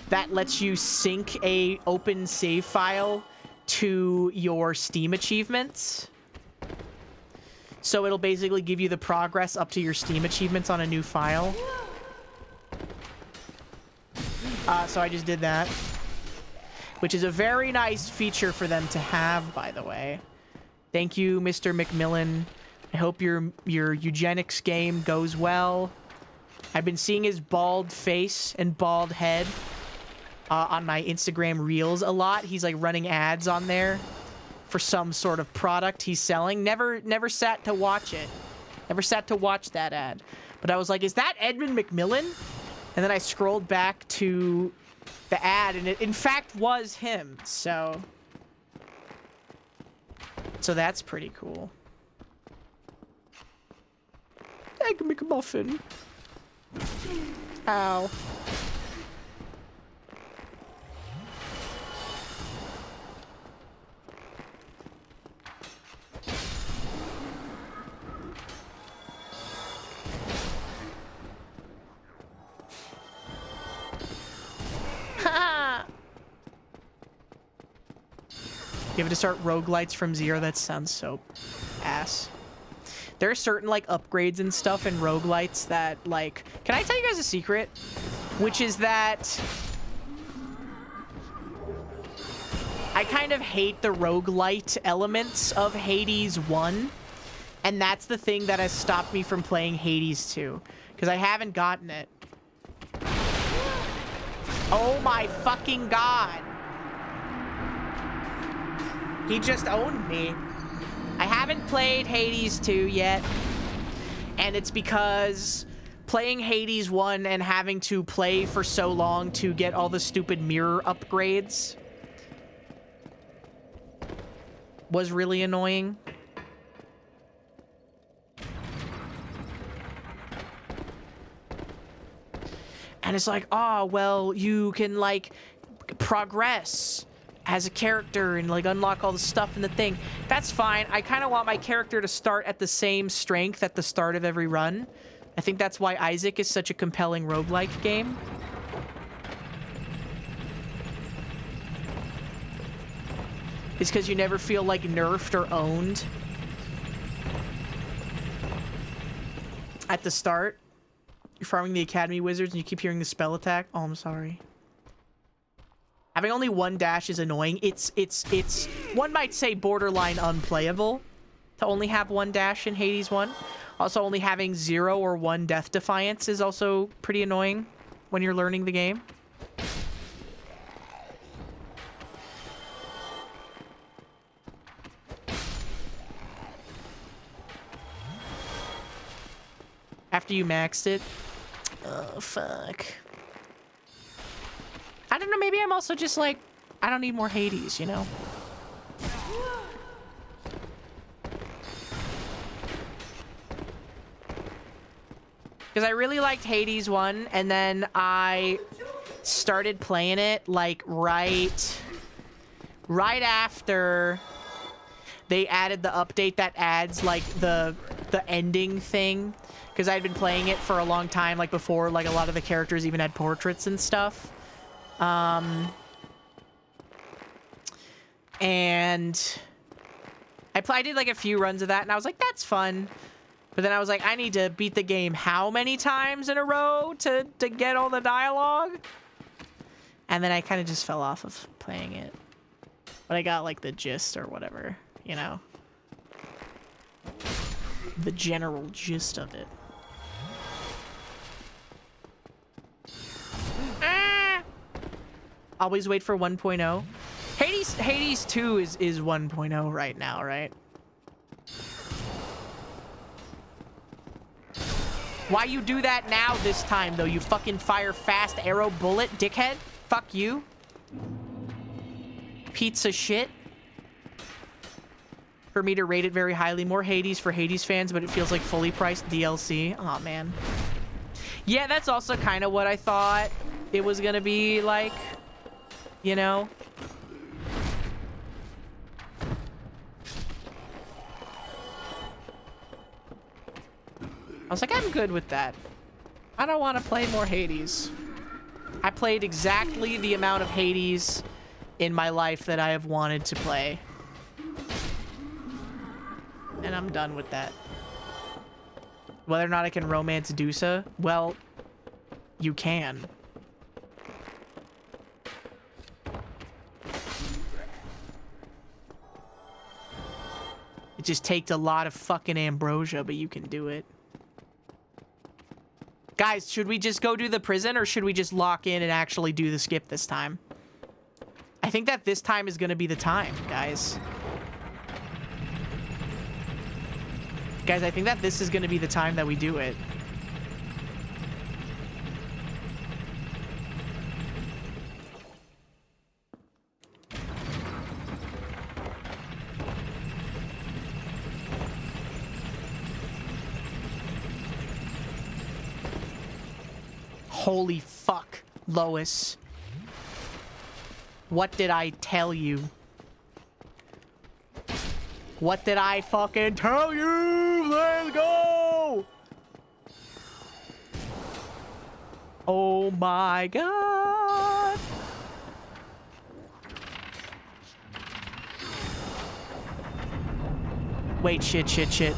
that lets you sync a open save file to your Steam achievements. So it'll basically give you the progress up to your Steam achievements on a new file. So I just did that, which is a very nice feature for them to have, by the way. Thank you, Mr. McMillan. I hope your eugenics game goes well. I've been seeing his bald face and bald head on my Instagram Reels a lot. He's like running ads on there for some sort of product he's selling. Never sat to watch it. Never sat to watch that ad. But I was like, is that Edmund McMillan? And then I scrolled back to the ad, and it in fact was him. So that's pretty cool. Egg McMuffin. Ow. Give it to start roguelites from zero. That sounds so ass. There are certain, like, upgrades and stuff in roguelites that, like... Can I tell you guys a secret? Which is that... I kind of hate the roguelite elements of Hades 1. And that's the thing that has stopped me from playing Hades 2. Because I haven't gotten it. Oh my fucking god. He just owned me. I haven't played Hades 2 yet. And it's because playing Hades 1 and having to play for so long to get all the stupid mirror upgrades was really annoying. And it's like, oh, well, you can, like, progress as a character and, like, unlock all the stuff in the thing. That's fine. I kind of want my character to start at the same strength at the start of every run. I think that's why Isaac is such a compelling roguelike game. It's because you never feel, like, nerfed or owned at the start. You're farming the Academy Wizards and you keep hearing the spell attack. Oh, I'm sorry. Having only one dash is annoying. It's one might say borderline unplayable to only have one dash in Hades 1. Also, only having 0 or 1 Death Defiance is also pretty annoying when you're learning the game. After you maxed it. Oh, fuck. I don't know, maybe I'm also just like, I don't need more Hades, you know? Because I really liked Hades 1, and then I started playing it, like, right after they added the update that adds like the ending thing, because I'd been playing it for a long time, like before like a lot of the characters even had portraits and stuff. And I did like a few runs of that, and I was like, that's fun. But then I was like, I need to beat the game how many times in a row to get all the dialogue? And then I kind of just fell off of playing it. But I got like the gist or whatever, you know? The general gist of it. Ah! Always wait for 1.0. Hades 2 is 1.0 right now, right? Why you do that now this time, though? You fucking fire fast arrow bullet, dickhead? Fuck you. Pizza shit. For me to rate it very highly. More Hades for Hades fans, but it feels like fully priced DLC. Aw, man. Yeah, that's also kind of what I thought it was gonna be like. You know? I was like, I'm good with that. I don't want to play more Hades. I played exactly the amount of Hades in my life that I have wanted to play. And I'm done with that. Whether or not I can romance Dusa, well, you can. It just takes a lot of fucking ambrosia, but you can do it. Guys, should we just go do the prison, or should we just lock in and actually do the skip this time? I think that this time is going to be the time, guys. Guys, I think that this is going to be the time that we do it. Holy fuck, Lois. What did I tell you? What did I fucking tell you? Let's go! Oh my god. Wait, shit.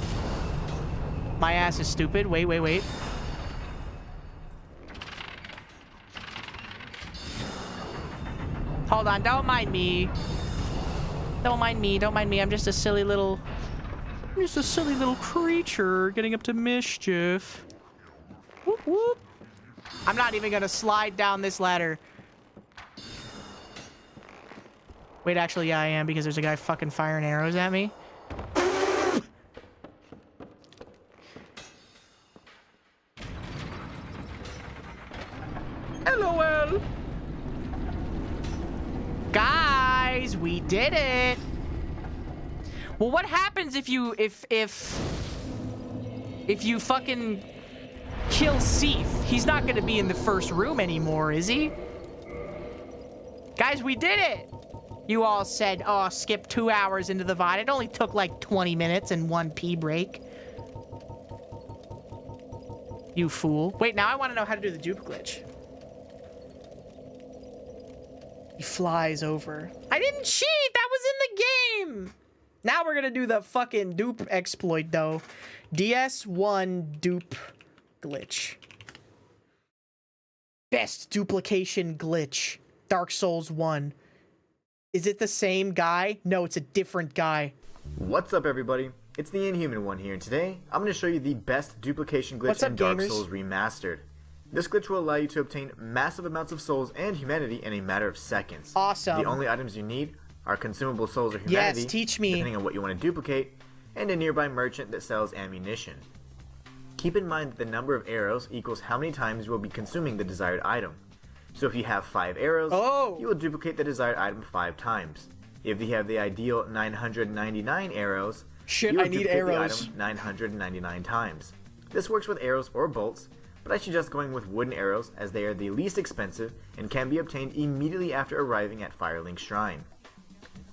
My ass is stupid. Wait. Hold on, don't mind me. Don't mind me. I'm just a silly little creature getting up to mischief. Whoop, whoop. I'm not even gonna slide down this ladder. Wait, actually, yeah, I am, because there's a guy fucking firing arrows at me. LOL. Guys, we did it. Well, what happens if you fucking kill Seath? He's not gonna be in the first room anymore, is he? Guys, we did it. You all said, oh, skip 2 hours into the VOD. It only took like 20 minutes and 1 pee break. You fool. Wait, now I want to know how to do the dupe glitch. He flies over. I didn't cheat! That was in the game! Now we're gonna do the fucking dupe exploit, though. DS1 dupe glitch. Best duplication glitch. Dark Souls 1. Is it the same guy? No, it's a different guy. What's up, everybody? It's the Inhuman One here, and today I'm going to show you the best duplication glitch in Dark Souls Remastered. This glitch will allow you to obtain massive amounts of souls and humanity in a matter of seconds. Awesome. The only items you need are consumable souls or humanity, yes, teach me, depending on what you want to duplicate, and a nearby merchant that sells ammunition. Keep in mind that the number of arrows equals how many times you will be consuming the desired item. So if you have 5 arrows, you will duplicate the desired item 5 times. If you have the ideal 999 arrows, you will duplicate the item 999 times. This works with arrows or bolts, but I suggest going with wooden arrows as they are the least expensive and can be obtained immediately after arriving at Firelink Shrine.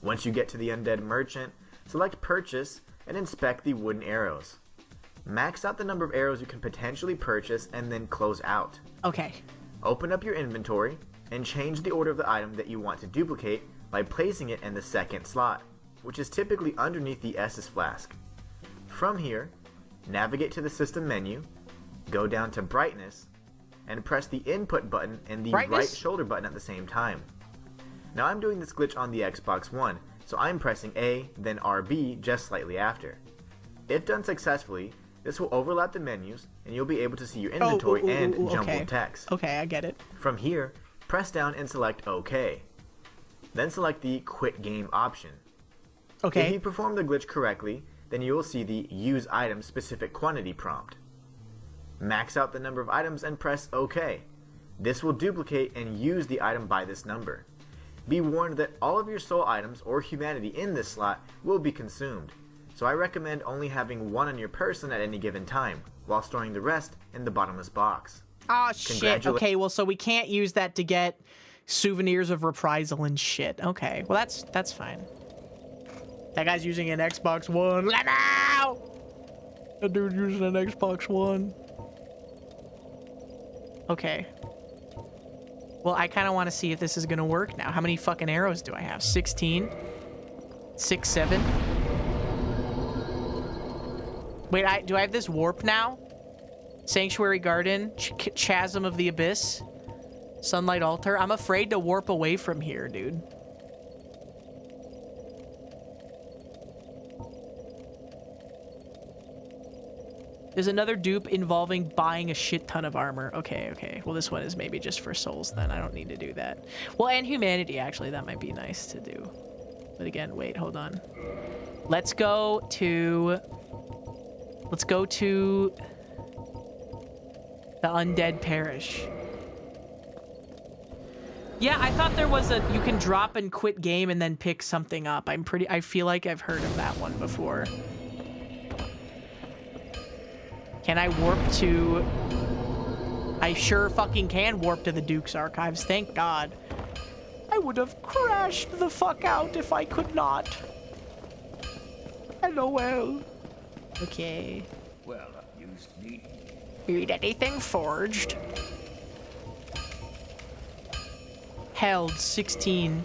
Once you get to the undead merchant, select purchase and inspect the wooden arrows. Max out the number of arrows you can potentially purchase and then close out. Okay. Open up your inventory and change the order of the item that you want to duplicate by placing it in the second slot, which is typically underneath the Estus flask. From here, navigate to the system menu, go down to brightness, and press the input button and the right shoulder button at the same time. Now I'm doing this glitch on the Xbox One, so I'm pressing A, then RB just slightly after. If done successfully, this will overlap the menus, and you'll be able to see your inventory and jumbled text. Okay, I get it. From here, press down and select OK. Then select the Quit Game option. Okay. If you perform the glitch correctly, then you will see the Use Item Specific Quantity prompt. Max out the number of items and press OK. This will duplicate and use the item by this number. Be warned that all of your soul items or humanity in this slot will be consumed, so I recommend only having one on your person at any given time, while storing the rest in the bottomless box. Oh shit, okay, well so we can't use that to get souvenirs of reprisal and shit. Okay, well that's fine. That guy's using an Xbox One. Let me out! That dude's using an Xbox One. Okay. Well, I kind of want to see if this is going to work now. How many fucking arrows do I have? 16? 6, 7? Wait, do I have this warp now? Sanctuary Garden, Chasm of the Abyss, Sunlight Altar. I'm afraid to warp away from here, dude. There's another dupe involving buying a shit ton of armor. Okay, okay. Well, this one is maybe just for souls then. I don't need to do that. Well, and humanity, actually. That might be nice to do. But again, wait, hold on. Let's go to the Undead Parish. Yeah, I thought there was you can drop and quit game and then pick something up. I feel like I've heard of that one before. Can I warp to... I sure fucking can warp to the Duke's archives, thank God. I would have crashed the fuck out if I could not. LOL. Okay. Well, used meat. Eat anything forged. Held 16.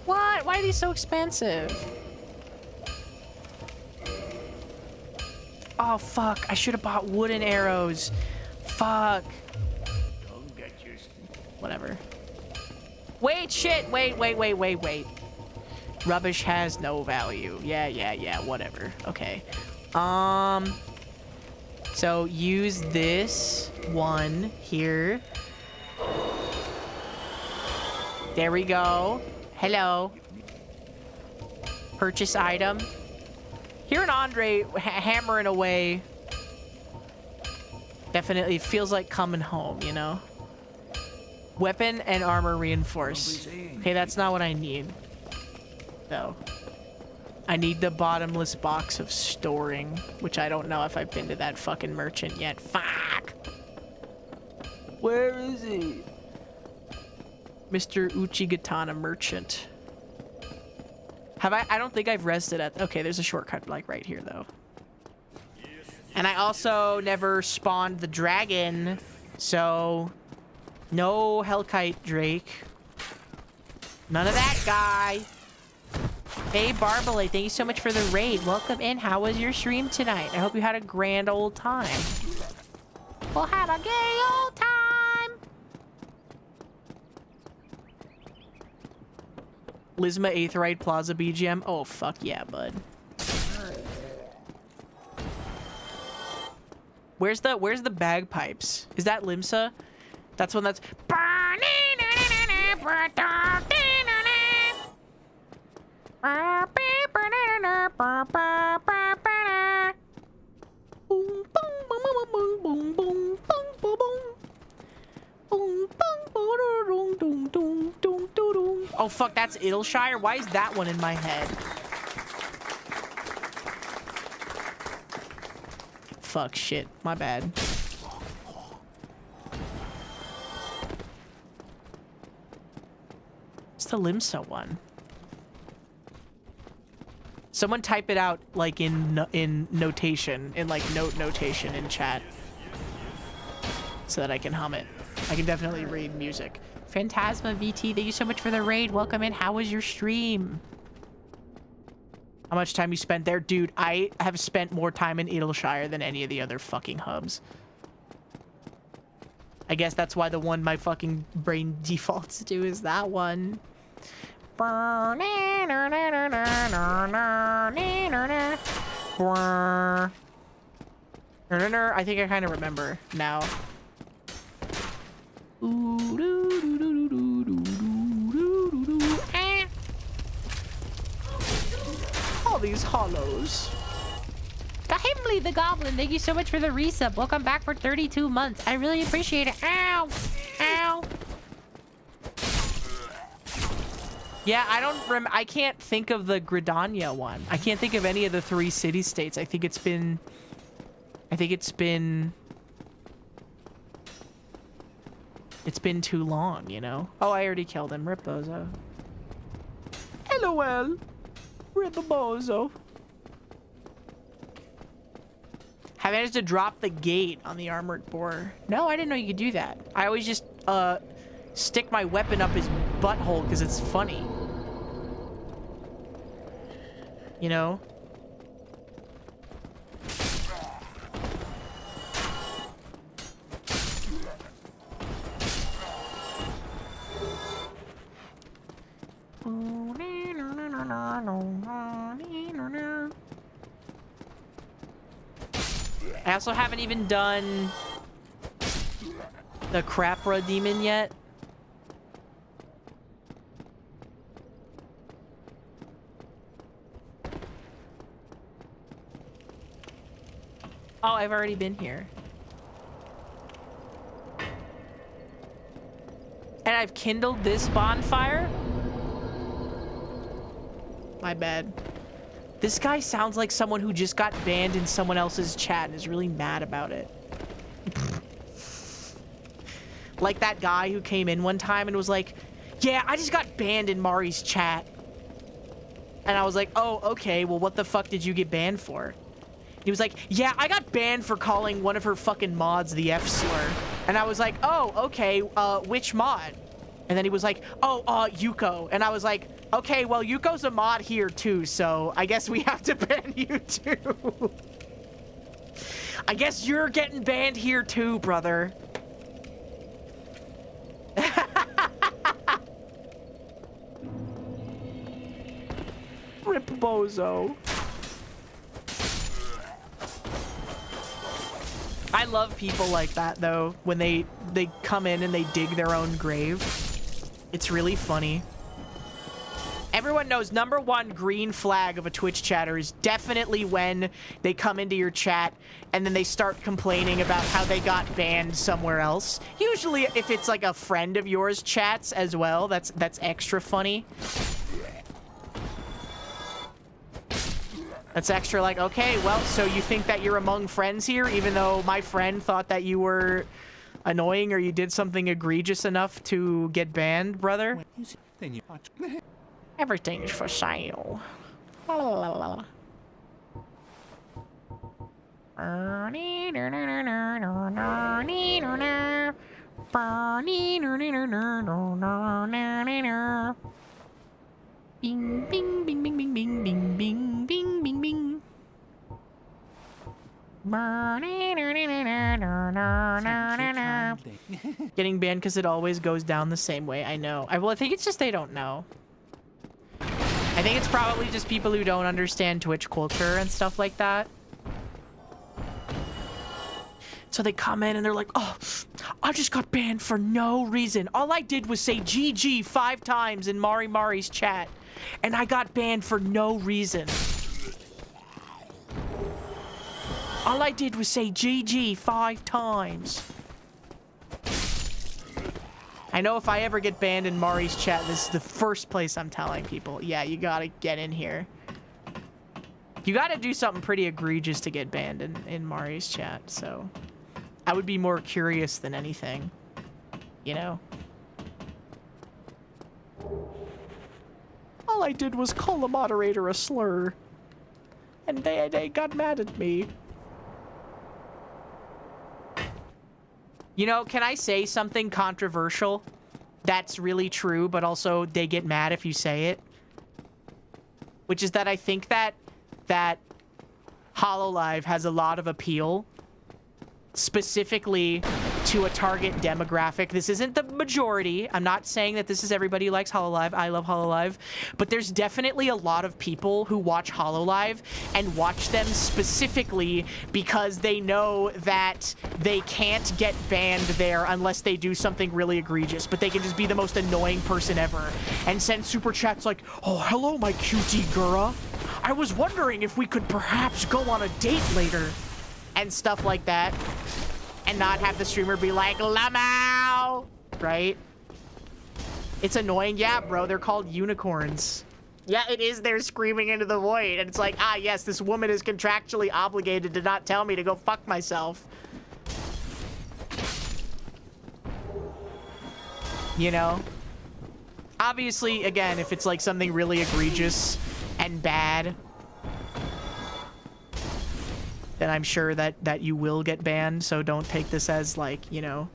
What? Why are these so expensive? Oh fuck, I should have bought wooden arrows. Fuck. Whatever. Wait, shit, wait. Rubbish has no value. Yeah, whatever. Okay. So use this one here. There we go. Hello. Purchase item. Hearing Andre hammering away definitely feels like coming home, you know? Weapon and armor reinforced. Okay, that's not what I need, though. I need the bottomless box of storing, which I don't know if I've been to that fucking merchant yet. Fuck! Where is he? Mr. Uchigatana merchant. Have I don't think I've rested at... Okay, there's a shortcut, like, right here, though. And I also never spawned the dragon, so... No Hellkite Drake. None of that guy. Hey, Barbalay, thank you so much for the raid. Welcome in. How was your stream tonight? I hope you had a grand old time. We'll have a gay old time. Lisma Aetheryte Plaza BGM. Oh, fuck yeah, bud. Where's the bagpipes? Is that Limsa? That's one that's... Oh fuck, that's Idleshire? Why is that one in my head? Fuck, shit, my bad. It's the Limsa one. Someone type it out like in notation, in like notation in chat, so that I can hum it. I can definitely read music. Phantasma VT, thank you so much for the raid. Welcome in. How was your stream? How much time you spent there? Dude, I have spent more time in Edelshire than any of the other fucking hubs. I guess that's why the one my fucking brain defaults to is that one. I think I kind of remember now. All these hollows. Gahimli the Goblin, thank you so much for the resub. Welcome back for 32 months. I really appreciate it. Ow! Ow! Yeah, I can't think of the Gridania one. I can't think of any of the 3 city-states. I think it's been too long, you know? Oh, I already killed him. Rip Bozo. LOL. Rip Bozo. I managed to drop the gate on the armored boar. No, I didn't know you could do that. I always just, stick my weapon up his butthole because it's funny. You know? I also haven't even done the Crapra demon yet. Oh, I've already been here. And I've kindled this bonfire? My bad. This guy sounds like someone who just got banned in someone else's chat and is really mad about it. Like that guy who came in one time and was like, yeah, I just got banned in Mari's chat. And I was like, oh, okay, well, what the fuck did you get banned for? He was like, yeah, I got banned for calling one of her fucking mods the F slur. And I was like, oh, okay, which mod? And then he was like, oh, Yuko. And I was like, okay, well, Yuko's a mod here too, so I guess we have to ban you too. I guess you're getting banned here too, brother. Rip Bozo. I love people like that, though, when they come in and they dig their own grave. It's really funny. Everyone knows #1 green flag of a Twitch chatter is definitely when they come into your chat and then they start complaining about how they got banned somewhere else. Usually, if it's like a friend of yours chats as well, that's extra funny. That's extra like, okay, well, so you think that you're among friends here, even though my friend thought that you were annoying or you did something egregious enough to get banned, brother? Everything's for sale. La, la, la, la, la. Bing, bing, bing, bing, bing, bing, bing, bing, bing, bing, bing. Getting banned because it always goes down the same way. I know. Well, I think it's just they don't know. I think it's probably just people who don't understand Twitch culture and stuff like that. So they come in and they're like, oh, I just got banned for no reason. All I did was say GG 5 times in Mari's chat. And I got banned for no reason. All I did was say GG 5 times. I know if I ever get banned in Mari's chat, this is the first place I'm telling people. Yeah, you gotta get in here. You gotta do something pretty egregious to get banned in Mari's chat, so... I would be more curious than anything. You know? All I did was call a moderator a slur. and they got mad at me. You know, can I say something controversial that's really true, but also they get mad if you say it? Which is that I think that HoloLive has a lot of appeal, specifically to a target demographic. This isn't the majority. I'm not saying that this is everybody who likes HoloLive. I love HoloLive. But there's definitely a lot of people who watch HoloLive and watch them specifically because they know that they can't get banned there unless they do something really egregious. But they can just be the most annoying person ever and send super chats like, "Oh, hello, my cutie Gura. I was wondering if we could perhaps go on a date later." And stuff like that. And not have the streamer be like, "Lamau!" Right? It's annoying. Yeah, bro, they're called unicorns. Yeah, it is. They're screaming into the void. And it's like, ah, yes, this woman is contractually obligated to not tell me to go fuck myself. You know? Obviously, again, if it's like something really egregious and bad, then I'm sure that you will get banned, so don't take this as, like, you know,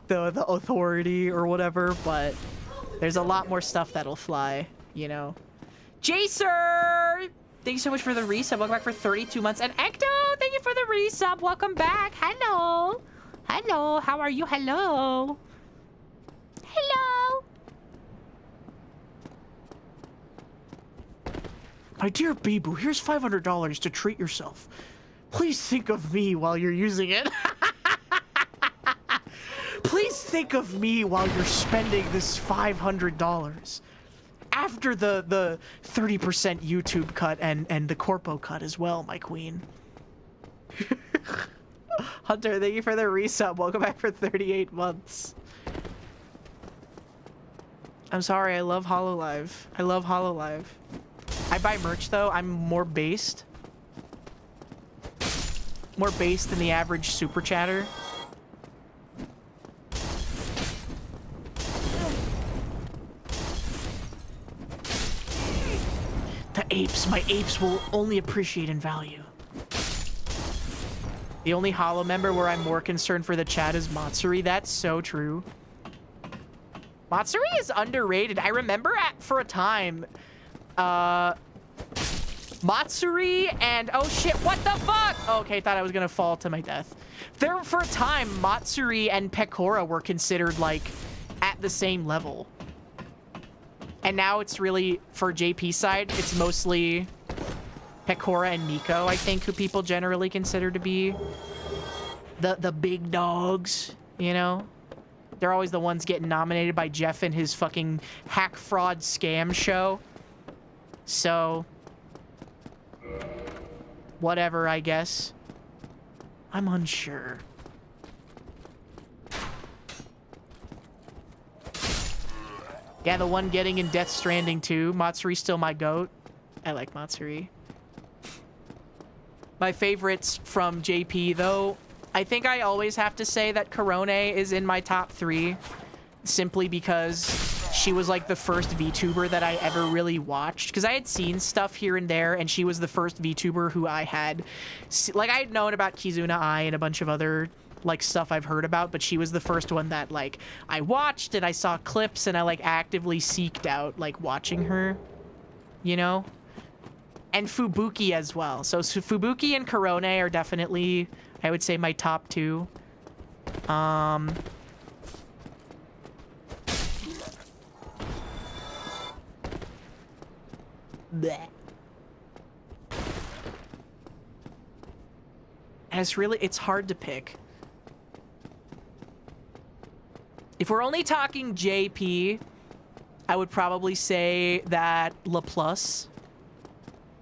the authority or whatever, but there's a lot more stuff that'll fly, you know. Jacer! Thank you so much for the resub. Welcome back for 32 months. And Ecto, thank you for the resub. Welcome back. Hello. Hello. How are you? Hello. Hello. My dear Bibu, here's $500 to treat yourself. Please think of me while you're using it. Please think of me while you're spending this $500. After the 30% YouTube cut and the corpo cut as well, my queen. Hunter, thank you for the resub. Welcome back for 38 months. I'm sorry, I love HoloLive. I love HoloLive. I buy merch though, I'm more based. More based than the average super chatter. The apes, my apes will only appreciate in value. The only Holo member where I'm more concerned for the chat is Matsuri. That's so true. Matsuri is underrated. I remember for a time, Matsuri and... Oh shit, what the fuck? Okay, thought I was gonna fall to my death. There, for a time, Matsuri and Pekora were considered, like, at the same level. And now it's really, for JP's side, it's mostly Pekora and Miko, I think, who people generally consider to be the big dogs, you know? They're always the ones getting nominated by Jeff and his fucking hack fraud scam show. So... whatever, I guess. I'm unsure. Yeah, the one getting in Death Stranding too. Matsuri's still my goat. I like Matsuri. My favorites from JP, though, I think I always have to say that Korone is in my top 3. Simply because she was like the first VTuber that I ever really watched. Because I had seen stuff here and there, and she was the first VTuber who I had... like, I had known about Kizuna Ai and a bunch of other, like, stuff I've heard about, but she was the first one that, like, I watched, and I saw clips, and I, like, actively seeked out, like, watching her. You know? And Fubuki as well. So Fubuki and Korone are definitely, I would say, my top 2. Bleh. And it's hard to pick. If we're only talking JP, I would probably say that LaPlus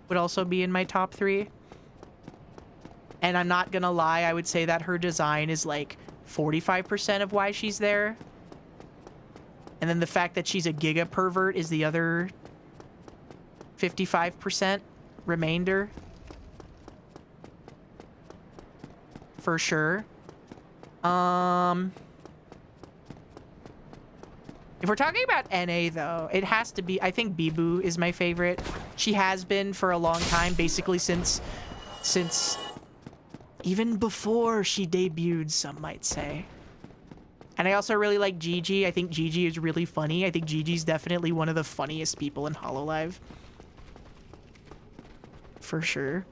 would also be in my top 3. And I'm not gonna lie, I would say that her design is like 45% of why she's there. And then the fact that she's a giga pervert is the other 55% remainder. For sure. If we're talking about NA, though, it has to be... I think Bibu is my favorite. She has been for a long time, basically since even before she debuted, some might say. And I also really like Gigi. I think Gigi is really funny. I think Gigi's definitely one of the funniest people in Hololive. For sure.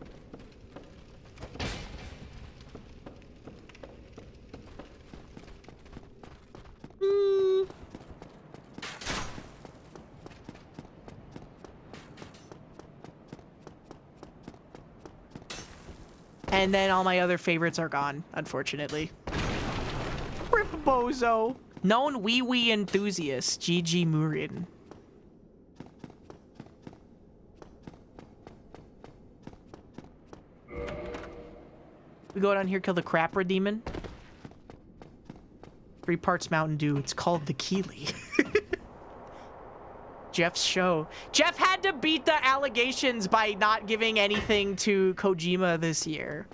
And then all my other favorites are gone, unfortunately. Rip Bozo. Known wee-wee enthusiast, Gigi Murin. We go down here, kill the Crapra demon. 3 parts Mountain Dew. It's called the Keeley. Jeff's show. Jeff had to beat the allegations by not giving anything to Kojima this year.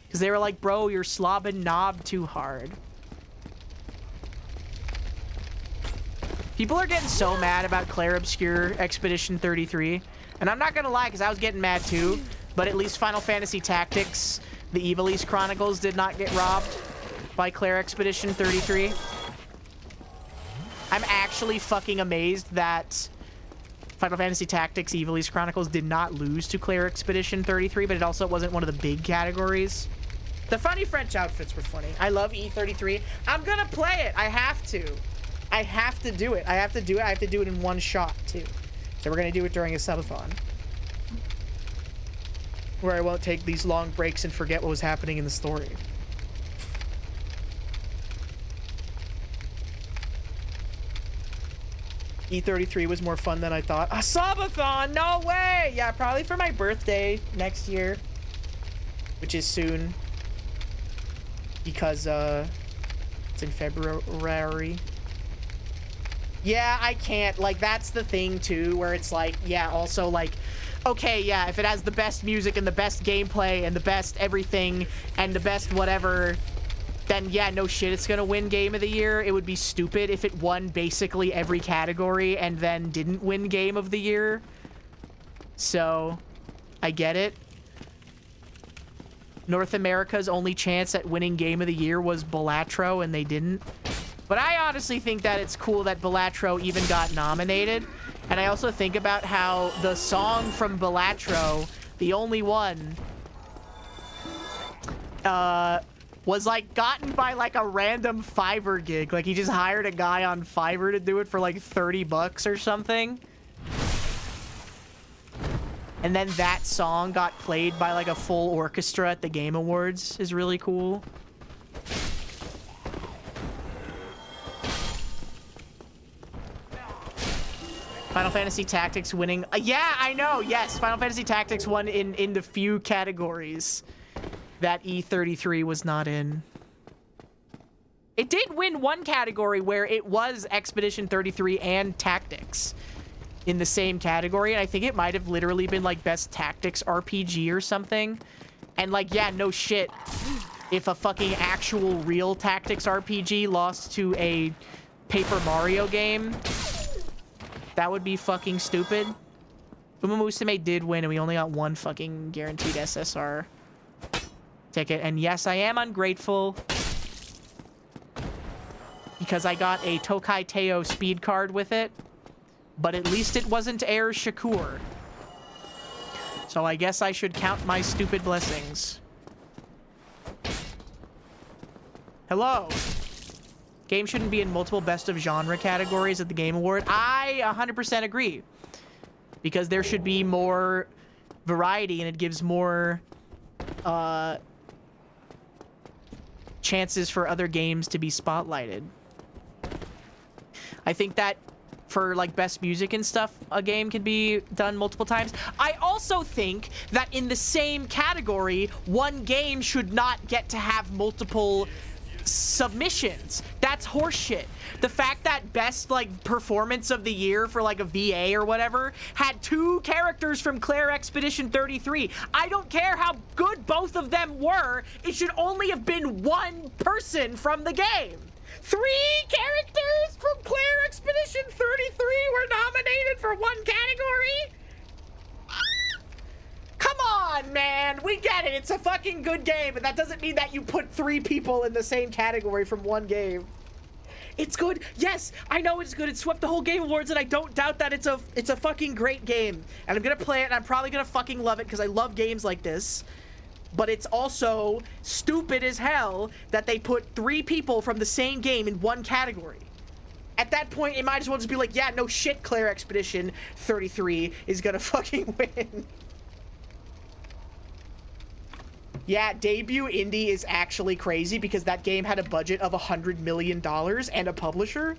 Because they were like, bro, you're slobbing knob too hard. People are getting so mad about Claire Obscure Expedition 33. And I'm not going to lie, because I was getting mad too. But at least Final Fantasy Tactics, the Evil East Chronicles did not get robbed by Claire Expedition 33. I'm actually fucking amazed that Final Fantasy Tactics Evil East Chronicles did not lose to Claire Expedition 33, but it also wasn't one of the big categories. The funny French outfits were funny. I love E33. I'm gonna play it. I have to. I have to do it. I have to do it. I have to do it in one shot, too. So we're gonna do it during a subathon. Where I won't take these long breaks and forget what was happening in the story. E33 was more fun than I thought. A subathon? No way! Yeah, probably for my birthday next year. Which is soon. Because, it's in February. Yeah, I can't. Like, that's the thing, too, where it's like, yeah, also, like, okay, yeah, if it has the best music and the best gameplay and the best everything and the best whatever... then yeah, no shit, it's gonna win Game of the Year. It would be stupid if it won basically every category and then didn't win Game of the Year. So, I get it. North America's only chance at winning Game of the Year was Balatro, and they didn't. But I honestly think that it's cool that Balatro even got nominated. And I also think about how the song from Balatro, the only one, was like gotten by like a random Fiverr gig. Like he just hired a guy on Fiverr to do it for like 30 bucks or something. And then that song got played by like a full orchestra at the Game Awards. Is really cool. Final Fantasy Tactics winning. Yeah, I know. Yes, Final Fantasy Tactics won in the few categories that E33 was not in. It did win one category where it was Expedition 33 and Tactics in the same category, and I think it might have literally been like Best Tactics RPG or something. And like, yeah, no shit. If a fucking actual real Tactics RPG lost to a Paper Mario game, that would be fucking stupid. Uma Musume did win, and we only got one fucking guaranteed SSR ticket. And yes, I am ungrateful because I got a Tokai Teo speed card with it, but at least it wasn't Air Shakur. So I guess I should count my stupid blessings. Hello. Game shouldn't be in multiple best of genre categories at the Game Award. I 100% agree. Because there should be more variety and it gives more chances for other games to be spotlighted. I think that for like best music and stuff, a game can be done multiple times. I also think that in the same category, one game should not get to have multiple submissions. That's horseshit. The fact that best like performance of the year for like a VA or whatever had 2 characters from Claire Expedition 33. I don't care how good both of them were. It should only have been one person from the game. 3 characters from Claire Expedition 33 were nominated for 1 category? Come on, man. We get it. It's a fucking good game, but that doesn't mean that you put 3 people in the same category from 1 game. It's good. Yes, I know it's good. It swept the whole Game Awards, and I don't doubt that it's a fucking great game. And I'm gonna play it, and I'm probably gonna fucking love it because I love games like this. But it's also stupid as hell that they put 3 people from the same game in 1 category. At that point, it might as well just be like, yeah, no shit, Claire Expedition 33 is gonna fucking win. Yeah, debut indie is actually crazy because that game had a budget of $100 million and a publisher.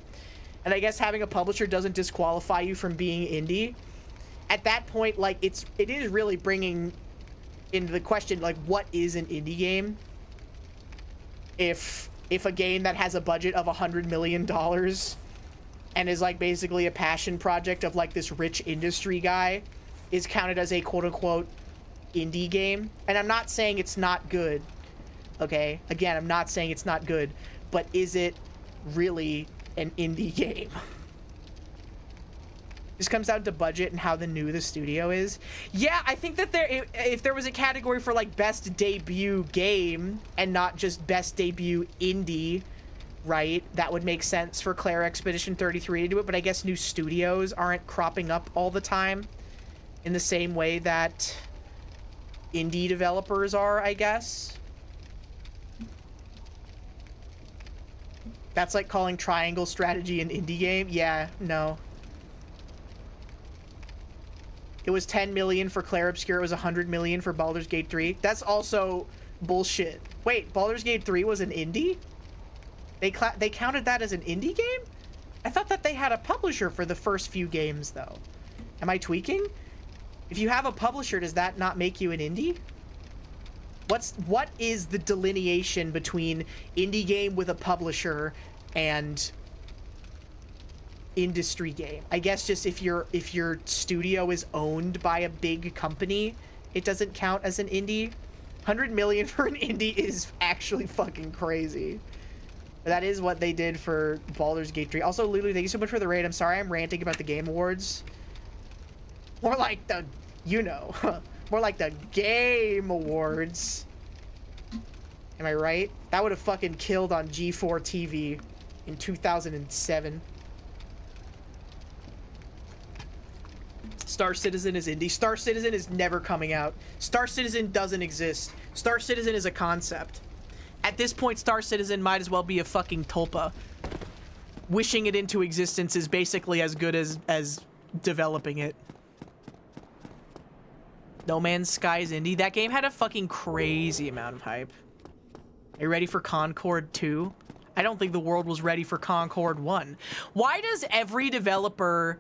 And I guess having a publisher doesn't disqualify you from being indie. At that point, like, it is really bringing into the question, like, what is an indie game? If a game that has a budget of $100 million and is, like, basically a passion project of, like, this rich industry guy is counted as a quote-unquote indie game. And I'm not saying it's not good, okay? Again, I'm not saying it's not good, but is it really an indie game? This comes down to budget and how new the studio is. Yeah, I think that if there was a category for like best debut game and not just best debut indie, right, that would make sense for Claire Expedition 33 to do it, but I guess new studios aren't cropping up all the time in the same way that indie developers are, I guess. That's like calling Triangle Strategy an indie game. Yeah, no. It was 10 million for Clair Obscur. It was 100 million for Baldur's Gate 3. That's also bullshit. Wait, Baldur's Gate 3 was an indie? They counted that as an indie game? I thought that they had a publisher for the first few games, though. Am I tweaking? If you have a publisher, does that not make you an indie? What is the delineation between indie game with a publisher and industry game? I guess just if your studio is owned by a big company, it doesn't count as an indie. 100 million for an indie is actually fucking crazy. That is what they did for Baldur's Gate 3. Also, Lulu, thank you so much for the raid. I'm sorry I'm ranting about the Game Awards. More like the, you know, more like the Game Awards. Am I right? That would have fucking killed on G4 TV in 2007. Star Citizen is indie. Star Citizen is never coming out. Star Citizen doesn't exist. Star Citizen is a concept. At this point, Star Citizen might as well be a fucking tulpa. Wishing it into existence is basically as good as developing it. No Man's Sky is indie. That game had a fucking crazy amount of hype. Are you ready for Concord 2? I don't think the world was ready for Concord 1. Why does every developer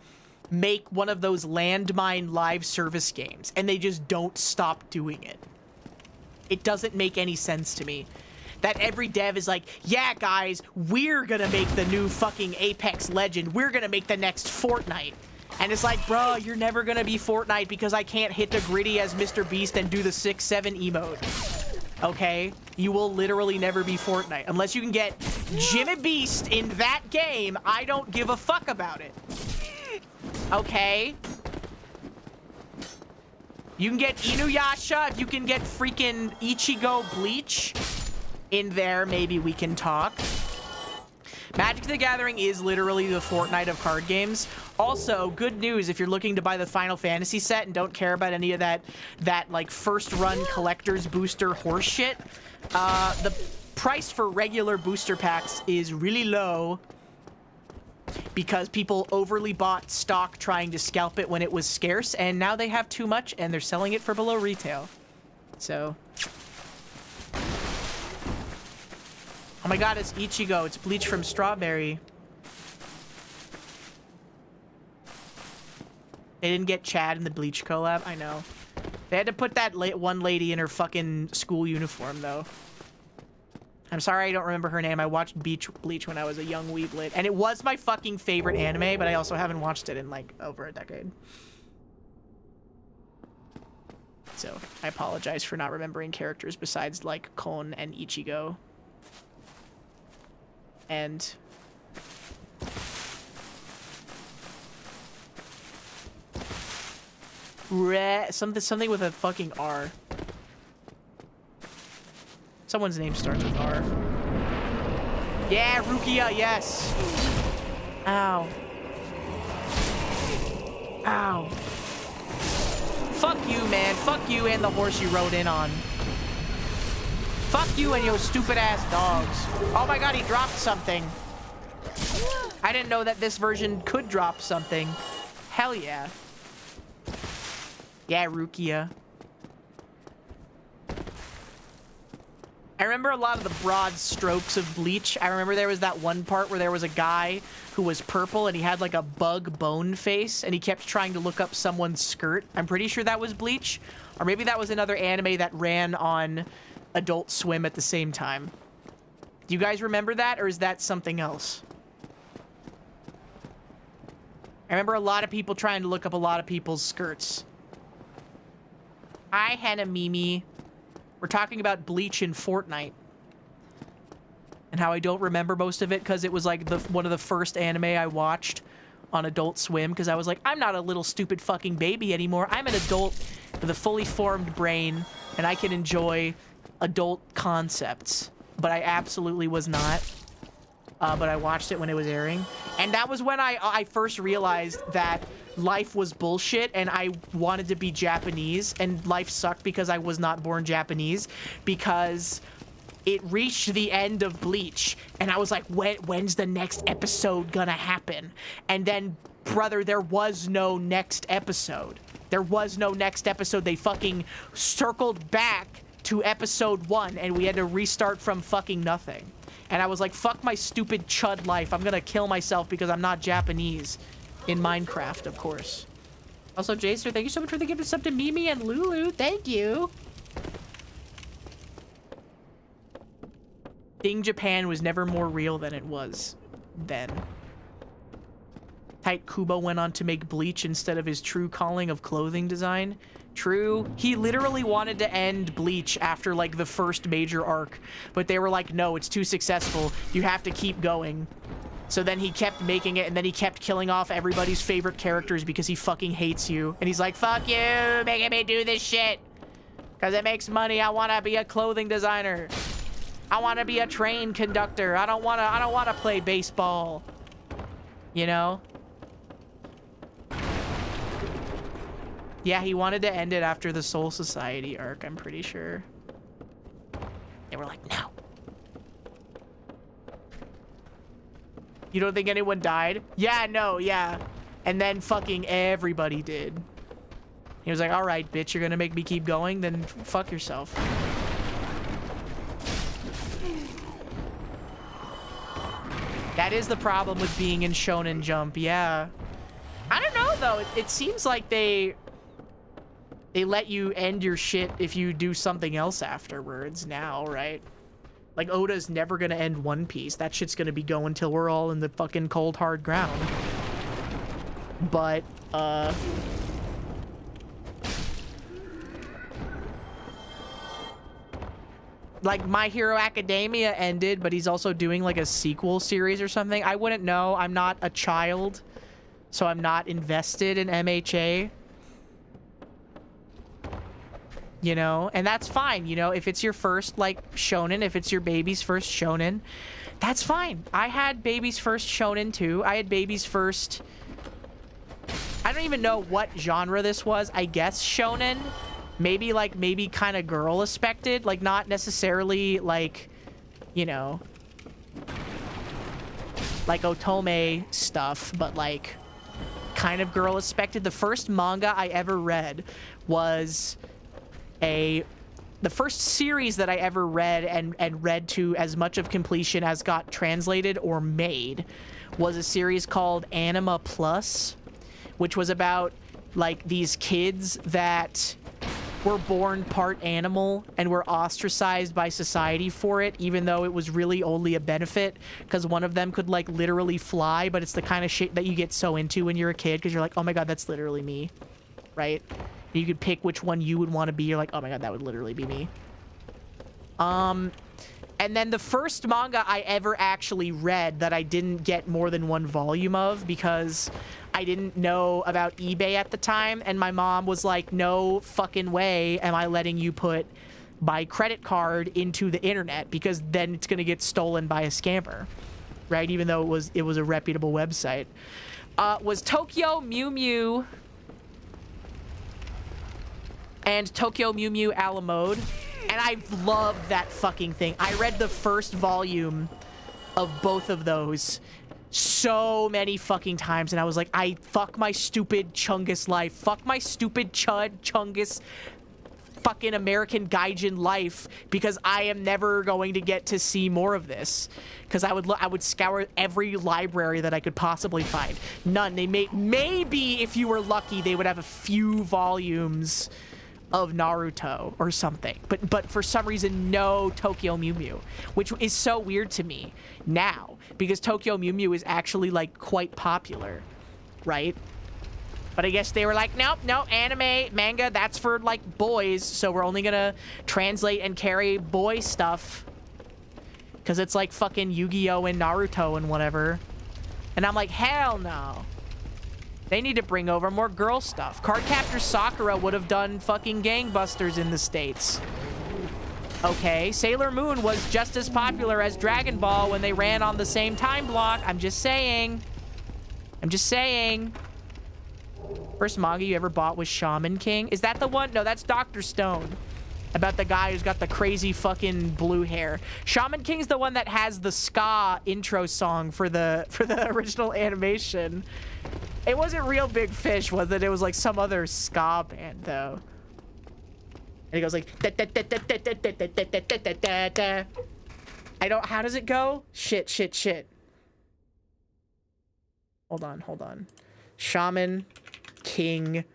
make one of those landmine live service games and they just don't stop doing it? It doesn't make any sense to me. That every dev is like, yeah, guys, we're gonna make the new fucking Apex Legend. We're gonna make the next Fortnite. And it's like, bro, you're never gonna be Fortnite because I can't hit the gritty as Mr. Beast and do the 6-7 emote. Okay? You will literally never be Fortnite. Unless you can get Jimmy Beast in that game, I don't give a fuck about it. Okay? You can get Inuyasha, if you can get freaking Ichigo Bleach in there, maybe we can talk. Magic the Gathering is literally the Fortnite of card games. Also, good news if you're looking to buy the Final Fantasy set and don't care about any of that like first run collector's booster horse shit. The price for regular booster packs is really low because people overly bought stock trying to scalp it when it was scarce, and now they have too much and they're selling it for below retail. So, oh my god, it's Ichigo. It's Bleach from Strawberry. They didn't get Chad in the Bleach collab. I know. They had to put that one lady in her fucking school uniform, though. I'm sorry I don't remember her name. I watched Bleach when I was a young weeblet. And it was my fucking favorite anime, but I also haven't watched it in, like, over a decade. So, I apologize for not remembering characters besides, like, Kon and Ichigo. end. Something with a fucking R. Someone's name starts with R. Yeah, Rukia, yes. Ow. Ow. Fuck you, man. Fuck you and the horse you rode in on. Fuck you and your stupid ass dogs. Oh my god, he dropped something. I didn't know that this version could drop something. Hell yeah. Yeah, Rukia. I remember a lot of the broad strokes of Bleach. I remember there was that one part where there was a guy who was purple and he had like a bug bone face and he kept trying to look up someone's skirt. I'm pretty sure that was Bleach. Or maybe that was another anime that ran on Adult Swim at the same time. Do you guys remember that, or is that something else? I remember a lot of people trying to look up a lot of people's skirts. Hi, Hannah Mimi. We're talking about Bleach in Fortnite. And how I don't remember most of it because it was like one of the first anime I watched on Adult Swim, because I was like, I'm not a little stupid fucking baby anymore. I'm an adult with a fully formed brain, and I can enjoy adult concepts. But I absolutely was not. But I watched it when it was airing. And that was when I first realized that life was bullshit and I wanted to be Japanese, and life sucked because I was not born Japanese, because it reached the end of Bleach and I was like, when's the next episode gonna happen? And then, brother, there was no next episode. There was no next episode. They fucking circled back to episode 1 and we had to restart from fucking nothing. And I was like, fuck my stupid chud life. I'm gonna kill myself because I'm not Japanese. In Minecraft, of course. Also, Jacer, thank you so much for the gift sub to Mimi and Lulu. Thank you. Ding Japan was never more real than it was then. Tight Kubo went on to make Bleach instead of his true calling of clothing design. True. He literally wanted to end Bleach after, like, the first major arc. But they were like, no, it's too successful. You have to keep going. So then he kept making it, and then he kept killing off everybody's favorite characters because he fucking hates you. And he's like, fuck you, making me do this shit. Because it makes money. I want to be a clothing designer. I want to be a train conductor. I don't want to play baseball. You know? Yeah, he wanted to end it after the Soul Society arc, I'm pretty sure. They were like, no. You don't think anyone died? Yeah, no, yeah. And then fucking everybody did. He was like, all right, bitch, you're gonna make me keep going? Then fuck yourself. That is the problem with being in Shonen Jump, yeah. I don't know, though. It seems like they let you end your shit if you do something else afterwards now, right? Like, Oda's never gonna end One Piece. That shit's gonna be going till we're all in the fucking cold, hard ground. But, like, My Hero Academia ended, but he's also doing, like, a sequel series or something. I wouldn't know. I'm not a child, so I'm not invested in MHA. You know, and that's fine. You know, if it's your first, like, shonen, if it's your baby's first shonen, that's fine. I had baby's first shonen too. I had baby's first, I don't even know what genre this was. I guess shonen. Maybe, like, maybe kind of girl-aspected. Like, not necessarily, like, you know, like Otome stuff, but, like, kind of girl-aspected. The first manga I ever read was the first series that I ever read and read to as much of completion as got translated or made was a series called Anima Plus, which was about, like, these kids that were born part animal and were ostracized by society for it, even though it was really only a benefit because one of them could, like, literally fly, but it's the kind of shit that you get so into when you're a kid because you're like, oh my god, that's literally me, right? You could pick which one you would want to be. You're like, oh my god, that would literally be me. And And then the first manga I ever actually read that I didn't get more than one volume of because I didn't know about eBay at the time, and my mom was like, no fucking way am I letting you put my credit card into the internet because then it's gonna get stolen by a scammer, right? Even though it was a reputable website. Was Tokyo Mew Mew and Tokyo Mew Mew a la mode. And I loved that fucking thing. I read the first volume of both of those so many fucking times, and I was like, I fuck my stupid Chungus life. Fuck my stupid Chungus fucking American Gaijin life, because I am never going to get to see more of this. Because I would scour every library that I could possibly find. None. They maybe if you were lucky, they would have a few volumes of Naruto or something, but for some reason no Tokyo Mew Mew, which is so weird to me now because Tokyo Mew Mew is actually like quite popular, right? But I guess they were like, nope, no, anime, manga, that's for like boys, so we're only gonna translate and carry boy stuff because it's like fucking Yu-Gi-Oh and Naruto and whatever. And I'm like, hell no. They need to bring over more girl stuff. Cardcaptor Sakura would have done fucking gangbusters in the States. Okay, Sailor Moon was just as popular as Dragon Ball when they ran on the same time block. I'm just saying. I'm just saying. First manga you ever bought was Shaman King. Is that the one? No, that's Dr. Stone. About the guy who's got the crazy fucking blue hair. Shaman King's the one that has the ska intro song for the original animation. It wasn't Real Big Fish, was it? It was like some other ska band, though. And it goes like... I don't... How does it go? Shit. Hold on. Shaman King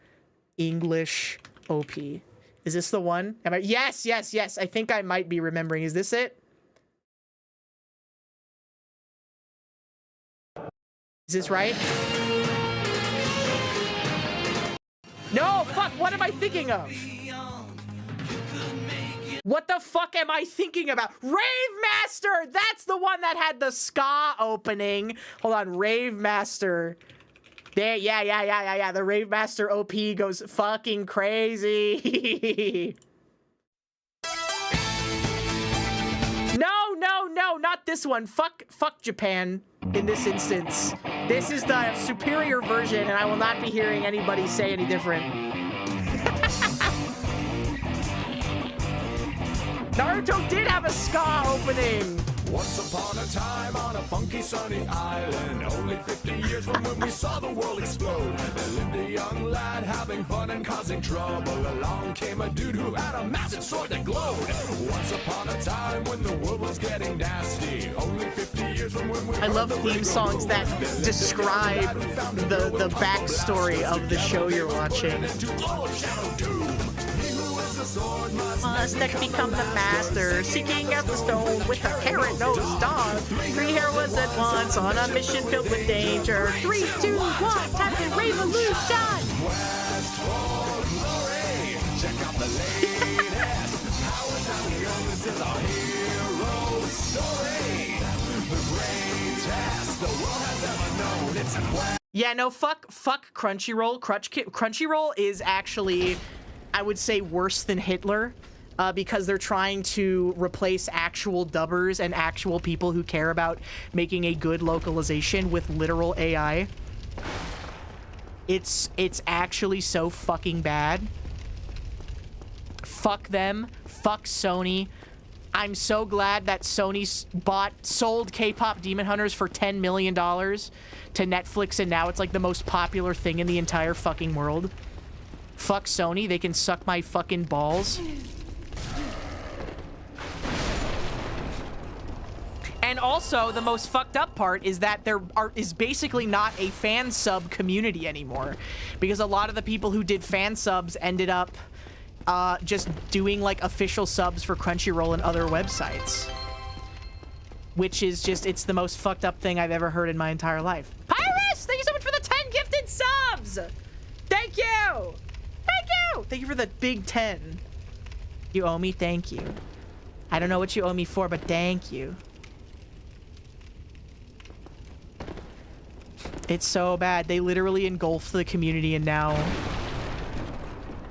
English OP. Is this the one? Am I... Yes. I think I might be remembering. Is this it? Is this right? No, fuck, what am I thinking of? What the fuck am I thinking about? Rave Master! That's the one that had the ska opening. Hold on, Rave Master. There, yeah. The Rave Master OP goes fucking crazy. No, not this one. Fuck Japan in this instance. This is the superior version, and I will not be hearing anybody say any different. Naruto did have a ska opening. Once upon a time on a funky sunny island, only 50 years from when we saw the world explode, there lived a young lad having fun and causing trouble. Along came a dude who had a massive sword that glowed. Once upon a time when the world was getting nasty, only 50 years from when we I love theme songs that describe the backstory of the show you're watching. Must become the master, seeking out the stone with a carrot-nosed dog. 3 heroes at once on a mission filled with danger. 3, 2, 1, time to revolution! Check out the latest powers how we own. This is our hero story. The greatest the world has ever known. It's a quest. Yeah, no, fuck Crunchyroll. Crunchyroll is actually, I would say, worse than Hitler. Because they're trying to replace actual dubbers and actual people who care about making a good localization with literal AI. It's actually so fucking bad. Fuck them. Fuck Sony. I'm so glad that Sony sold K-pop Demon Hunters for $10 million to Netflix, and now it's like the most popular thing in the entire fucking world. Fuck Sony. They can suck my fucking balls. And also, the most fucked up part is that there is basically not a fan sub community anymore. Because a lot of the people who did fan subs ended up just doing, like, official subs for Crunchyroll and other websites. Which is just, it's the most fucked up thing I've ever heard in my entire life. Pyrus! Thank you so much for the 10 gifted subs! Thank you! Thank you! Thank you for the big 10. You owe me, thank you. I don't know what you owe me for, but thank you. It's so bad. They literally engulfed the community and now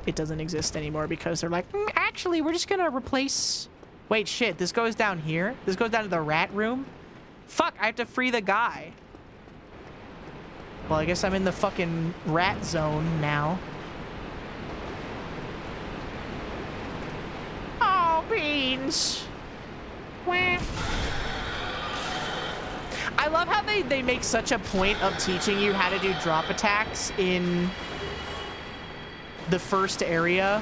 it doesn't exist anymore because they're like, actually, we're just gonna replace... Wait, shit, this goes down here? This goes down to the rat room? Fuck, I have to free the guy. Well, I guess I'm in the fucking rat zone now. Oh, beans. Wah. I love how they make such a point of teaching you how to do drop attacks in the first area,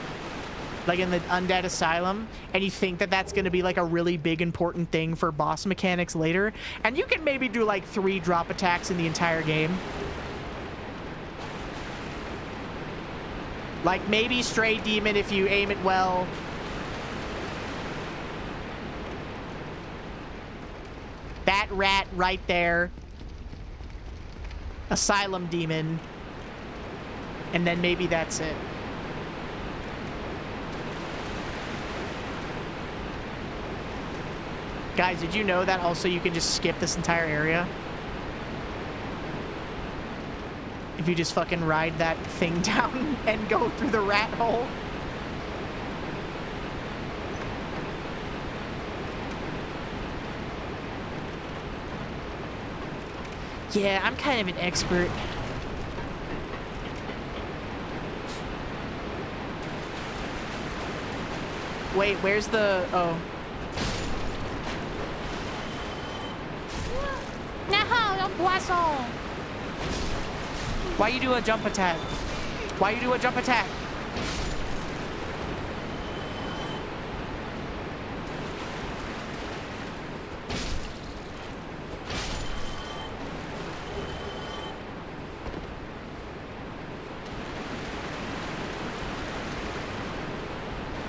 like in the Undead Asylum, and you think that that's going to be like a really big important thing for boss mechanics later, and you can maybe do like 3 drop attacks in the entire game. Like maybe Stray Demon if you aim it well. That rat right there. Asylum Demon. And then maybe that's it. Guys, did you know that also you can just skip this entire area? If you just fucking ride that thing down and go through the rat hole. Yeah, I'm kind of an expert. Wait, where's the... Oh. No, poisson! Why you do a jump attack? Why you do a jump attack?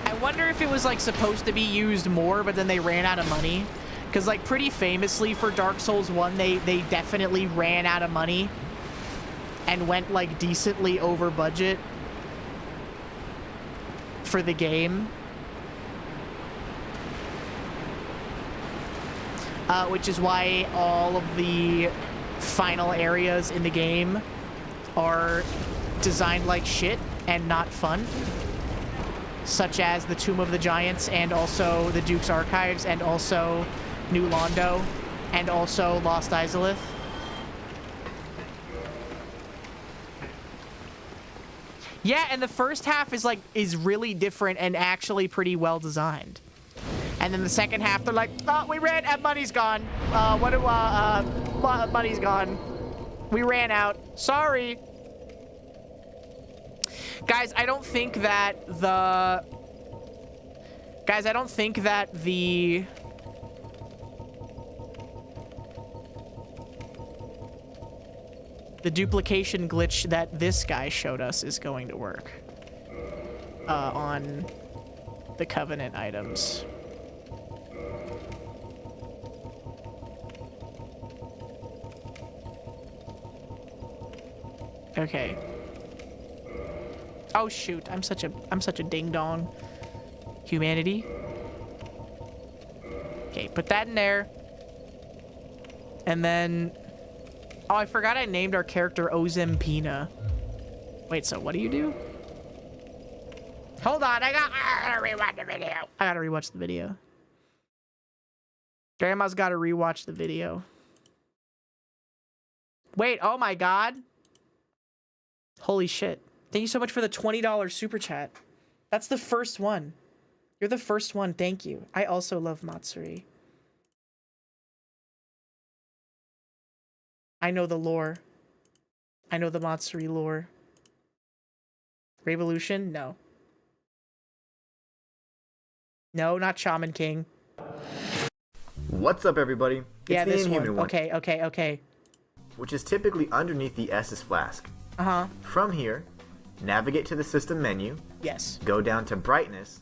I wonder if it was like supposed to be used more, but then they ran out of money. Because like pretty famously for Dark Souls 1, they definitely ran out of money. And went like decently over budget for the game. Which is why all of the final areas in the game are designed like shit and not fun. Such as the Tomb of the Giants and also the Duke's Archives and also New Londo and also Lost Izalith. Yeah, and the first half is really different and actually pretty well designed. And then the second half, they're like, oh, we ran out, money's gone. Money's gone. We ran out. Sorry. Guys, I don't think that the duplication glitch that this guy showed us is going to work on the Covenant items. Okay. Oh shoot, I'm such a ding dong. Humanity. Okay, put that in there. And then oh, I forgot I named our character Ozempina. Wait, so what do you do? Hold on, I gotta rewatch the video. I gotta rewatch the video. Grandma's gotta rewatch the video. Wait, oh my god. Holy shit. Thank you so much for the $20 super chat. That's the first one. You're the first one, thank you. I also love Matsuri. I know the lore. I know the Matsuri lore. Revolution? No. No, not Shaman King. What's up, everybody? It's yeah, the this Inhuman one. Okay. Which is typically underneath the Estus flask. Uh-huh. From here, navigate to the system menu. Yes. Go down to brightness,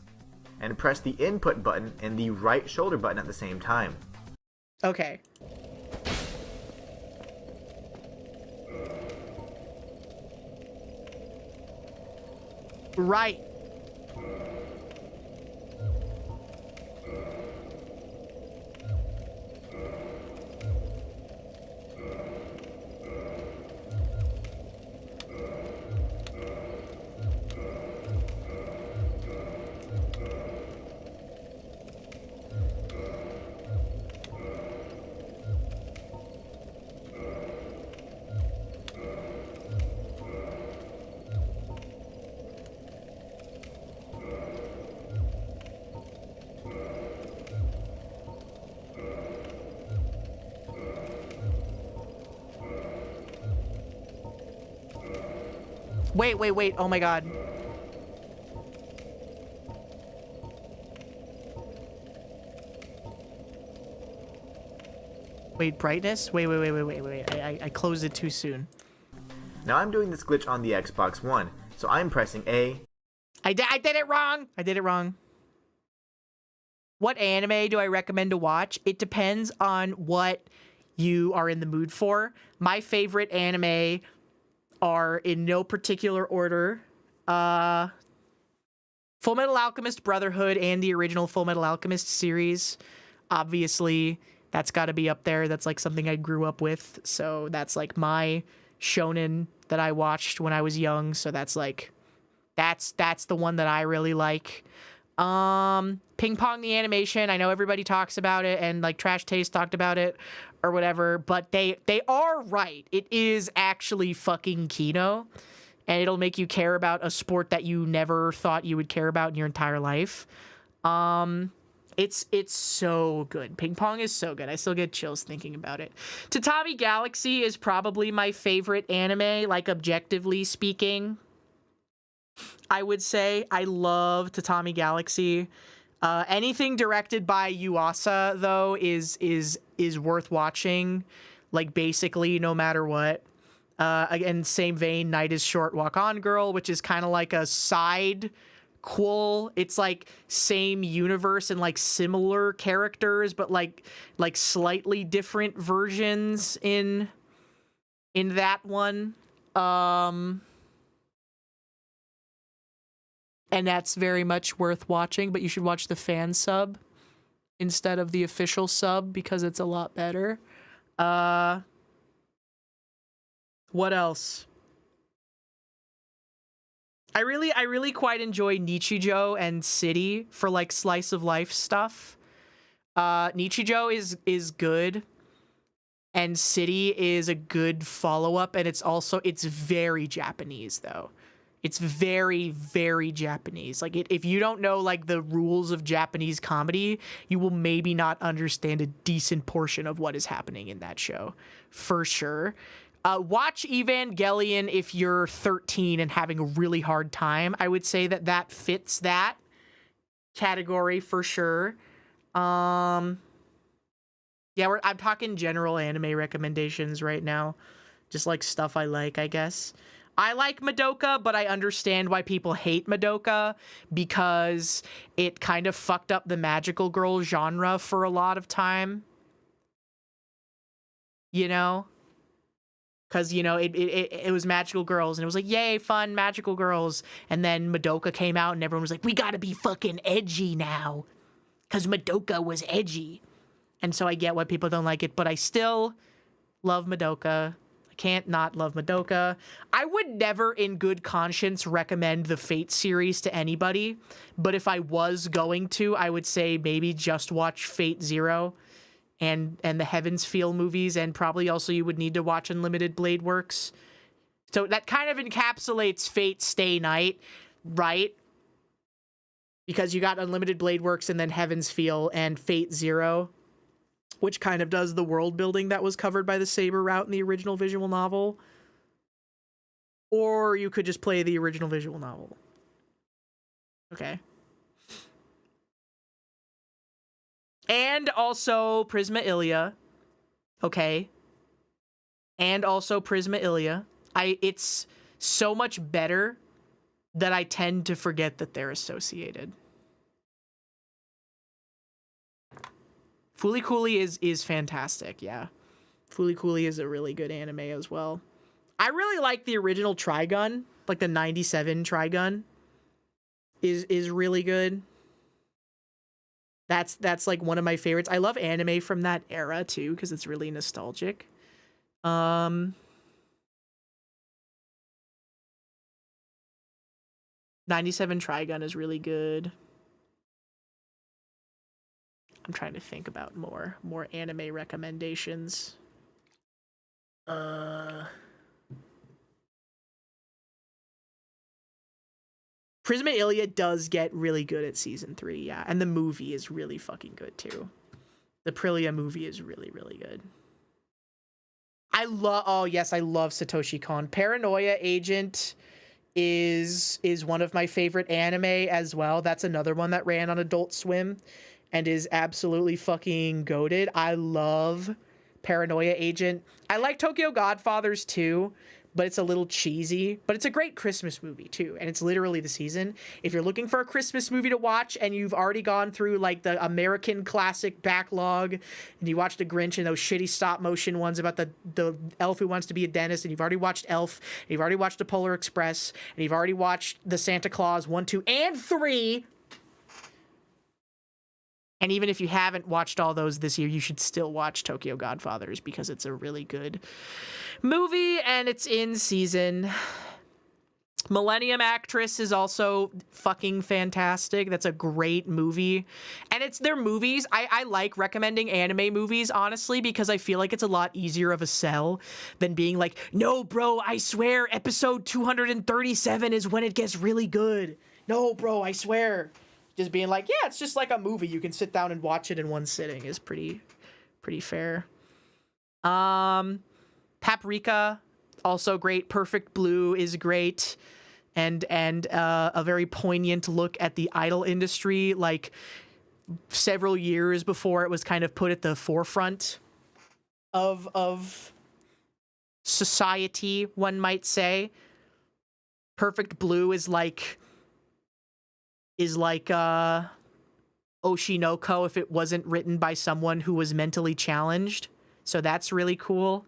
and press the input button and the right shoulder button at the same time. Okay. Right. Wait, wait, wait. Oh my god. Wait, brightness? Wait, wait, wait, wait, wait, wait. I closed it too soon. Now I'm doing this glitch on the Xbox One, so I'm pressing A. I did it wrong! I did it wrong. What anime do I recommend to watch? It depends on what you are in the mood for. My favorite anime are in no particular order. Full Metal Alchemist Brotherhood and the original Full Metal Alchemist series. Obviously, that's got to be up there. That's like something I grew up with. So that's like my shonen that I watched when I was young. So that's like, that's the one that I really like. Ping Pong the animation, I know everybody talks about it and like Trash Taste talked about it or whatever, but they are right. It is actually fucking Kino, and it'll make you care about a sport that you never thought you would care about in your entire life. It's so good. Ping Pong is so good. I still get chills thinking about it. Tatami Galaxy is probably my favorite anime, like objectively speaking. I would say I love Tatami Galaxy. Anything directed by Yuasa though is worth watching, like basically no matter what. Again, same vein, Night is Short, Walk On Girl, which is kind of like a side quel. It's like same universe and like similar characters, but like slightly different versions in that one. And that's very much worth watching, but you should watch the fan sub instead of the official sub because it's a lot better. What else? I really quite enjoy Nichijou and City for like slice of life stuff. Nichijou is good, and City is a good follow-up, and it's very Japanese though. It's very, very Japanese. Like, if you don't know, like, the rules of Japanese comedy, you will maybe not understand a decent portion of what is happening in that show. For sure. Watch Evangelion if you're 13 and having a really hard time. I would say that fits that category for sure. Yeah, I'm talking general anime recommendations right now. Just, like, stuff I like, I guess. I like Madoka, but I understand why people hate Madoka because it kind of fucked up the magical girl genre for a lot of time. You know? Because, you know, it was magical girls, and it was like, yay, fun, magical girls. And then Madoka came out, and everyone was like, we gotta be fucking edgy now. Because Madoka was edgy. And so I get why people don't like it, but I still love Madoka. I can't not love Madoka. I would never in good conscience recommend the Fate series to anybody, but if I was going to, I would say maybe just watch Fate Zero and the Heaven's Feel movies, and probably also you would need to watch Unlimited Blade Works. So that kind of encapsulates Fate Stay Night, right? Because you got Unlimited Blade Works and then Heaven's Feel and Fate Zero, which kind of does the world building that was covered by the Saber route in the original visual novel. Or you could just play the original visual novel. Okay. And also Prisma Ilia. Okay. And also Prisma Ilia. It's so much better that I tend to forget that they're associated. Fooly Cooly is fantastic, yeah. Fooly Cooly is a really good anime as well. I really like the original Trigun, like the 97 Trigun is really good. That's like one of my favorites. I love anime from that era too because it's really nostalgic. 97 Trigun is really good. I'm trying to think about more anime recommendations. Prisma Ilia does get really good at season 3, yeah. And the movie is really fucking good too. The Aprilia movie is really, really good. I love Satoshi Kon. Paranoia Agent is one of my favorite anime as well. That's another one that ran on Adult Swim and is absolutely fucking goated. I love Paranoia Agent. I like Tokyo Godfathers too, but it's a little cheesy. But it's a great Christmas movie too, and it's literally the season. If you're looking for a Christmas movie to watch and you've already gone through like the American classic backlog, and you watched The Grinch and those shitty stop motion ones about the elf who wants to be a dentist, and you've already watched Elf, and you've already watched The Polar Express, and you've already watched the Santa Claus 1, 2, and 3. And even if you haven't watched all those this year, you should still watch Tokyo Godfathers because it's a really good movie and it's in season. Millennium Actress is also fucking fantastic. That's a great movie. And it's their movies. I like recommending anime movies, honestly, because I feel like it's a lot easier of a sell than being like, no, bro, I swear episode 237 is when it gets really good. No, bro, I swear. Just being like, yeah, it's just like a movie. You can sit down and watch it in one sitting is pretty fair. Paprika, also great. Perfect Blue is great. And a very poignant look at the idol industry, like several years before it was kind of put at the forefront of society, one might say. Perfect Blue is like Oshinoko if it wasn't written by someone who was mentally challenged. So that's really cool.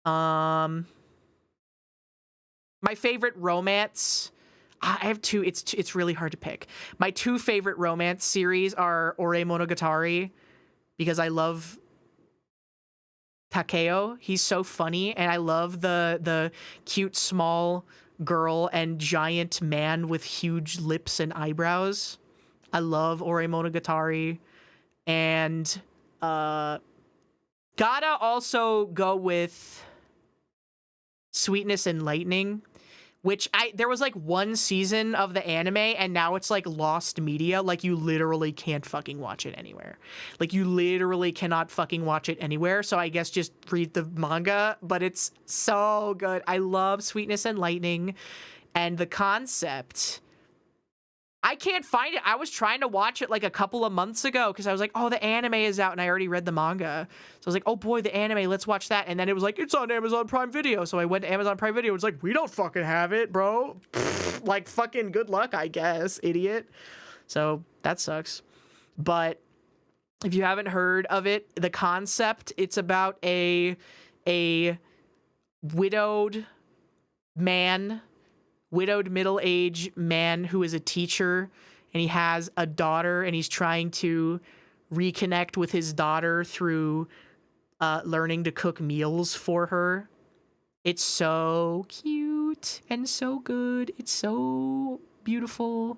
My favorite romance, I have two. It's really hard to pick. My two favorite romance series are Ore Monogatari, because I love Takeo. He's so funny, and I love the cute small girl and giant man with huge lips and eyebrows. I love Ore Monogatari. And gotta also go with Sweetness and Lightning, which there was like one season of the anime and now it's like lost media. Like you literally can't fucking watch it anywhere. Like you literally cannot fucking watch it anywhere. So I guess just read the manga, but it's so good. I love Sweetness and Lightning and the concept. I can't find it. I was trying to watch it like a couple of months ago because I was like, oh, the anime is out and I already read the manga. So I was like, oh boy, the anime, let's watch that. And then it was like, it's on Amazon Prime Video. So I went to Amazon Prime Video. It's like, we don't fucking have it, bro. Like fucking good luck, I guess, idiot. So that sucks. But if you haven't heard of it, the concept, it's about a widowed middle-aged man who is a teacher, and he has a daughter, and he's trying to reconnect with his daughter through learning to cook meals for her. It's so cute and so good. It's so beautiful.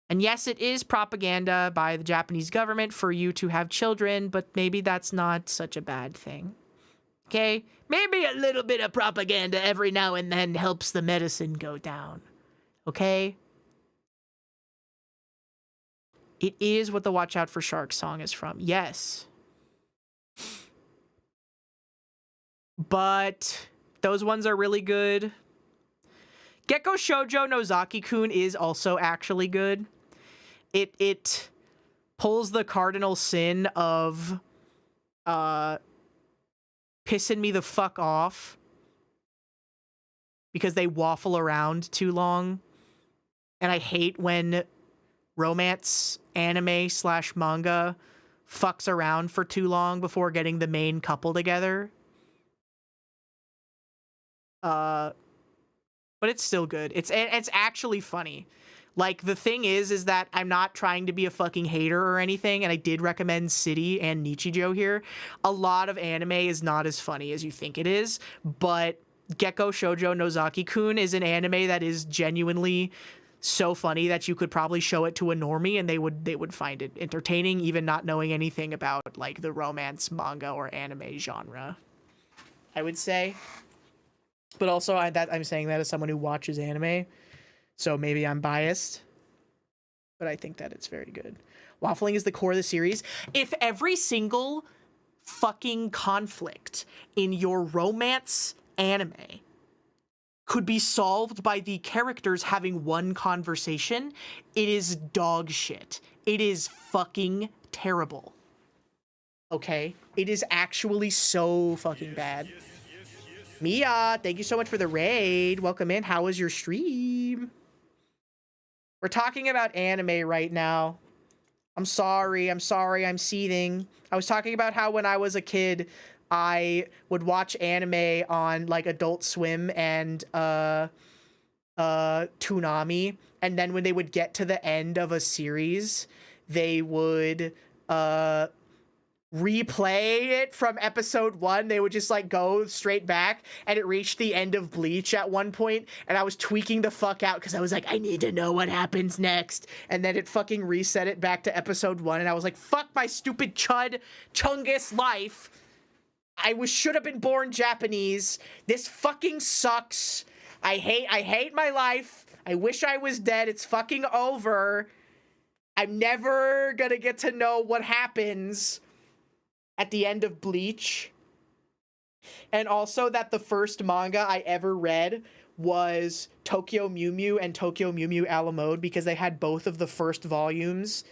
And yes, it is propaganda by the Japanese government for you to have children, but maybe that's not such a bad thing. Okay? Maybe a little bit of propaganda every now and then helps the medicine go down. Okay? It is what the Watch Out for Sharks song is from. Yes. But those ones are really good. Gekko Shoujo Nozaki-kun is also actually good. It pulls the cardinal sin of pissing me the fuck off because they waffle around too long. And I hate when romance anime / manga fucks around for too long before getting the main couple together. But it's still good. It's actually funny. Like, the thing is that I'm not trying to be a fucking hater or anything, and I did recommend City and Nichijou here. A lot of anime is not as funny as you think it is, but Gekko Shoujo Nozaki-kun is an anime that is genuinely so funny that you could probably show it to a normie and they would find it entertaining, even not knowing anything about, like, the romance manga or anime genre, I would say. But also, I'm saying that as someone who watches anime, so maybe I'm biased, but I think that it's very good. Waffling is the core of the series. If every single fucking conflict in your romance anime could be solved by the characters having one conversation, it is dog shit. It is fucking terrible. Okay? It is actually so fucking bad. Mia, thank you so much for the raid. Welcome in. How was your stream? We're talking about anime right now. I'm sorry, I'm seething. I was talking about how when I was a kid, I would watch anime on like Adult Swim and Toonami, and then when they would get to the end of a series, they would replay it from episode 1. They would just like go straight back, and it reached the end of Bleach at one point, and I was tweaking the fuck out because I was like, I need to know what happens next. And then it fucking reset it back to episode 1, and I was like, fuck my stupid Chungus life. I should have been born Japanese. This fucking sucks. I hate my life. I wish I was dead. It's fucking over. I'm never gonna get to know what happens at the end of Bleach. And also that the first manga I ever read was Tokyo Mew Mew and Tokyo Mew Mew a la mode, because they had both of the first volumes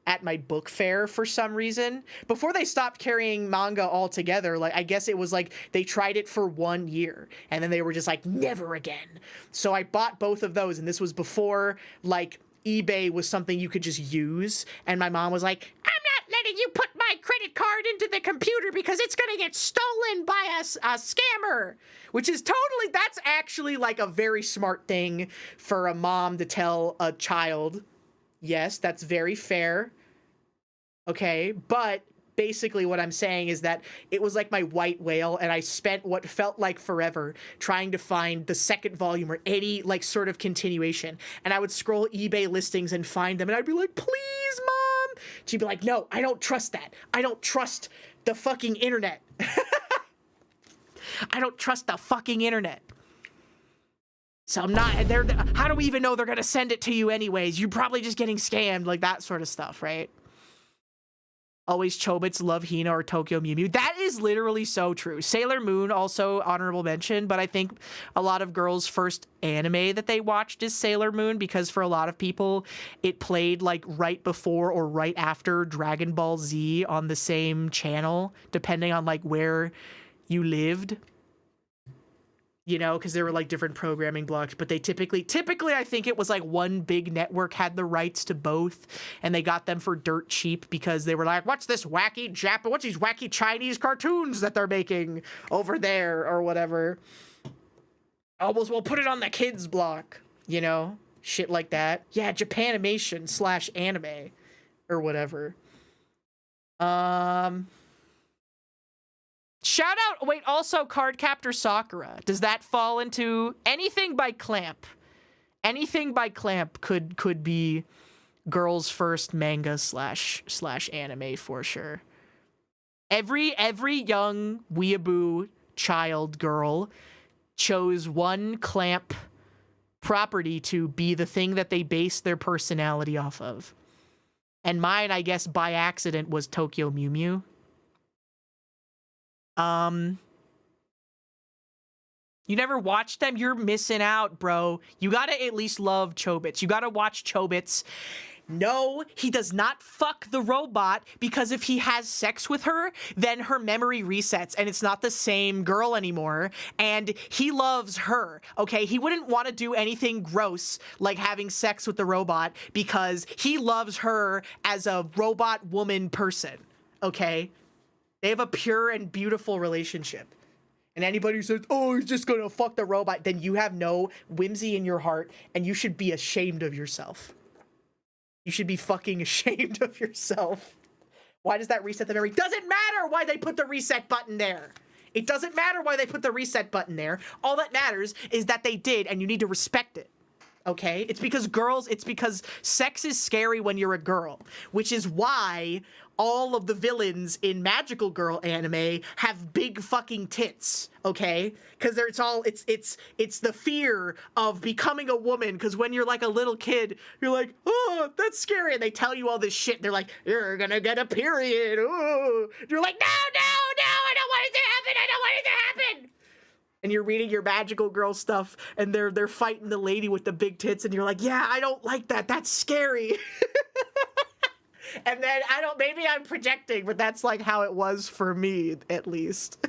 at my book fair for some reason. Before they stopped carrying manga altogether, like I guess it was like they tried it for 1 year and then they were just like, never again. So I bought both of those, and this was before like eBay was something you could just use, and my mom was like, I'm not letting you put my credit card into the computer because it's gonna get stolen by a scammer, which is totally, that's actually like a very smart thing for a mom to tell a child. Yes, that's very fair. Okay, but basically what I'm saying is that it was like my white whale, and I spent what felt like forever trying to find the second volume or any like sort of continuation. And I would scroll eBay listings and find them, and I'd be like, please, Mom. She'd be like, no, I don't trust that. I don't trust the fucking internet. I don't trust the fucking internet. So I'm not, how do we even know they're gonna send it to you anyways? You're probably just getting scammed, like that sort of stuff, right? Always Chobits, love Hina or Tokyo Mew Mew. That is literally so true. Sailor Moon, also honorable mention, but I think a lot of girls' first anime that they watched is Sailor Moon, because for a lot of people, it played like right before or right after Dragon Ball Z on the same channel, depending on like where you lived. You know, because there were like different programming blocks, but they typically I think it was like one big network had the rights to both, and they got them for dirt cheap because they were like, what's these wacky Chinese cartoons that they're making over there or whatever. Oh, we'll put it on the kids block, you know, shit like that. Yeah, Japanimation / anime or whatever. Shout out, wait, also Cardcaptor Sakura. Does that fall into anything by Clamp? Anything by Clamp could be girls' first manga / anime for sure. Every young weeaboo child girl chose one Clamp property to be the thing that they base their personality off of. And mine, I guess by accident, was Tokyo Mew Mew. You never watched them? You're missing out, bro. You gotta at least love Chobits. You gotta watch Chobits. No, he does not fuck the robot, because if he has sex with her, then her memory resets and it's not the same girl anymore, and he loves her, okay? He wouldn't want to do anything gross like having sex with the robot because he loves her as a robot woman person, okay? They have a pure and beautiful relationship. And anybody who says, oh, he's just gonna fuck the robot, then you have no whimsy in your heart, and you should be ashamed of yourself. You should be fucking ashamed of yourself. Why does that reset the memory? Doesn't matter why they put the reset button there. It doesn't matter why they put the reset button there. All that matters is that they did, and you need to respect it. Okay? It's because sex is scary when you're a girl, which is why all of the villains in magical girl anime have big fucking tits, okay? Because it's the fear of becoming a woman, because when you're like a little kid, you're like, oh, that's scary, and they tell you all this shit. They're like, you're gonna get a period, oh. You're like, no, I don't want it to happen, and you're reading your magical girl stuff, and they're fighting the lady with the big tits, and you're like, yeah, I don't like that. That's scary. And then maybe I'm projecting, but that's like how it was for me, at least.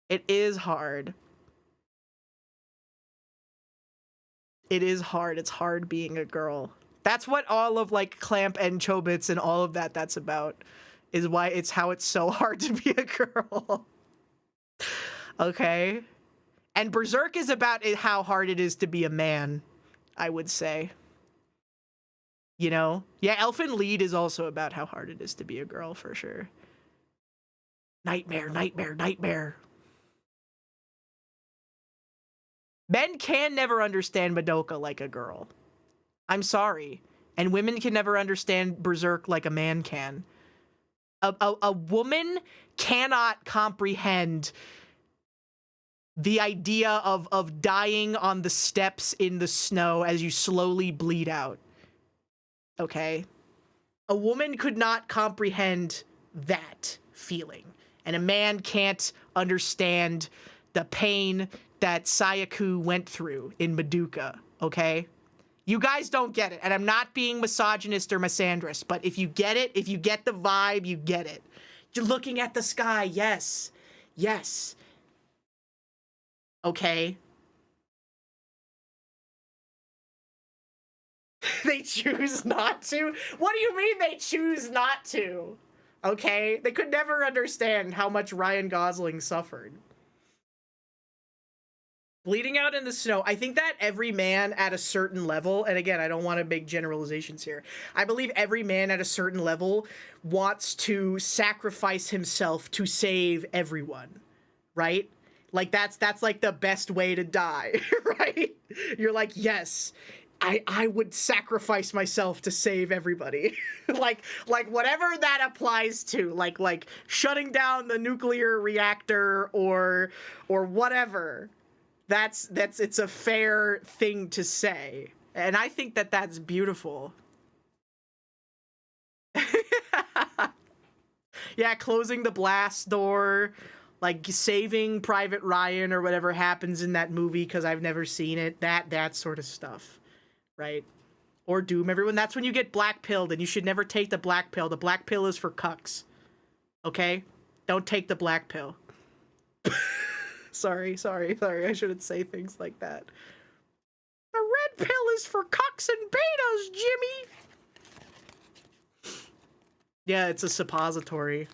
It is hard. It is hard. It's hard being a girl. That's what all of like Clamp and Chobits and all of that's about, is why it's how it's so hard to be a girl. Okay? And Berserk is about how hard it is to be a man, I would say. You know? Yeah, Elfen Lied is also about how hard it is to be a girl, for sure. Nightmare, nightmare, nightmare. Men can never understand Madoka like a girl. I'm sorry. And women can never understand Berserk like a man can. A woman cannot comprehend the idea of dying on the steps in the snow as you slowly bleed out. Okay? A woman could not comprehend that feeling. And a man can't understand the pain that Sayaku went through in Madoka, okay? You guys don't get it, and I'm not being misogynist or misandrist, but if you get it, if you get the vibe, you get it. You're looking at the sky, yes. Yes. Okay? They choose not to? What do you mean they choose not to? Okay? They could never understand how much Ryan Gosling suffered. Bleeding out in the snow. I think that every man at a certain level, and again, I don't want to make generalizations here. I believe every man at a certain level wants to sacrifice himself to save everyone, right? Like that's like the best way to die, right? You're like, yes, I would sacrifice myself to save everybody. like whatever that applies to, like shutting down the nuclear reactor or whatever. It's a fair thing to say. And I think that that's beautiful. Yeah, closing the blast door, like saving Private Ryan or whatever happens in that movie because I've never seen it. That sort of stuff, right? Or Doom Everyone. That's when you get black pilled, and you should never take the black pill. The black pill is for cucks. Okay? Don't take the black pill. Sorry. I shouldn't say things like that. The red pill is for cucks and betas, Jimmy! Yeah, it's a suppository.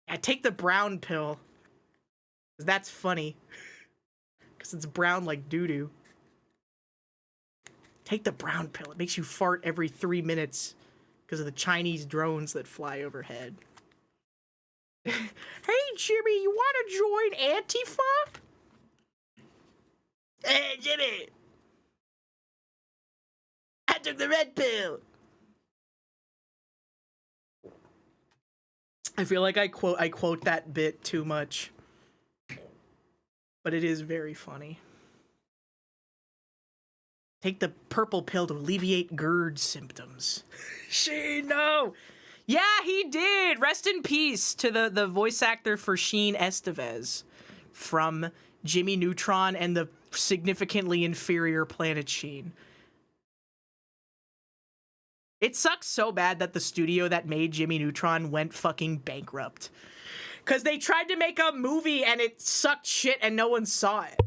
Yeah, take the brown pill. 'Cause that's funny. Because it's brown like doo-doo. Take the brown pill. It makes you fart every 3 minutes because of the Chinese drones that fly overhead. Hey, Jimmy, you want to join Antifa? Hey, Jimmy! I took the red pill! I feel like I quote that bit too much. But it is very funny. Take the purple pill to alleviate GERD symptoms. Sheen, no! Yeah, he did! Rest in peace to the voice actor for Sheen Estevez from Jimmy Neutron and the significantly inferior Planet Sheen. It sucks so bad that the studio that made Jimmy Neutron went fucking bankrupt. Because they tried to make a movie and it sucked shit and no one saw it.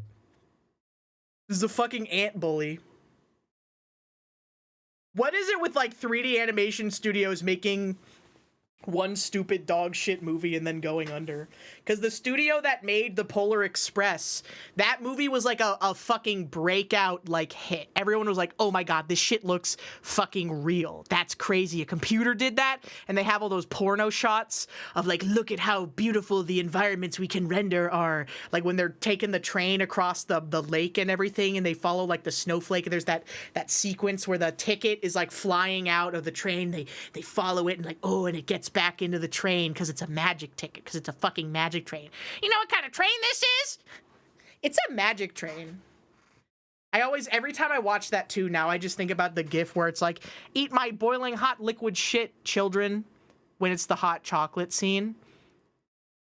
This is a fucking ant bully. What is it with like 3D animation studios making one stupid dog shit movie and then going under? Because the studio that made the Polar Express, that movie was like a fucking breakout like hit. Everyone was like, oh my god, this shit looks fucking real. That's crazy. A computer did that, and they have all those porno shots of like, look at how beautiful the environments we can render are. Like when they're taking the train across the lake and everything, and they follow like the snowflake, and there's that sequence where the ticket is like flying out of the train. They follow it and like, oh, and it gets back into the train because it's a magic ticket, because it's a fucking magic train. You know what kind of train this is? It's a magic train. every time I watch that too, now I just think about the gif where it's like, eat my boiling hot liquid shit, children, when it's the hot chocolate scene.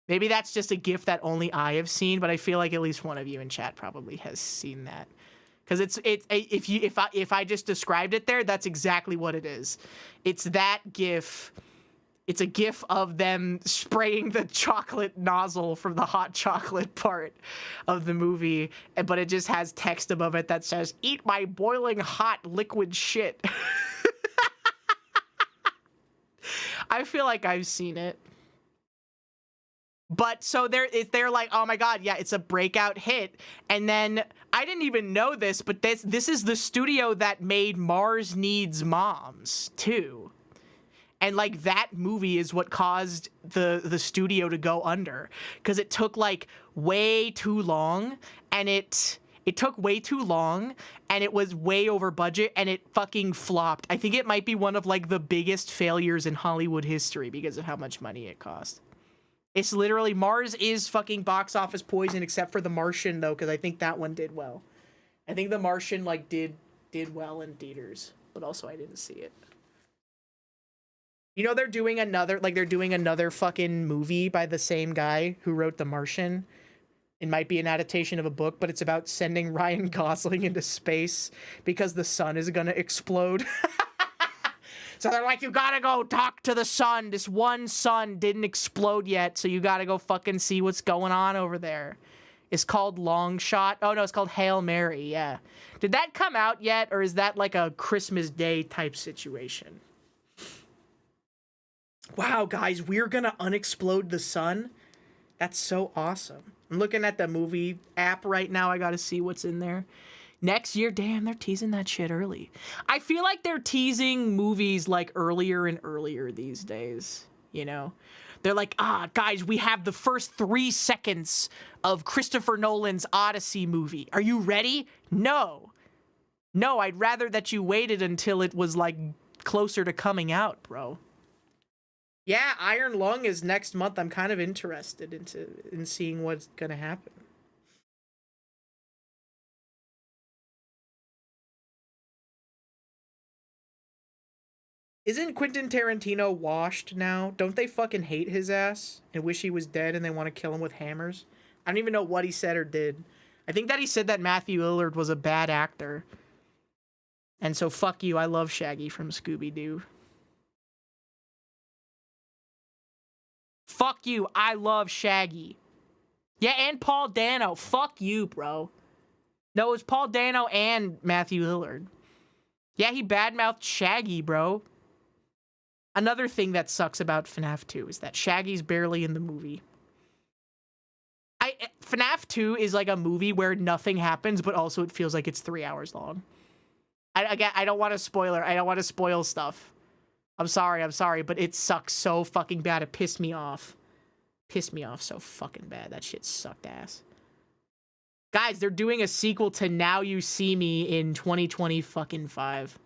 Maybe that's just a gif that only I have seen, but I feel like at least one of you in chat probably has seen that. Because if I just described it there, that's exactly what it is. It's that gif. It's a gif of them spraying the chocolate nozzle from the hot chocolate part of the movie, but it just has text above it that says, eat my boiling hot liquid shit. I feel like I've seen it. But so they're like, oh my god, yeah, it's a breakout hit. And then I didn't even know this, but this is the studio that made Mars Needs Moms too. And like that movie is what caused the studio to go under, because it took like way too long, and it took way too long, and it was way over budget, and it fucking flopped. I think it might be one of like the biggest failures in Hollywood history because of how much money it cost. It's literally, Mars is fucking box office poison, except for The Martian though, because I think that one did well. I think The Martian like did well in theaters, but also I didn't see it. You know, they're doing another fucking movie by the same guy who wrote The Martian. It might be an adaptation of a book, but it's about sending Ryan Gosling into space because the sun is gonna explode. So they're like, you gotta go talk to the sun. This one sun didn't explode yet, so you gotta go fucking see what's going on over there. It's called Long Shot. Oh no, it's called Hail Mary, yeah. Did that come out yet, or is that like a Christmas Day type situation? Wow, guys, we're gonna unexplode the sun? That's so awesome. I'm looking at the movie app right now. I gotta see what's in there. Next year, damn, they're teasing that shit early. I feel like they're teasing movies like earlier and earlier these days, you know? They're like, guys, we have the first 3 seconds of Christopher Nolan's Odyssey movie. Are you ready? No. No, I'd rather that you waited until it was like closer to coming out, bro. Yeah, Iron Lung is next month. I'm kind of interested in seeing what's gonna happen. Isn't Quentin Tarantino washed now? Don't they fucking hate his ass and wish he was dead and they want to kill him with hammers? I don't even know what he said or did. I think that he said that Matthew Lillard was a bad actor. And so fuck you, I love Shaggy from Scooby-Doo. Fuck you, I love Shaggy. Yeah, and Paul Dano. Fuck you, bro. No, it was Paul Dano and Matthew Lillard. Yeah, he badmouthed Shaggy, bro. Another thing that sucks about FNAF 2 is that Shaggy's barely in the movie. FNAF 2 is like a movie where nothing happens, but also it feels like it's 3 hours long. I don't want to spoiler. I don't want to spoil stuff. I'm sorry, but it sucks so fucking bad. It pissed me off. Pissed me off so fucking bad. That shit sucked ass. Guys, they're doing a sequel to Now You See Me in 2025.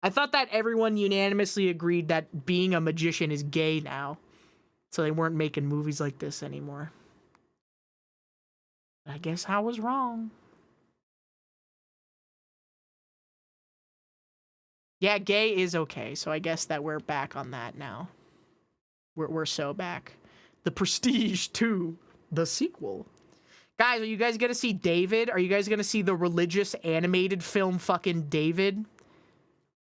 I thought that everyone unanimously agreed that being a magician is gay now. So they weren't making movies like this anymore. I guess I was wrong. Yeah, gay is okay, so I guess that we're back on that now. We're so back. The Prestige 2, the sequel. Guys, are you guys gonna see David? Are you guys gonna see the religious animated film fucking David?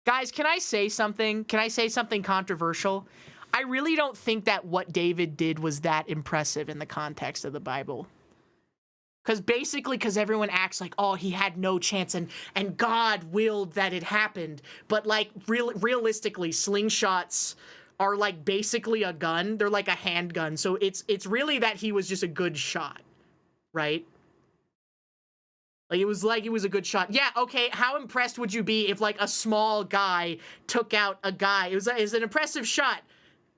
Guys, can I say something? Can I say something controversial? I really don't think that what David did was that impressive in the context of the Bible. Because everyone acts like, oh, he had no chance and God willed that it happened. But like realistically, slingshots are like basically a gun. They're like a handgun. So it's really that he was just a good shot, right? Like it was a good shot. Yeah, okay, how impressed would you be if like a small guy took out a guy? It was an impressive shot,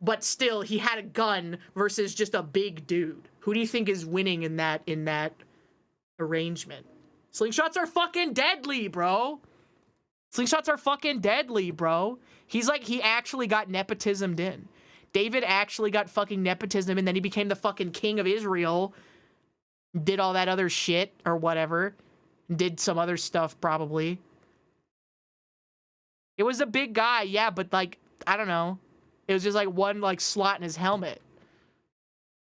but still he had a gun versus just a big dude. Who do you think is winning in that arrangement? Slingshots are fucking deadly, bro. Slingshots are fucking deadly, bro. He actually got nepotismed in. David actually got fucking nepotism, and then he became the fucking king of Israel. Did all that other shit or whatever. Did some other stuff, probably. It was a big guy, yeah, but, like, I don't know. It was just, like, one, like, slot in his helmet.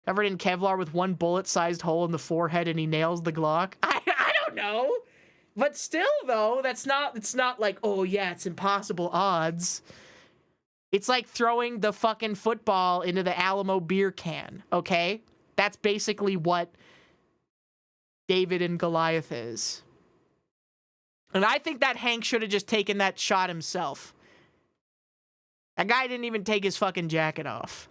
Covered in Kevlar with one bullet-sized hole in the forehead, and he nails the Glock. I don't know. But still, though, it's not like, oh, yeah, it's impossible odds. It's like throwing the fucking football into the Alamo beer can, okay? That's basically what David and Goliath is. And I think that Hank should have just taken that shot himself. That guy didn't even take his fucking jacket off.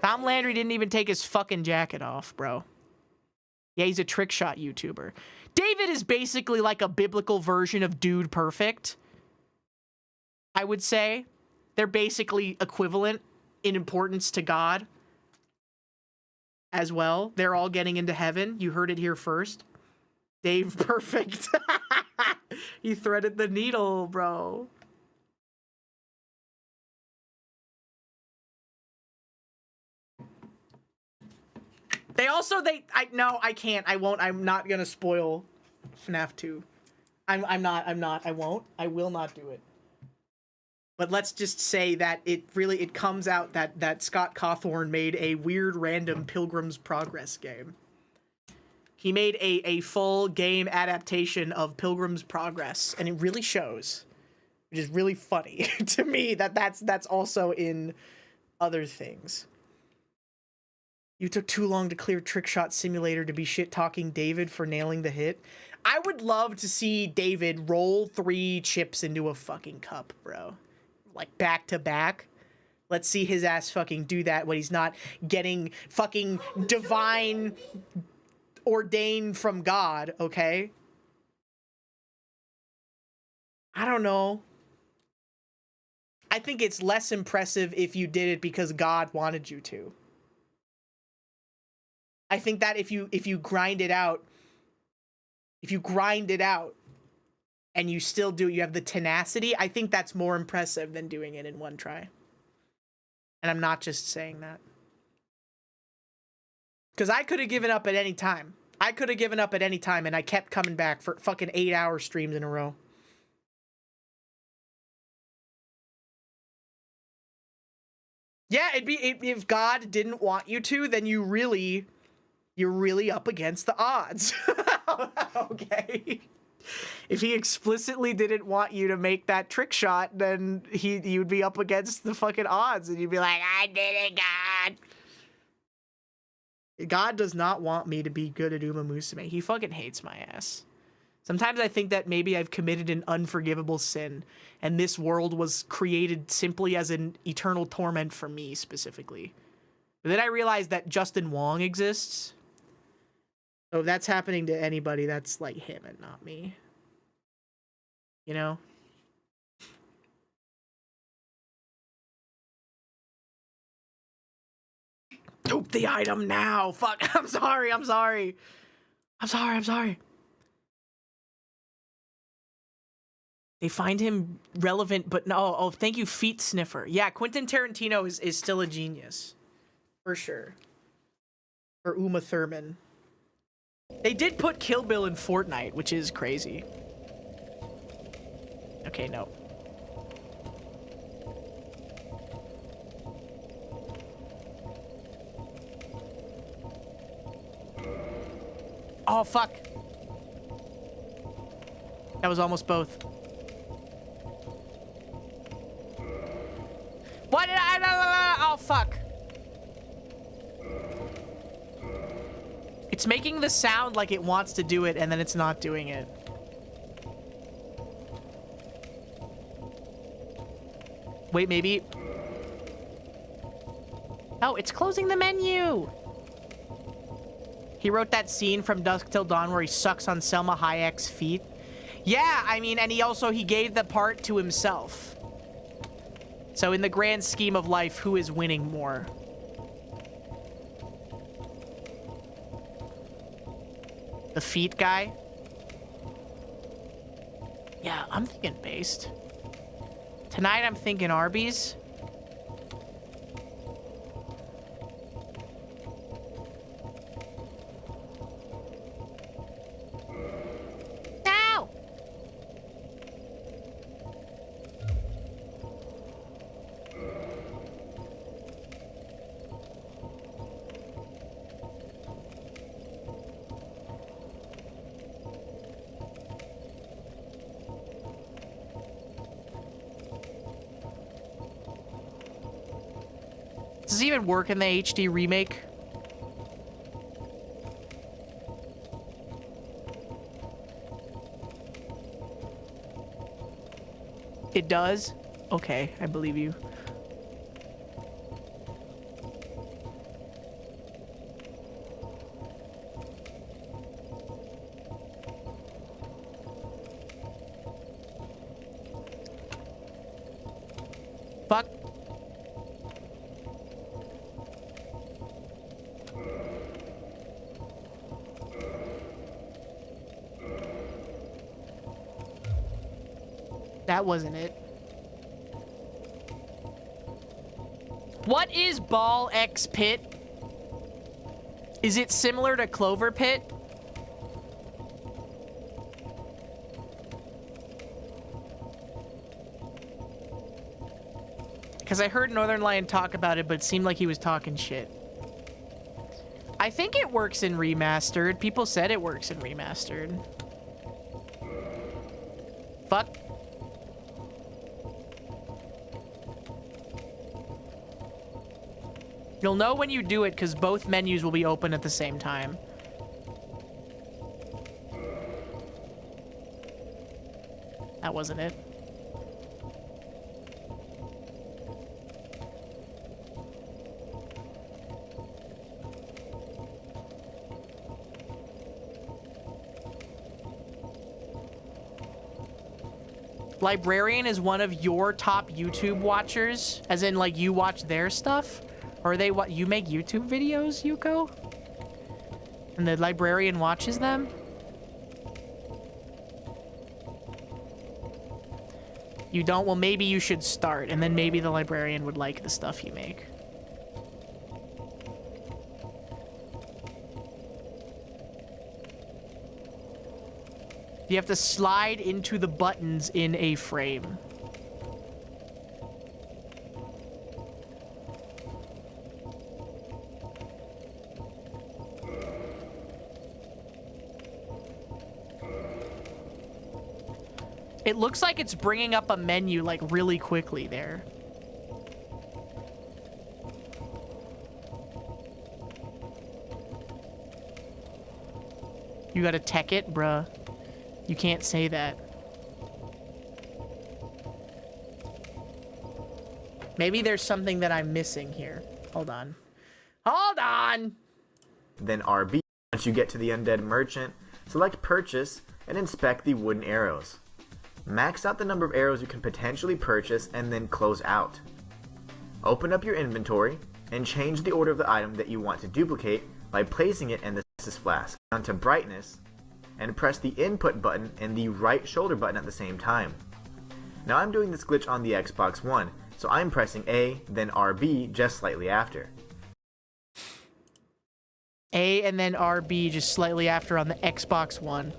Tom Landry didn't even take his fucking jacket off, bro. Yeah, he's a trick shot YouTuber. David is basically like a biblical version of Dude Perfect, I would say. They're basically equivalent in importance to God as well. They're all getting into heaven. You heard it here first. Dave Perfect. He threaded the needle, bro. They also, no, I can't. I won't. I'm not gonna spoil FNAF 2. I'm not. I won't. I will not do it. But let's just say that it comes out that Scott Cawthorn made a weird random Pilgrim's Progress game. He made a full game adaptation of Pilgrim's Progress, and it really shows, which is really funny to me that's also in other things. You took too long to clear Trickshot Simulator to be shit-talking David for nailing the hit. I would love to see David roll 3 chips into a fucking cup, bro. Like, back to back. Let's see his ass fucking do that when he's not getting fucking divine ordained from God, okay? I don't know. I think it's less impressive if you did it because God wanted you to. I think that if you grind it out, and you still you have the tenacity, I think that's more impressive than doing it in one try. And I'm not just saying that. Because I could have given up at any time. And I kept coming back for fucking 8-hour streams in a row. Yeah, if God didn't want you to, then you're really up against the odds. Okay. If he explicitly didn't want you to make that trick shot, then you'd be up against the fucking odds, and you'd be like, I did it, God. God does not want me to be good at Uma Musume. He fucking hates my ass. Sometimes I think that maybe I've committed an unforgivable sin, and this world was created simply as an eternal torment for me, specifically. But then I realized that Justin Wong exists. So if that's happening to anybody, that's like him and not me. You know? Dupe the item now. Fuck. I'm sorry. They find him relevant, but no. Oh, thank you, Feet Sniffer. Yeah, Quentin Tarantino is still a genius. For sure. Or Uma Thurman. They did put Kill Bill in Fortnite, which is crazy. Okay, no. Oh, fuck. That was almost both. What did I... Oh, fuck. It's making the sound like it wants to do it, and then it's not doing it. Wait, maybe... Oh, it's closing the menu! He wrote that scene from Dusk Till Dawn where he sucks on Selma Hayek's feet. Yeah, I mean, and he gave the part to himself. So in the grand scheme of life, who is winning more? The feet guy? Yeah, I'm thinking based. Tonight I'm thinking Arby's. Does it even work in the HD remake? It does? Okay, I believe you. Fuck. That wasn't it. What is Ball X Pit? Is it similar to Clover Pit? Because I heard Northern Lion talk about it, but it seemed like he was talking shit. I think it works in Remastered. People said it works in Remastered. Fuck. You'll know when you do it because both menus will be open at the same time. That wasn't it. Librarian is one of your top YouTube watchers? As in, like, you watch their stuff? Or are they what you make YouTube videos, Yuko? And the librarian watches them? You don't? Well, maybe you should start, and then maybe the librarian would like the stuff you make. You have to slide into the buttons in a frame. It looks like it's bringing up a menu, like, really quickly there. You gotta tech it, bruh. You can't say that. Maybe there's something that I'm missing here. Hold on. Hold on! Then RB. Once you get to the Undead Merchant, select Purchase and inspect the wooden arrows. Max out the number of arrows you can potentially purchase and then close out. Open up your inventory and change the order of the item that you want to duplicate by placing it in the Stasis Flask. Down to Brightness and press the input button and the right shoulder button at the same time. Now I'm doing this glitch on the Xbox One, so I'm pressing A, then RB just slightly after. A and then RB just slightly after on the Xbox One.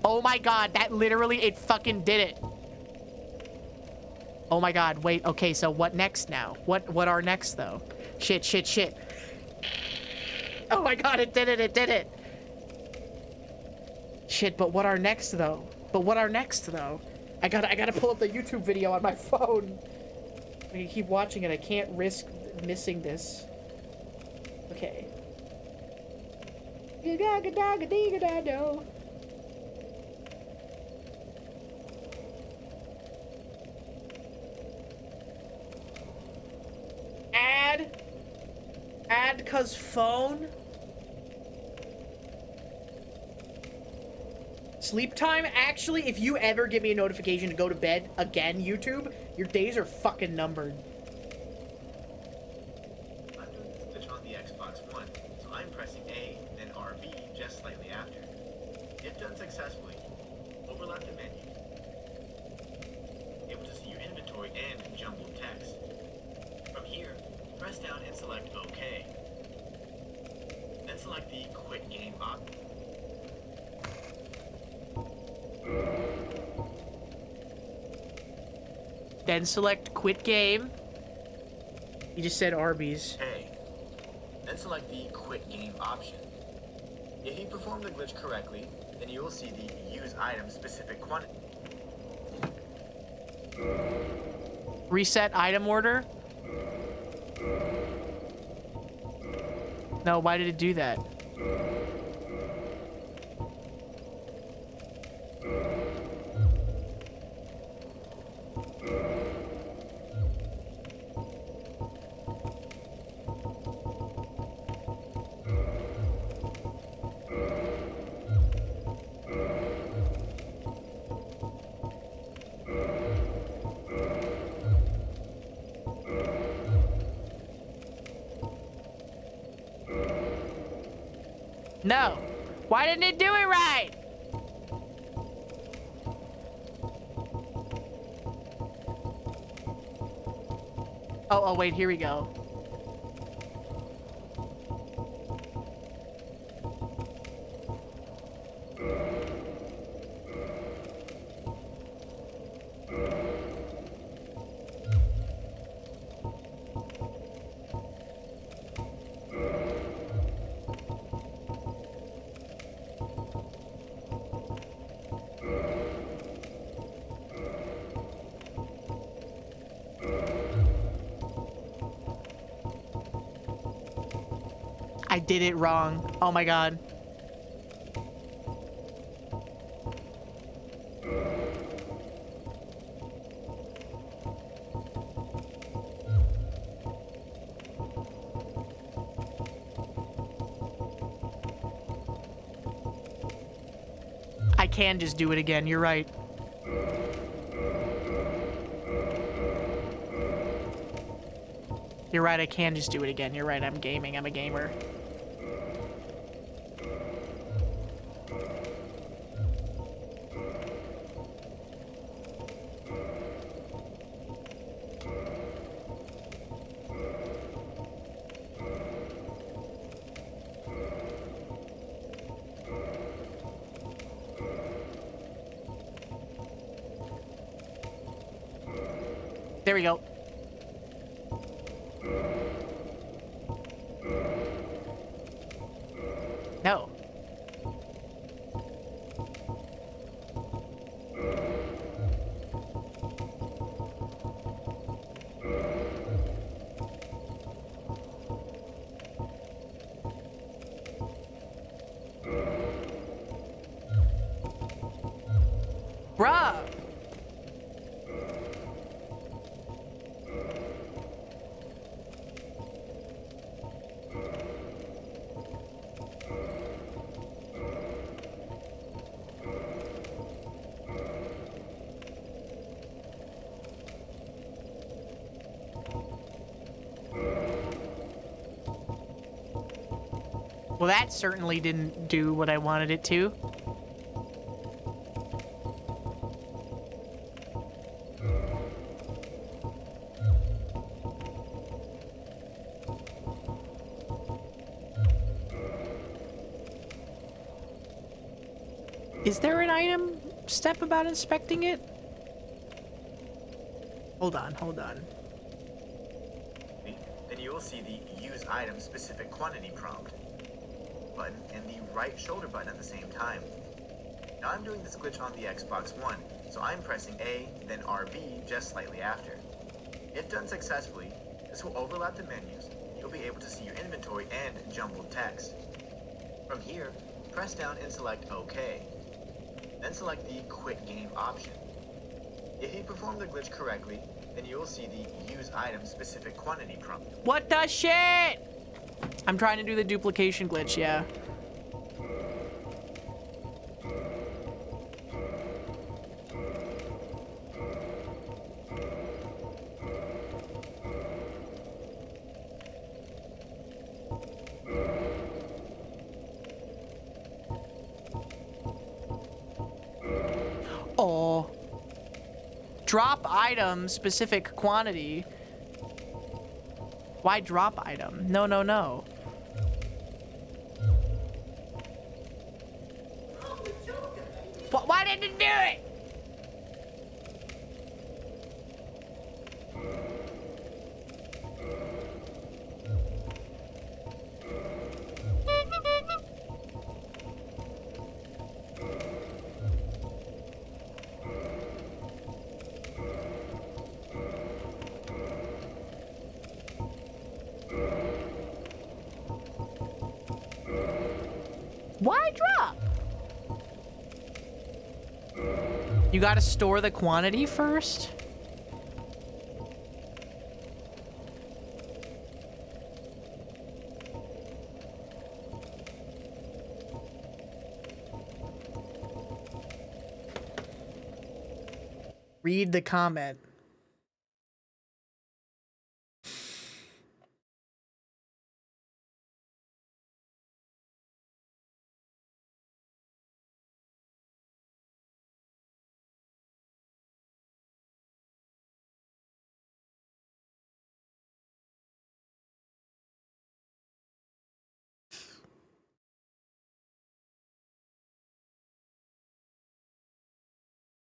Oh my god, that literally, it fucking did it. Oh my god, wait, okay, so what next now? What are next, though? Shit, shit, shit. Oh my god, it did it, it did it. Shit, but what are next, though? But what are next, though? I gotta pull up the YouTube video on my phone. I can keep watching it, I can't risk missing this. Okay. Add cause phone. Sleep time? Actually, if you ever give me a notification to go to bed again, YouTube, your days are fucking numbered. I'm doing this glitch on the Xbox One, so I'm pressing A, then RB just slightly after. If done successfully, overlap the menus. Able to see your inventory and jumbled text. From here, press down and select OK. Then select the Quit Game option. Then select Quit Game. You just said Arby's. A. Then select the Quit Game option. If you perform the glitch correctly, then you will see the Use Item Specific Quantity. Reset item order. No, why did it do that? No. Why didn't it do it right? Oh, wait, here we go. I did it wrong. Oh my god. I can just do it again, you're right. You're right, I can just do it again. You're right, I'm gaming. I'm a gamer. There we go. No. Bruh. Well, that certainly didn't do what I wanted it to. Is there an item step about inspecting it? Hold on, hold on. Then you will see the Use Item Specific Quantity prompt button and the right shoulder button at the same time. Now I'm doing this glitch on the Xbox One, so I'm pressing A, then RB just slightly after. If done successfully, this will overlap the menus. You'll be able to see your inventory and jumbled text. From here, press down and select OK. Then select the Quit Game option. If you perform the glitch correctly, then you will see the Use Item Specific Quantity prompt. What the shit? I'm trying to do the duplication glitch, yeah. Oh. Drop item specific quantity. Why drop item? No, no, no. Why didn't it do it? Why drop? You gotta store the quantity first? Read the comment.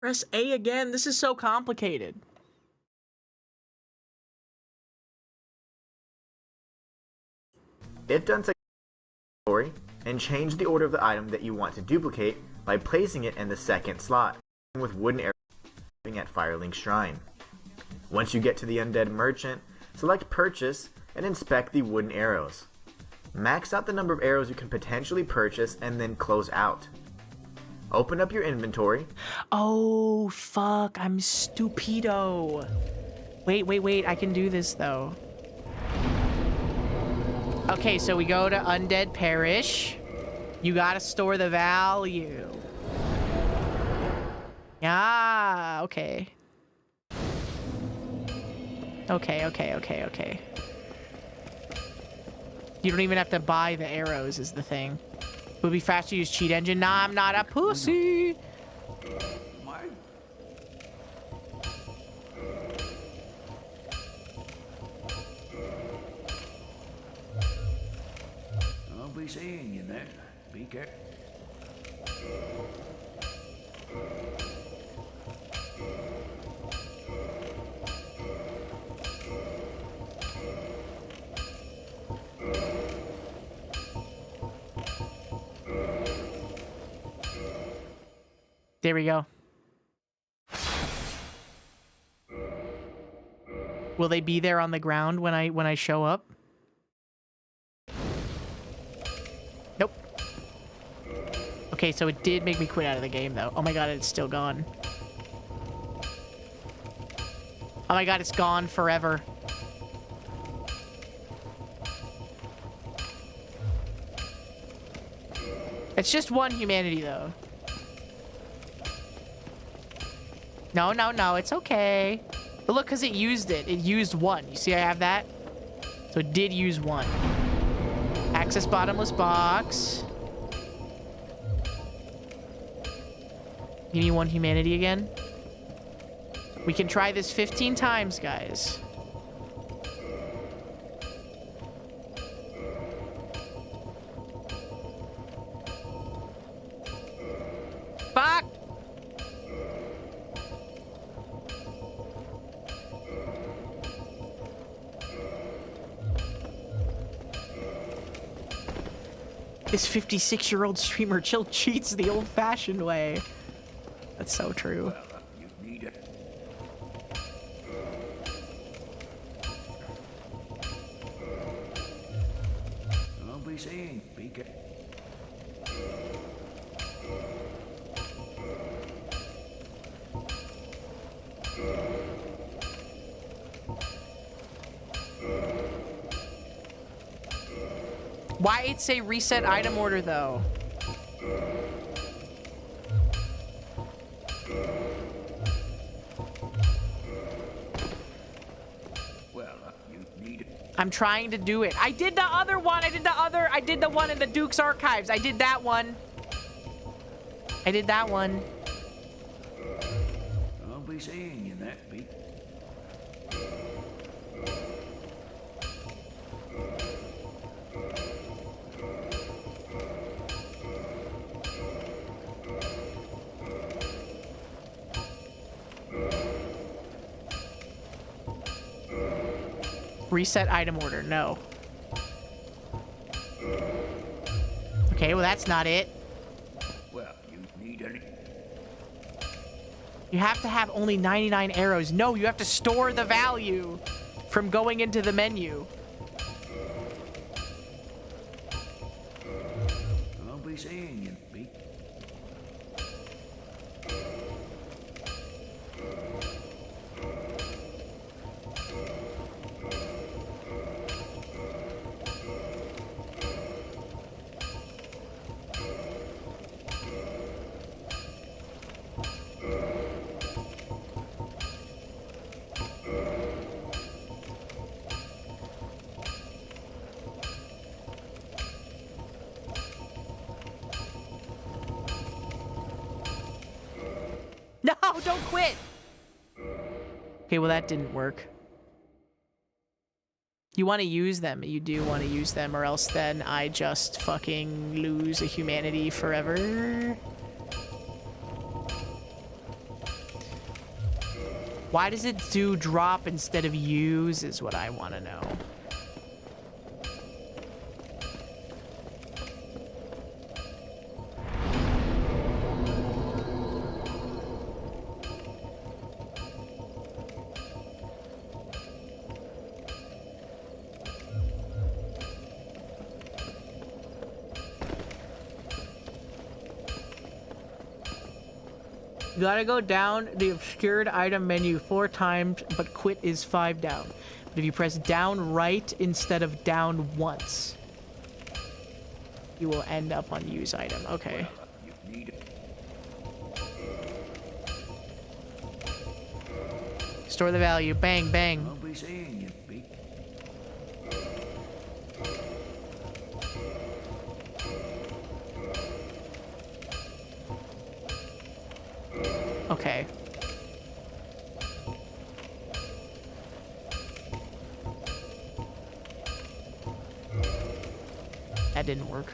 Press A again. This is so complicated. If done successfully, and change the order of the item that you want to duplicate by placing it in the second slot with wooden arrows at Firelink Shrine. Once you get to the Undead Merchant, select Purchase and inspect the wooden arrows. Max out the number of arrows you can potentially purchase and then close out. Open up your inventory. Oh, fuck. I'm stupido. Wait. I can do this, though. Okay, so we go to Undead Parish. You gotta store the value. Yeah, okay. Okay. You don't even have to buy the arrows is the thing. It would be faster to use cheat engine. Nah, I'm not a pussy. I'll be seeing you there. Be careful. There we go. Will they be there on the ground when I show up? Nope. Okay, so it did make me quit out of the game though. Oh my god, it's still gone. Oh my god, it's gone forever. It's just one humanity though. No, it's okay. But look, because it used it. It used one. You see I have that? So it did use one. Access bottomless box. Give me one humanity again. We can try this 15 times, guys. Fuck! This 56-year-old streamer chill cheats the old-fashioned way. That's so true. You need it. I'll be seeing. Be careful. Why it say reset item order though? Well, you need it. I'm trying to do it. I did the other one. I did the one in the Duke's Archives. I did that one. I'll be seeing you there. Be. Reset item order. No. Okay, well that's not it. Well, you need any. You have to have only 99 arrows. No, you have to store the value from going into the menu. I'll be seeing you, Pete. No, don't quit. Okay, well that didn't work. You want to use them. You do want to use them, or else then I just fucking lose a humanity forever. Why does it do drop instead of use is what I want to know. You gotta go down the obscured item menu 4 times, but quit is 5 down. But if you press down right instead of down once, you will end up on use item. Okay. Store the value. Bang, bang. I'll be seeing you, Pete. Okay. That didn't work.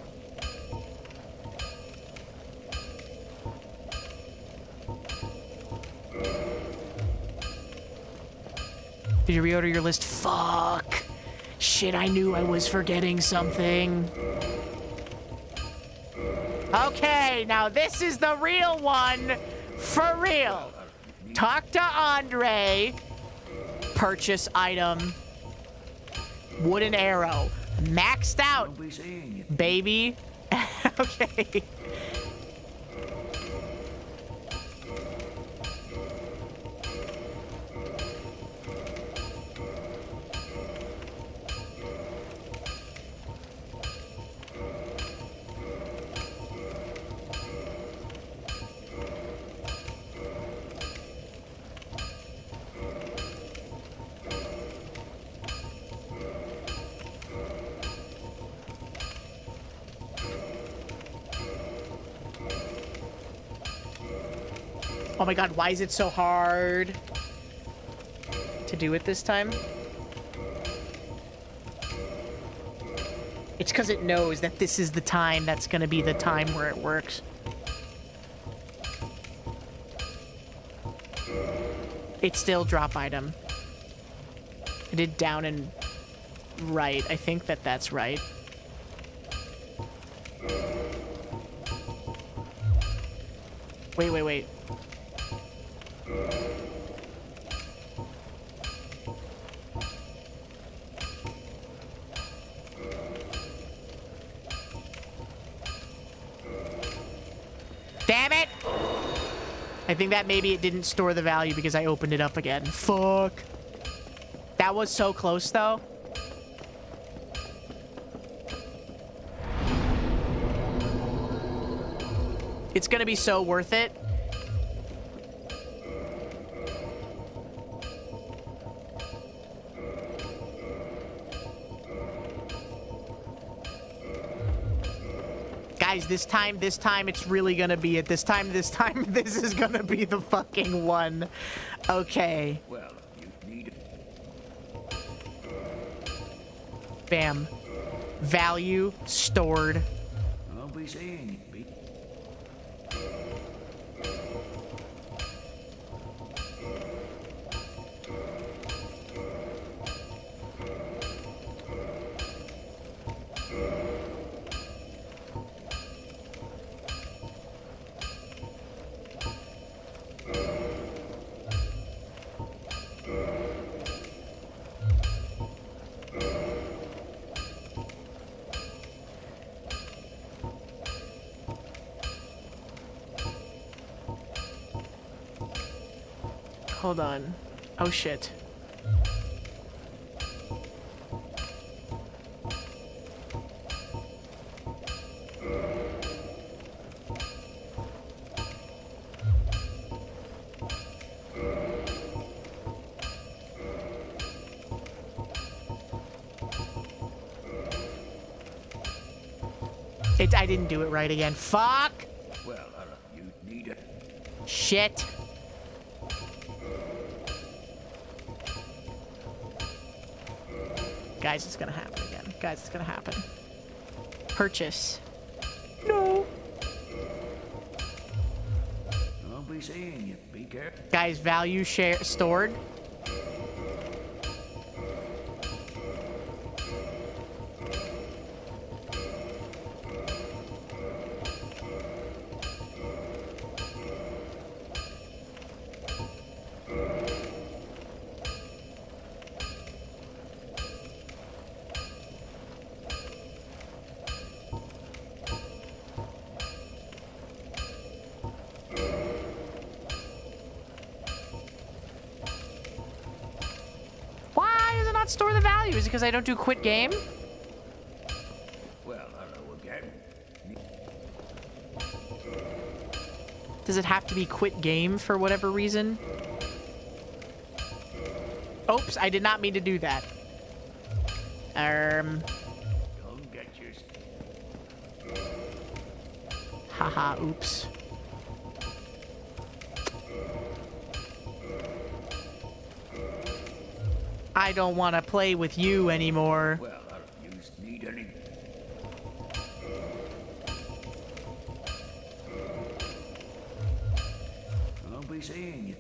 Did you reorder your list? Fuck. Shit, I knew I was forgetting something. Okay, now this is the real one. For real. Talk to Andre. Purchase item. Wooden arrow. Maxed out. I'll be seeing you. Baby. Okay. Oh my god, why is it so hard to do it this time? It's because it knows that this is the time that's going to be the time where it works. It's still drop item. I did down and right. I think that that's right. Wait, wait, wait. Damn it! I think that maybe it didn't store the value because I opened it up again. Fuck. That was so close, though. It's gonna be so worth it. Guys, this time, it's really gonna be it. This time, this is gonna be the fucking one. Okay. Well, you need it. Bam. Value stored. I'll be seeing you, Pete. hold on. Oh shit. I didn't do it right again. Fuck! Well, you need it. Shit. Guys, it's gonna happen again. Guys, it's gonna happen. Purchase. No. I'll be seeing you. Be careful. Guys, value share stored. Store the value? Is it because I don't do quit game? Well, hello again. Does it have to be quit game for whatever reason? Oops, I did not mean to do that. Don't get yours. Haha, oops. I don't want to play with you anymore. Well, you need any. I'll be seeing you.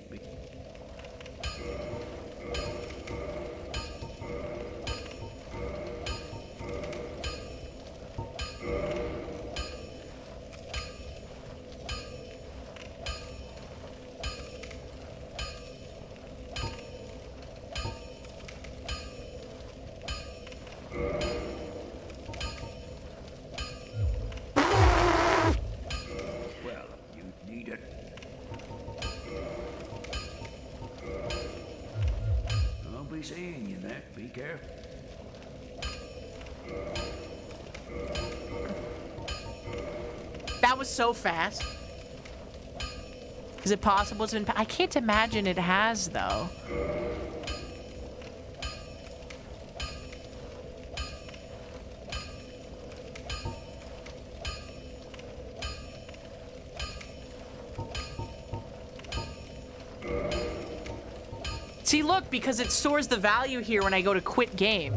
Seeing you there. Be careful. That was so fast. Is it possible it's been... I can't imagine it has, though. See, look, because it stores the value here when I go to quit game.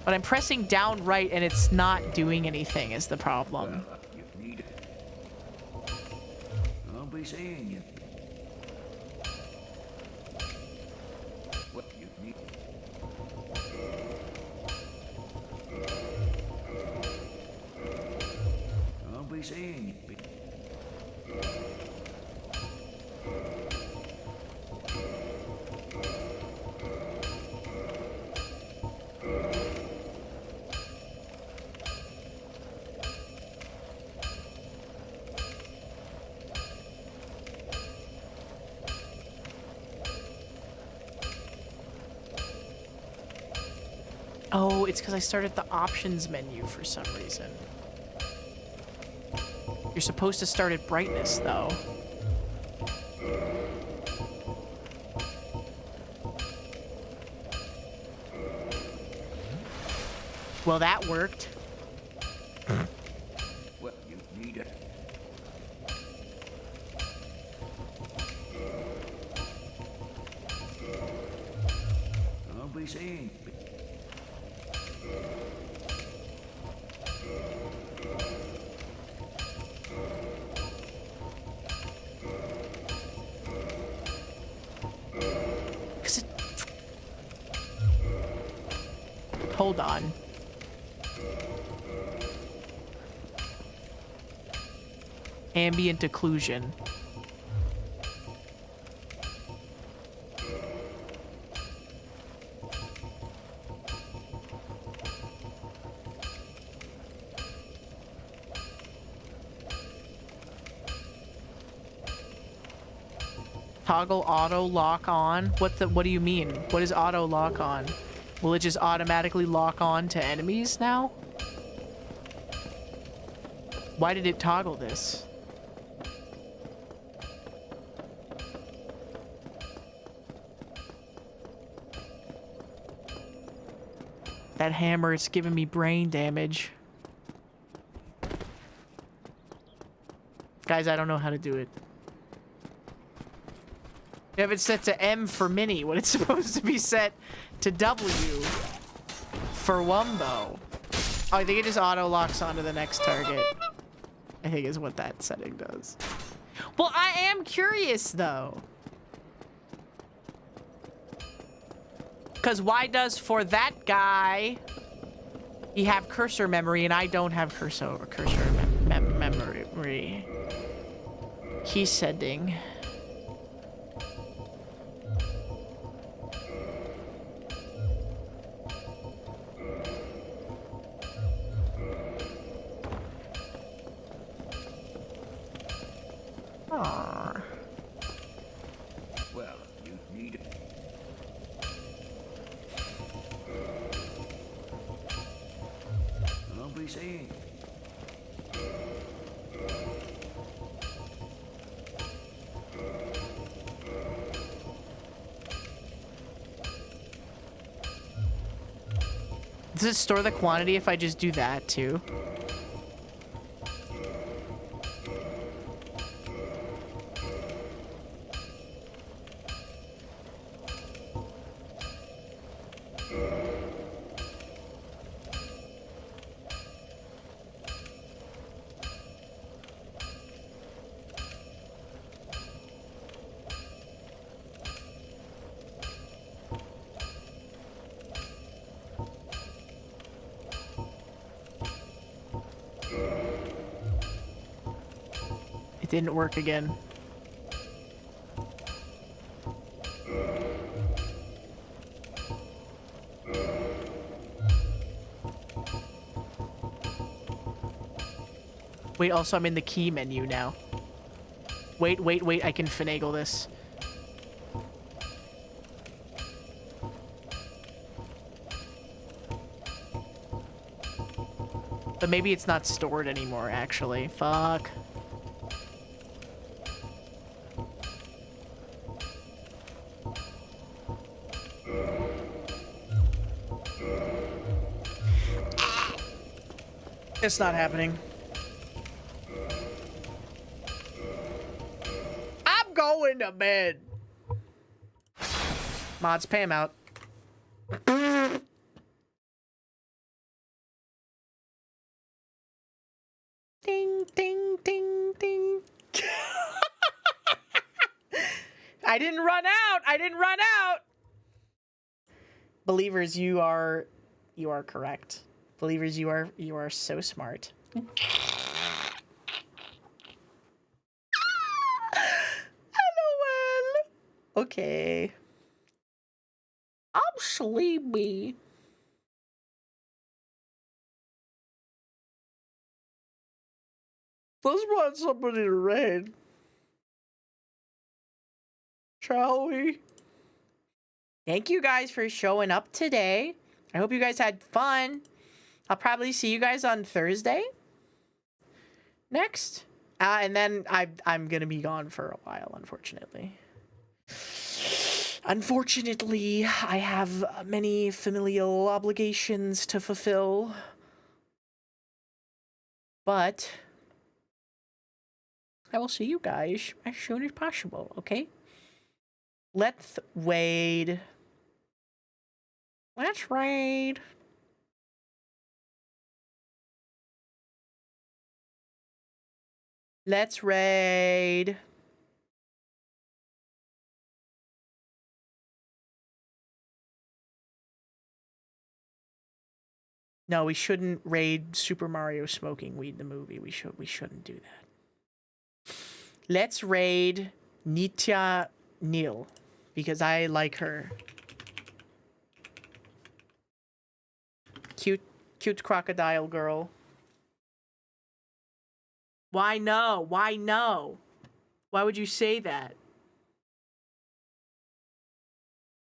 But I'm pressing down right and it's not doing anything is the problem. Well, you need it. I'll be seeing you. What you need. I'll be seeing you. Oh, it's because I started the options menu for some reason. You're supposed to start at brightness, though. Well, that worked. What you need it. I'll be seeing. Hold on. Ambient occlusion. Toggle auto lock on? What do you mean? What is auto lock on? Will it just automatically lock on to enemies now? Why did it toggle this? That hammer is giving me brain damage. Guys, I don't know how to do it. You have it set to M for mini when it's supposed to be set to W for Wumbo. Oh, I think it just auto locks onto the next target. I think is what that setting does. Well, I am curious though. Because why does for that guy he have cursor memory and I don't have cursor memory? Key setting. Aww. Well, you need it. Don't be saying. Does it store the quantity if I just do that too? It didn't work again. Wait, also I'm in the key menu now. Wait, I can finagle this. But maybe it's not stored anymore, actually. Fuck. It's not happening. I'm going to bed. Mods, pay him out. Ding, ding, ding, ding. I didn't run out. I didn't run out. Believers, you are correct. Believers, you are so smart. LOL. Okay. I'm sleepy. Let's run somebody to raid. Shall we? Thank you guys for showing up today. I hope you guys had fun. I'll probably see you guys on Thursday next. And then I'm going to be gone for a while, unfortunately. Unfortunately, I have many familial obligations to fulfill. But I will see you guys as soon as possible, okay? Let's raid. Let's raid. Let's raid. No, we shouldn't raid Super Mario smoking weed the movie. We shouldn't do that. Let's raid Nitya Neil because I like her. Cute crocodile girl. Why no? Why no? Why would you say that?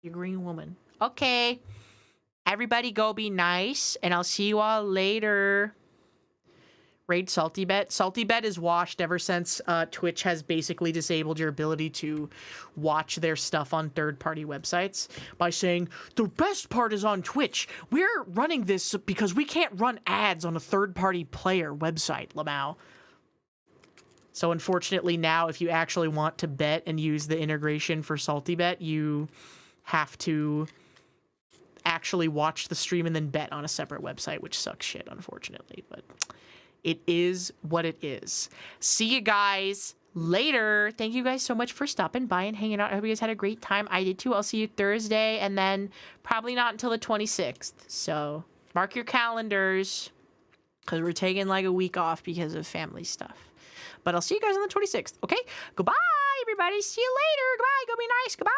You green woman. Okay. Everybody go be nice, and I'll see you all later. Raid Salty Bet. Salty Bet is washed ever since Twitch has basically disabled your ability to watch their stuff on third-party websites by saying, the best part is on Twitch. We're running this because we can't run ads on a third-party player website, Lamau. So unfortunately now, if you actually want to bet and use the integration for Salty Bet, you have to actually watch the stream and then bet on a separate website, which sucks shit, unfortunately. But it is what it is. See you guys later. Thank you guys so much for stopping by and hanging out. I hope you guys had a great time. I did too. I'll see you Thursday, and then probably not until the 26th. So mark your calendars, because we're taking like a week off because of family stuff. But I'll see you guys on the 26th, okay? Goodbye, everybody. See you later. Goodbye. Go be nice. Goodbye.